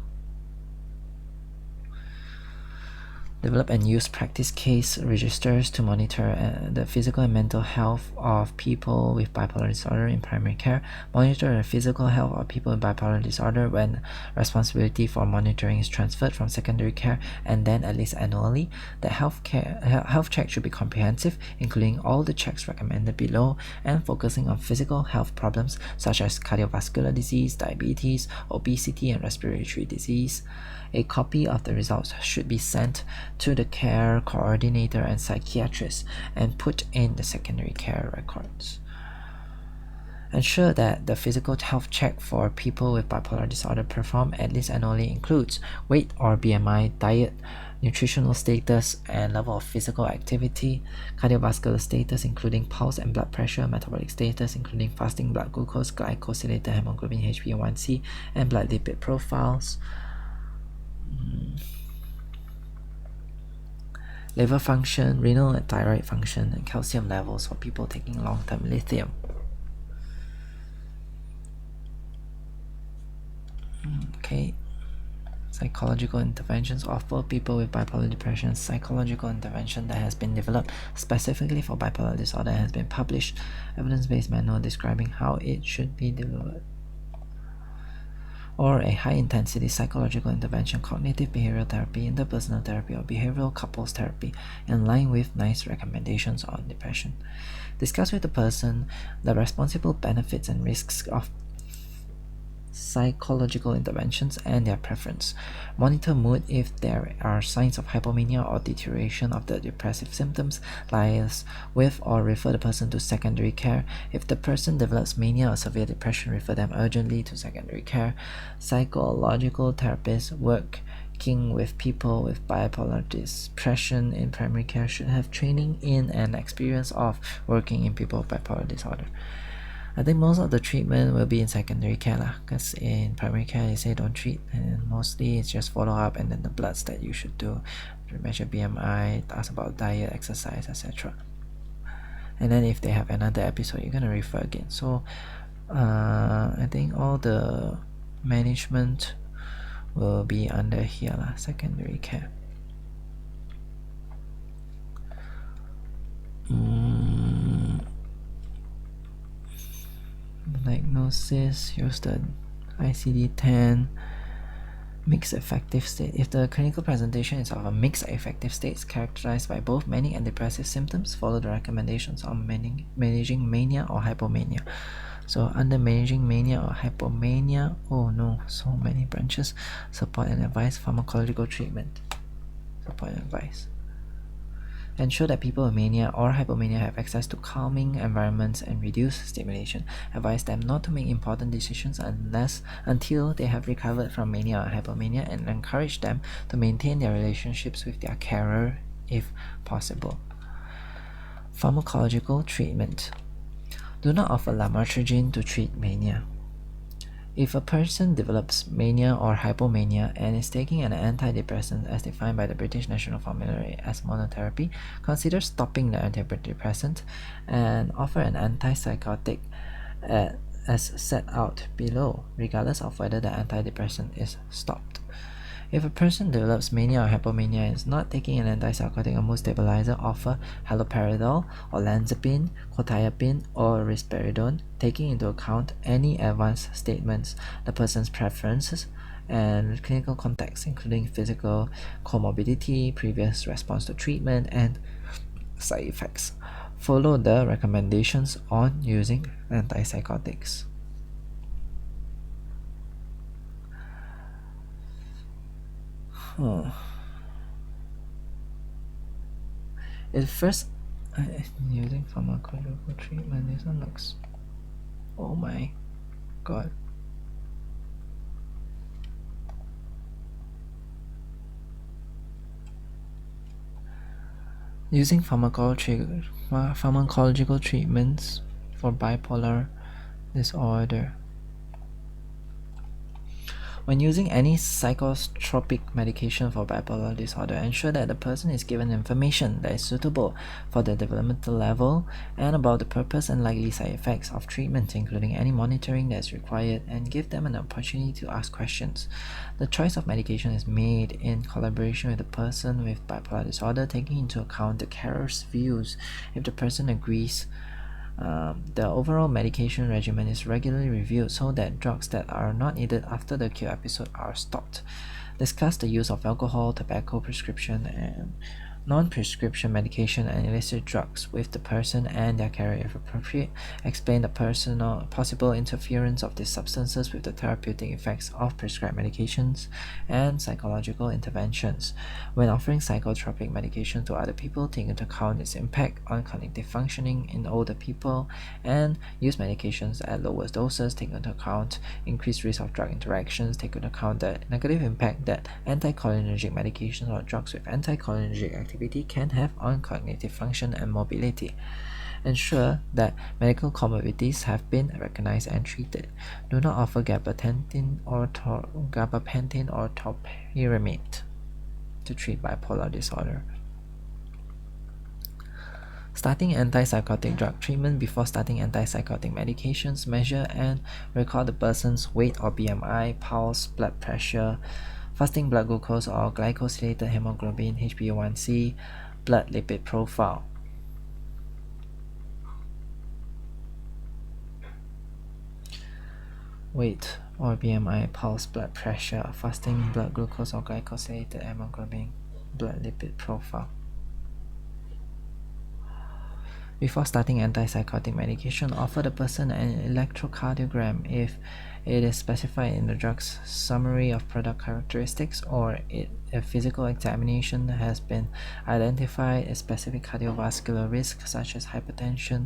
Develop and use practice case registers to monitor the physical and mental health of people with bipolar disorder in primary care. Monitor the physical health of people with bipolar disorder when responsibility for monitoring is transferred from secondary care, and then at least annually. The health check should be comprehensive, including all the checks recommended below and focusing on physical health problems such as cardiovascular disease, diabetes, obesity, and respiratory disease. A copy of the results should be sent to the care coordinator and psychiatrist and put in the secondary care records. Ensure that the physical health check for people with bipolar disorder performed at least annually includes weight or BMI, diet, nutritional status, and level of physical activity, cardiovascular status including pulse and blood pressure, metabolic status including fasting blood glucose, glycosylated hemoglobin HbA1c, and blood lipid profiles. Liver function, renal and thyroid function, and calcium levels for people taking long-term lithium. Okay. Psychological interventions offer people with bipolar depression. Psychological intervention that has been developed specifically for bipolar disorder has been published. Evidence-based manual describing how it should be developed. Or a high-intensity psychological intervention, cognitive behavioral therapy, interpersonal therapy, or behavioral couples therapy, in line with NICE recommendations on depression. Discuss with the person the responsible benefits and risks of psychological interventions and their preference. Monitor mood if there are signs of hypomania or deterioration of the depressive symptoms. Liaise with or refer the person to secondary care. If the person develops mania or severe depression, refer them urgently to secondary care. Psychological therapists working with people with bipolar depression in primary care should have training in and experience of working in people with bipolar disorder. I think most of the treatment will be in secondary care because in primary care they say don't treat, and mostly it's just follow up and then the bloods that you should do, measure BMI, ask about diet, exercise, etc. And then if they have another episode, you're gonna refer again. So I think all the management will be under here secondary care. Diagnosis, use the ICD-10 mixed affective state. If the clinical presentation is of a mixed affective state characterized by both manic and depressive symptoms, follow the recommendations on managing mania or hypomania. So under managing mania or hypomania, oh no, so many branches. Support and advise, pharmacological treatment. Support and advice. Ensure that people with mania or hypomania have access to calming environments and reduce stimulation. Advise them not to make important decisions until they have recovered from mania or hypomania, and encourage them to maintain their relationships with their carer if possible. Pharmacological treatment. Do not offer lamotrigine to treat mania. If a person develops mania or hypomania and is taking an antidepressant as defined by the British National Formulary as monotherapy, consider stopping the antidepressant and offer an antipsychotic as set out below, regardless of whether the antidepressant is stopped. If a person develops mania or hypomania and is not taking an antipsychotic or mood stabilizer, offer haloperidol, olanzapine, quetiapine, or risperidone, taking into account any advanced statements, the person's preferences, and clinical context, including physical comorbidity, previous response to treatment, and side effects. Follow the recommendations on using antipsychotics. Oh. At first, using pharmacological treatment, this one looks. Oh my god. Using pharmacological treatments for bipolar disorder. When using any psychotropic medication for bipolar disorder, ensure that the person is given information that is suitable for the developmental level and about the purpose and likely side effects of treatment, including any monitoring that is required, and give them an opportunity to ask questions. The choice of medication is made in collaboration with the person with bipolar disorder, taking into account the carer's views. If the person agrees, the overall medication regimen is regularly reviewed so that drugs that are not needed after the acute episode are stopped. Discuss the use of alcohol, tobacco, prescription, and non-prescription medication and illicit drugs with the person and their carer if appropriate. Explain the possible interference of these substances with the therapeutic effects of prescribed medications and psychological interventions. When offering psychotropic medication to other people, take into account its impact on cognitive functioning in older people, and use medications at lower doses. Take into account increased risk of drug interactions. Take into account the negative impact that anticholinergic medications or drugs with anticholinergic activity can have on cognitive function and mobility. Ensure that medical comorbidities have been recognized and treated. Do not offer gabapentin or topiramate to treat bipolar disorder. Starting antipsychotic drug treatment. Before starting antipsychotic medications, measure and record the person's weight or BMI, pulse, blood pressure, fasting blood glucose or glycosylated hemoglobin, HbA1c, blood lipid profile. Weight or BMI, pulse, blood pressure, fasting blood glucose or glycosylated hemoglobin, blood lipid profile. Before starting antipsychotic medication, offer the person an electrocardiogram if it is specified in the drug's summary of product characteristics, or if a physical examination has been identified a specific cardiovascular risk such as hypertension,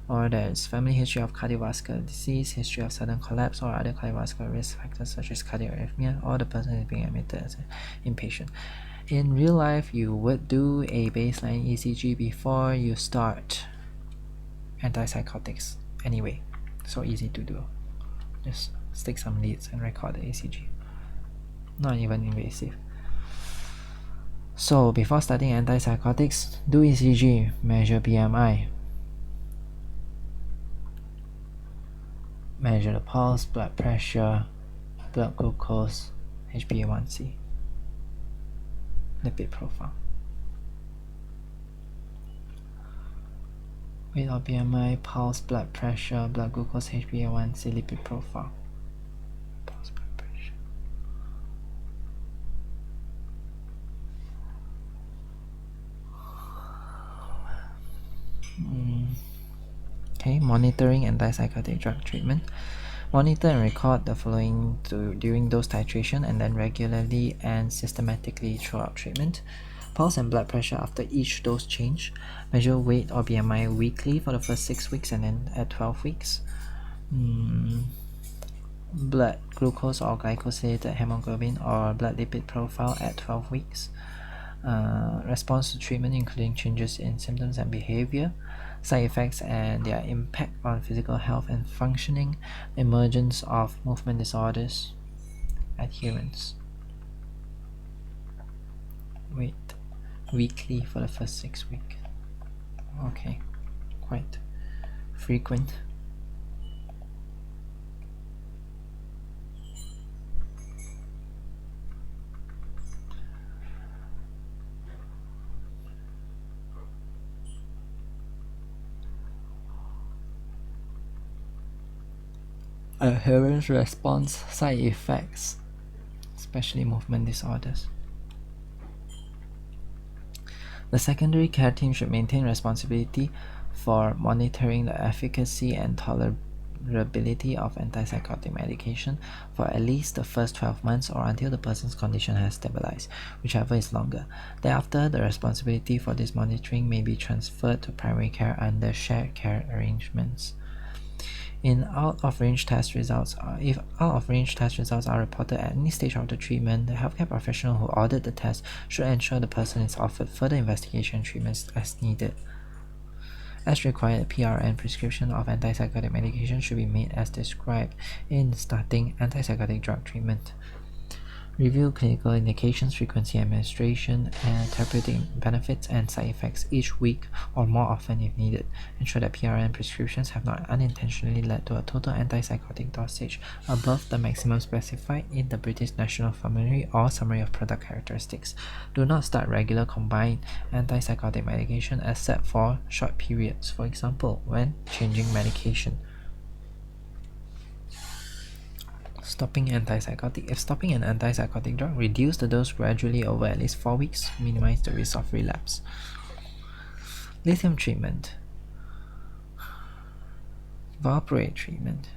or there is family history of cardiovascular disease, history of sudden collapse, or other cardiovascular risk factors such as cardiac arrhythmia, or the person is being admitted as an inpatient. In real life, you would do a baseline ECG before you start antipsychotics anyway. So easy to do. Just stick some leads and record the ECG. Not even invasive. So before starting antipsychotics, do ECG, measure BMI, measure the pulse, blood pressure, blood glucose, HbA1c, lipid profile. Weight or BMI, pulse, blood pressure, blood glucose, HbA1c, lipid profile. Pulse, blood pressure. Okay, monitoring antipsychotic drug treatment. Monitor and record the following during dose titration and then regularly and systematically throughout treatment. Pulse and blood pressure after each dose change. Measure weight or BMI weekly for the first 6 weeks and then at 12 weeks. Blood glucose or glycosylated hemoglobin or blood lipid profile at 12 weeks. Response to treatment including changes in symptoms and behavior, side effects and their impact on physical health and functioning, emergence of movement disorders, adherence. Wait, weekly for the first 6 weeks. Okay, quite frequent. Adherence, response, side effects, especially movement disorders. The secondary care team should maintain responsibility for monitoring the efficacy and tolerability of antipsychotic medication for at least the first 12 months or until the person's condition has stabilized, whichever is longer. Thereafter, the responsibility for this monitoring may be transferred to primary care under shared care arrangements. If out-of-range test results are reported at any stage of the treatment, the healthcare professional who ordered the test should ensure the person is offered further investigation and treatments as needed. As required, PRN prescription of antipsychotic medication should be made as described in starting antipsychotic drug treatment. Review clinical indications, frequency, administration, and therapeutic benefits and side effects each week or more often if needed. Ensure that PRN prescriptions have not unintentionally led to a total antipsychotic dosage above the maximum specified in the British National Formulary or Summary of Product Characteristics. Do not start regular combined antipsychotic medication except for short periods, for example, when changing medication. Stopping antipsychotic. If stopping an antipsychotic drug, reduce the dose gradually over at least 4 weeks to minimize the risk of relapse. Lithium treatment. Valproate treatment.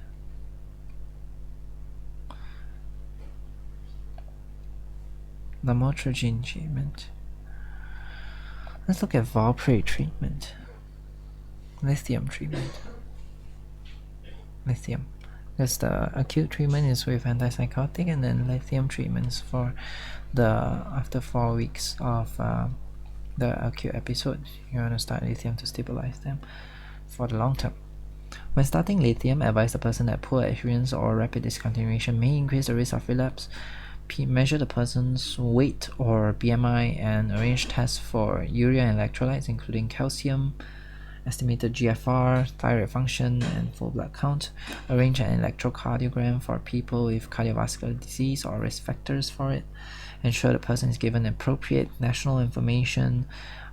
Lamotrigine treatment. Let's look at valproate treatment. Lithium treatment. Lithium. Because the acute treatment is with antipsychotic, and then lithium treatments for the after 4 weeks of the acute episode. You want to start lithium to stabilize them for the long term. When starting lithium, advise the person that poor adherence or rapid discontinuation may increase the risk of relapse. Measure the person's weight or BMI and arrange tests for urea and electrolytes, including calcium, estimated GFR, thyroid function, and full blood count. Arrange an electrocardiogram for people with cardiovascular disease or risk factors for it. Ensure the person is given appropriate national information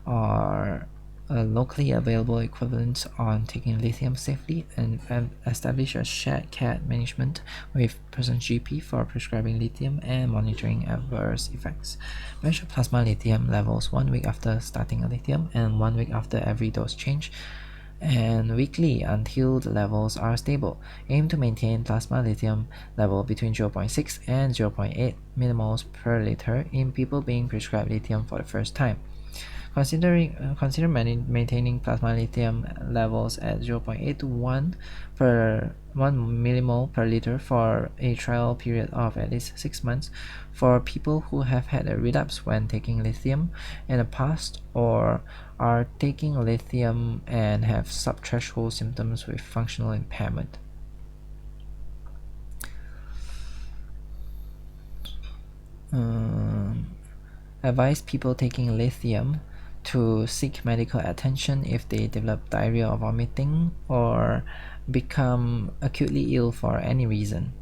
or a locally available equivalent on taking lithium safely, and establish a shared care management with person's GP for prescribing lithium and monitoring adverse effects. Measure plasma lithium levels 1 week after starting a lithium and 1 week after every dose change, and weekly until the levels are stable. Aim to maintain plasma lithium level between 0.6 and 0.8 millimoles per liter in people being prescribed lithium for the first time. Consider maintaining plasma lithium levels at 0.8 to 1 millimole per liter for a trial period of at least 6 months for people who have had a relapse when taking lithium in the past or are taking lithium and have subthreshold symptoms with functional impairment. Advise people taking lithium to seek medical attention if they develop diarrhea or vomiting or become acutely ill for any reason.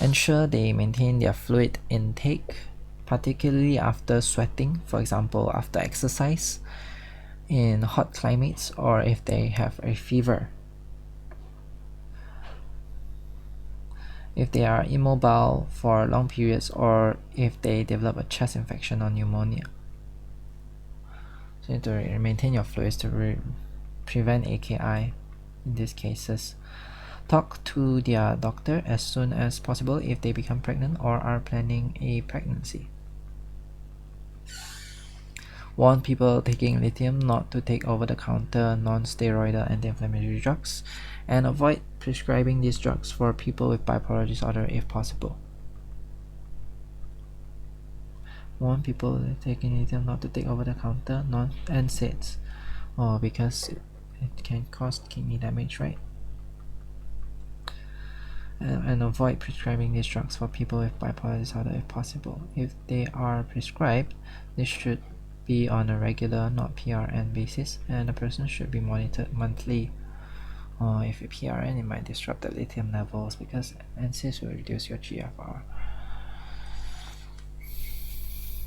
Ensure they maintain their fluid intake, particularly after sweating, for example after exercise, in hot climates, or if they have a fever. If they are immobile for long periods, or if they develop a chest infection or pneumonia. So you need to maintain your fluids to prevent AKI in these cases. Talk to their doctor as soon as possible if they become pregnant or are planning a pregnancy. Warn people taking lithium not to take over-the-counter non-steroidal anti-inflammatory drugs, and avoid prescribing these drugs for people with bipolar disorder if possible. Warn people taking lithium not to take over-the-counter non-NSAIDs, because it can cause kidney damage, right? And avoid prescribing these drugs for people with bipolar disorder if possible. If they are prescribed, this should be on a regular, not PRN basis, and the person should be monitored monthly. If a PRN, it might disrupt the lithium levels because NSAIDs will reduce your GFR.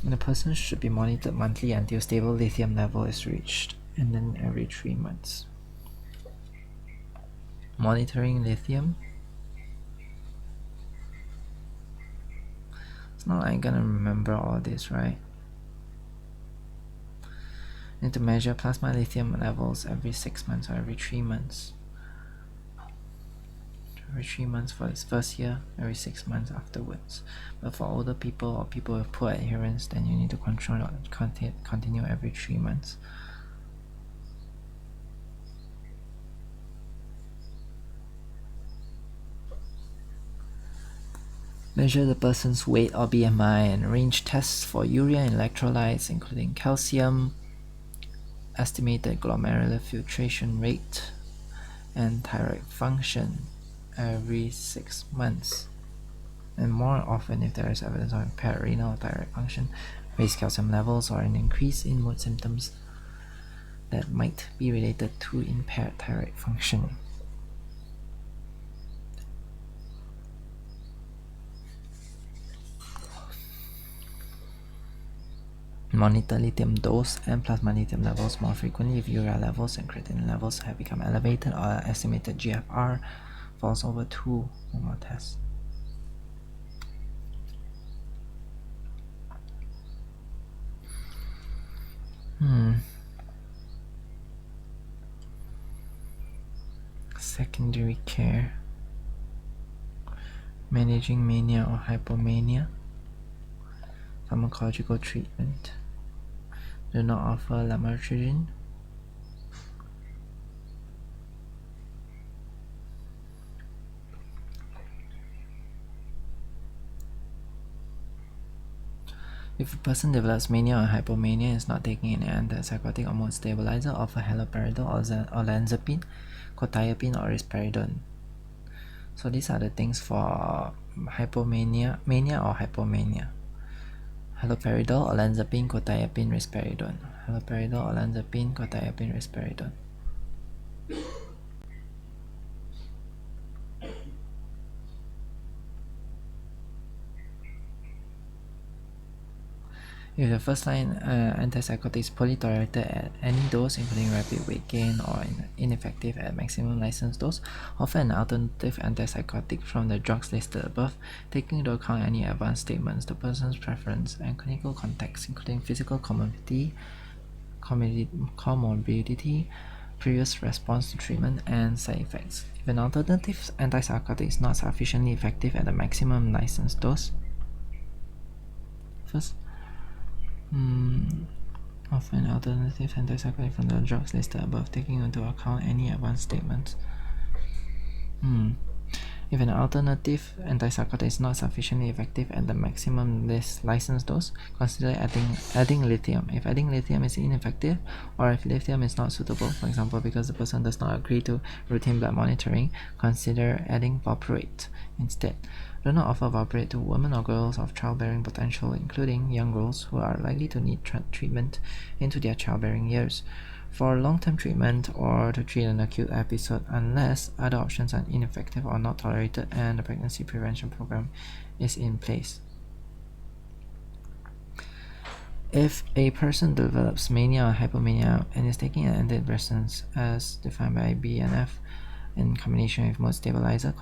And the person should be monitored monthly until stable lithium level is reached, and then every 3 months. Monitoring lithium. It's not like I'm gonna remember all this, right? Need to measure plasma lithium levels every 6 months or every 3 months. every 3 months for its first year, every 6 months afterwards. But for older people or people with poor adherence, then you need to control or continue every 3 months. Measure the person's weight or BMI and arrange tests for urea and electrolytes, including calcium, estimated glomerular filtration rate, and thyroid function every 6 months. And more often if there is evidence of impaired renal or thyroid function, raised calcium levels, or an increase in mood symptoms that might be related to impaired thyroid function. Monitor lithium dose and plasma lithium levels more frequently if urea levels and creatinine levels have become elevated or estimated GFR falls over 2 or more tests. Secondary care. Managing mania or hypomania. Pharmacological treatment. Do not offer lamotrigine. If a person develops mania or hypomania and is not taking an antipsychotic or mood stabilizer, offer haloperidol or olanzapine, quetiapine, or risperidone. So these are the things for hypomania, mania or hypomania. Haloperidol, olanzapine, quetiapine, risperidone. Haloperidol, olanzapine, quetiapine, risperidone. If the first-line antipsychotic is poorly tolerated at any dose, including rapid weight gain or ineffective at maximum licensed dose, offer an alternative antipsychotic from the drugs listed above, taking into account any advanced statements, the person's preference, and clinical context, including physical comorbidity, previous response to treatment, and side effects. If an alternative antipsychotic is not sufficiently effective at the maximum licensed dose, first, offer an alternative antipsychotic from the drugs listed above, taking into account any advanced statements. If an alternative antipsychotic is not sufficiently effective at the maximum licensed dose, consider adding lithium. If adding lithium is ineffective, or if lithium is not suitable, for example because the person does not agree to routine blood monitoring, consider adding valproate instead. Do not offer valproate to women or girls of childbearing potential, including young girls who are likely to need treatment into their childbearing years, for long-term treatment or to treat an acute episode, unless other options are ineffective or not tolerated and the pregnancy prevention program is in place. If a person develops mania or hypomania and is taking an antidepressant as defined by BNF in combination with mood stabilizer,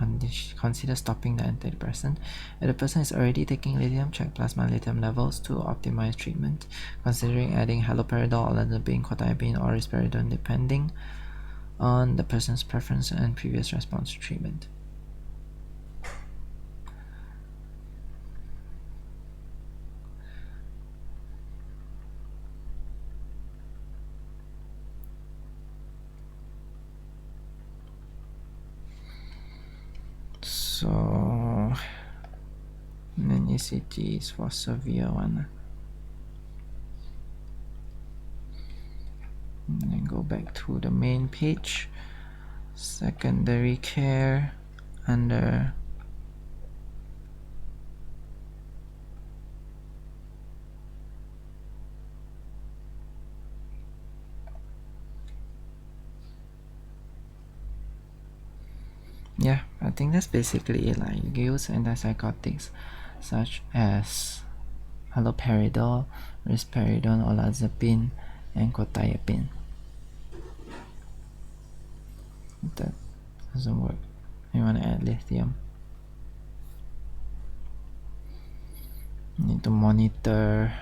consider stopping the antidepressant. If the person is already taking lithium, check plasma lithium levels to optimize treatment, considering adding haloperidol, olanzapine, quetiapine, or risperidone depending on the person's preference and previous response to treatment. So, then ECG is for severe one. And then go back to the main page. Secondary care under I think that's basically it. Like, use antipsychotics such as haloperidol, risperidone, olanzapine, and quetiapine. That doesn't work. You want to add lithium. You need to monitor.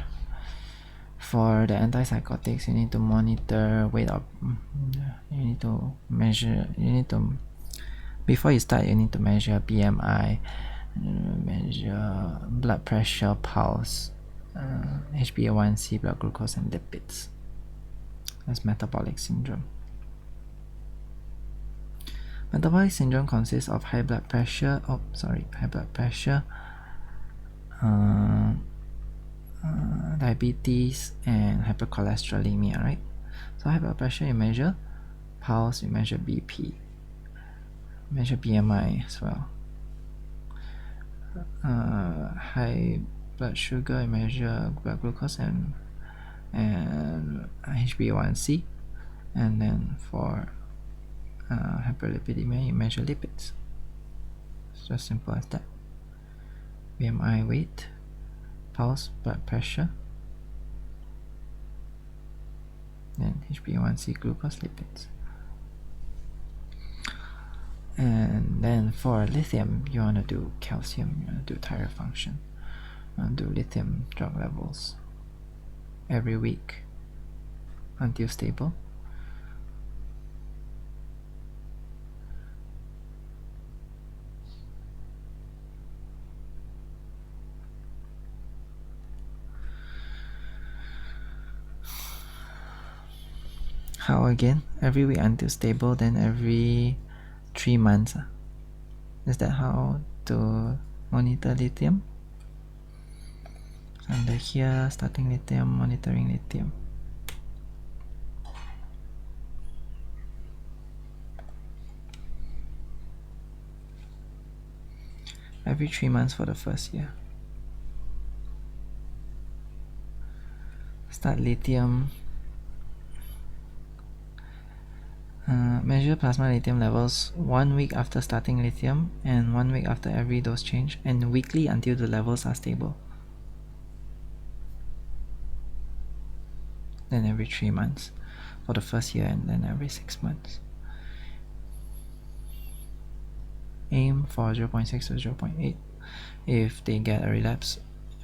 For the antipsychotics, you need to monitor weight up. You need to measure. You need to Before you start, you need to measure BMI, measure blood pressure, pulse, HbA1c, blood glucose, and lipids. That's metabolic syndrome. Metabolic syndrome consists of high blood pressure, diabetes, and hypercholesterolemia, right? So high blood pressure, you measure pulse, you measure BP, measure BMI as well. High blood sugar, you measure blood glucose and HbA1c, and then for hyperlipidemia, you measure lipids. It's just simple as that. BMI, weight, pulse, blood pressure, then HbA1c, glucose, lipids. And then for lithium, you want to do calcium, you want to do thyroid function, you want to do lithium drug levels every week until stable. How again? Every week until stable, then every 3 months. Is that how to monitor lithium? So under here, starting lithium, monitoring lithium. Every 3 months for the first year. Start lithium. Measure plasma lithium levels 1 week after starting lithium and 1 week after every dose change, and weekly until the levels are stable. Then every 3 months for the first year, and then every 6 months. Aim for 0.6 to 0.8. If they get a relapse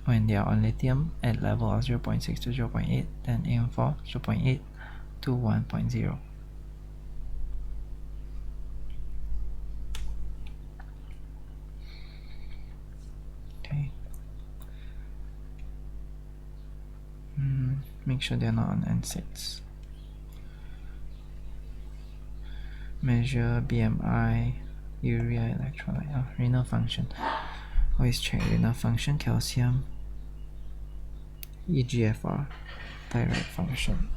when they are on lithium at level of 0.6 to 0.8, then aim for 0.8 to 1.0. Okay. Make sure they're not on NSAIDs. Measure BMI, urea, electrolyte, renal function. Always check renal function, calcium, EGFR, thyroid function.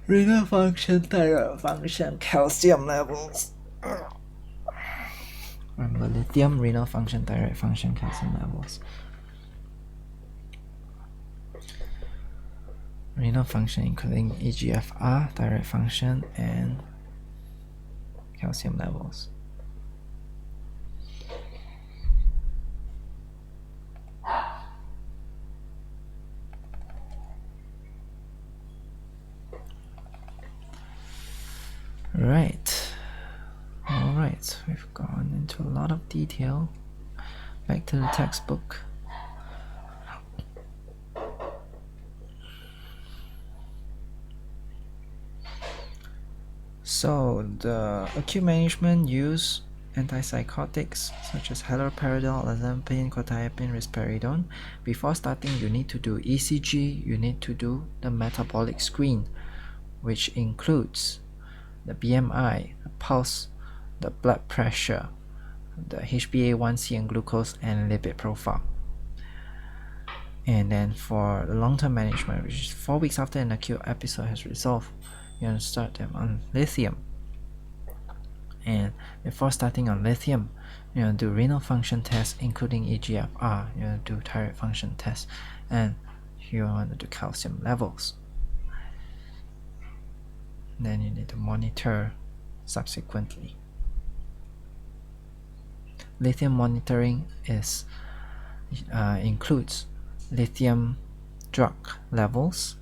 Renal function, thyroid function, calcium levels. Remember, lithium, renal function, thyroid function, calcium levels. Renal function including EGFR, thyroid function, and calcium levels. Alright, we've gone into a lot of detail. Back to the textbook. So the acute management use antipsychotics such as haloperidol, olanzapine, quetiapine, risperidone. Before starting, you need to do ECG, you need to do the metabolic screen, which includes the BMI, the pulse, the blood pressure, the HbA1c and glucose, and lipid profile. And then for the long-term management, which is 4 weeks after an acute episode has resolved, you want to start them on lithium. And before starting on lithium, you want to do renal function tests including EGFR, you want to do thyroid function tests, and you want to do calcium levels. Then you need to monitor subsequently. Lithium monitoring includes lithium drug levels,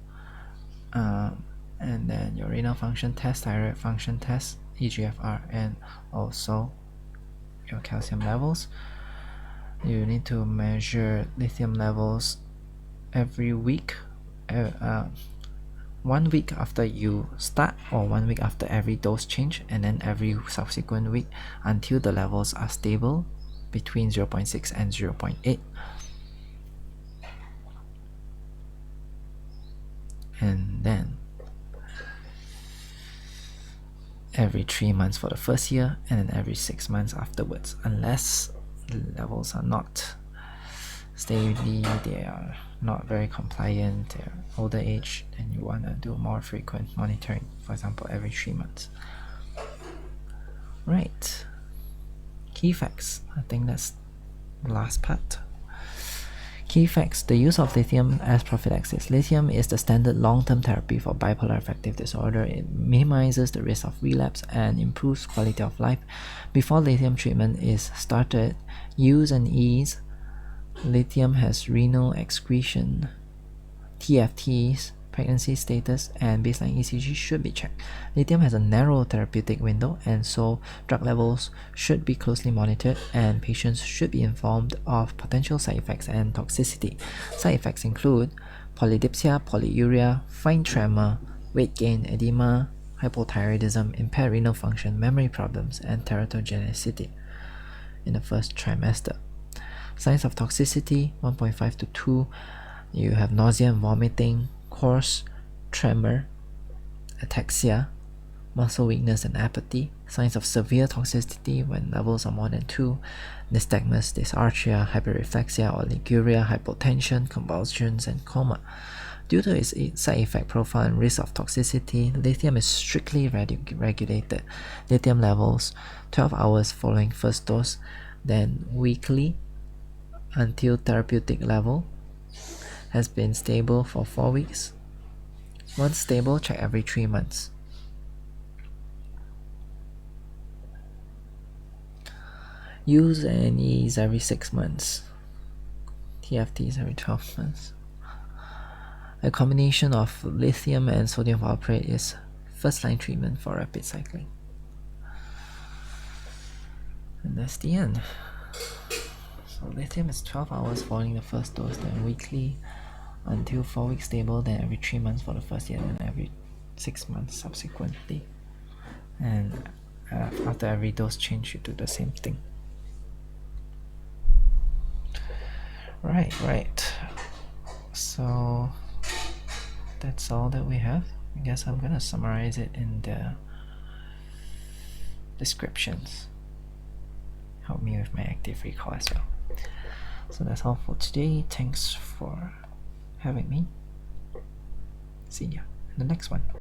and then your renal function test, thyroid function test, EGFR, and also your calcium levels. You need to measure lithium levels every week, 1 week after you start, or 1 week after every dose change, and then every subsequent week until the levels are stable between 0.6 and 0.8. And then every 3 months for the first year, and then every 6 months afterwards, unless the levels are not steady, they are not very compliant, they're older age, then you want to do more frequent monitoring, for example every 3 months. Right, key facts. I think that's the last part. Key facts: the use of lithium as prophylaxis. Lithium is the standard long-term therapy for bipolar affective disorder. It minimizes the risk of relapse and improves quality of life. Before lithium treatment is started, use and ease. Lithium has renal excretion, TFTs, pregnancy status, and baseline ECG should be checked. Lithium has a narrow therapeutic window, and so drug levels should be closely monitored, and patients should be informed of potential side effects and toxicity. Side effects include polydipsia, polyuria, fine tremor, weight gain, edema, hypothyroidism, impaired renal function, memory problems, and teratogenicity in the first trimester. Signs of toxicity: 1.5 to 2. You have nausea and vomiting, coarse tremor, ataxia, muscle weakness and apathy. Signs of severe toxicity when levels are more than 2. Nystagmus, dysarthria, hyperreflexia, oliguria, hypotension, convulsions, and coma. Due to its side effect profile and risk of toxicity, lithium is strictly regulated. Lithium levels 12 hours following first dose, then weekly until therapeutic level has been stable for 4 weeks. Once stable, check every 3 months. Use and ease every 6 months. TFTs every 12 months. A combination of lithium and sodium valproate is first-line treatment for rapid cycling. And that's the end. So lithium is 12 hours following the first dose, then weekly until 4 weeks stable, then every 3 months for the first year, then every 6 months subsequently. And after every dose change, you do the same thing. Right. So that's all that we have. I guess I'm gonna summarize it in the descriptions. Help me with my active recall as well. So that's all for today. Thanks for having me. See ya in the next one.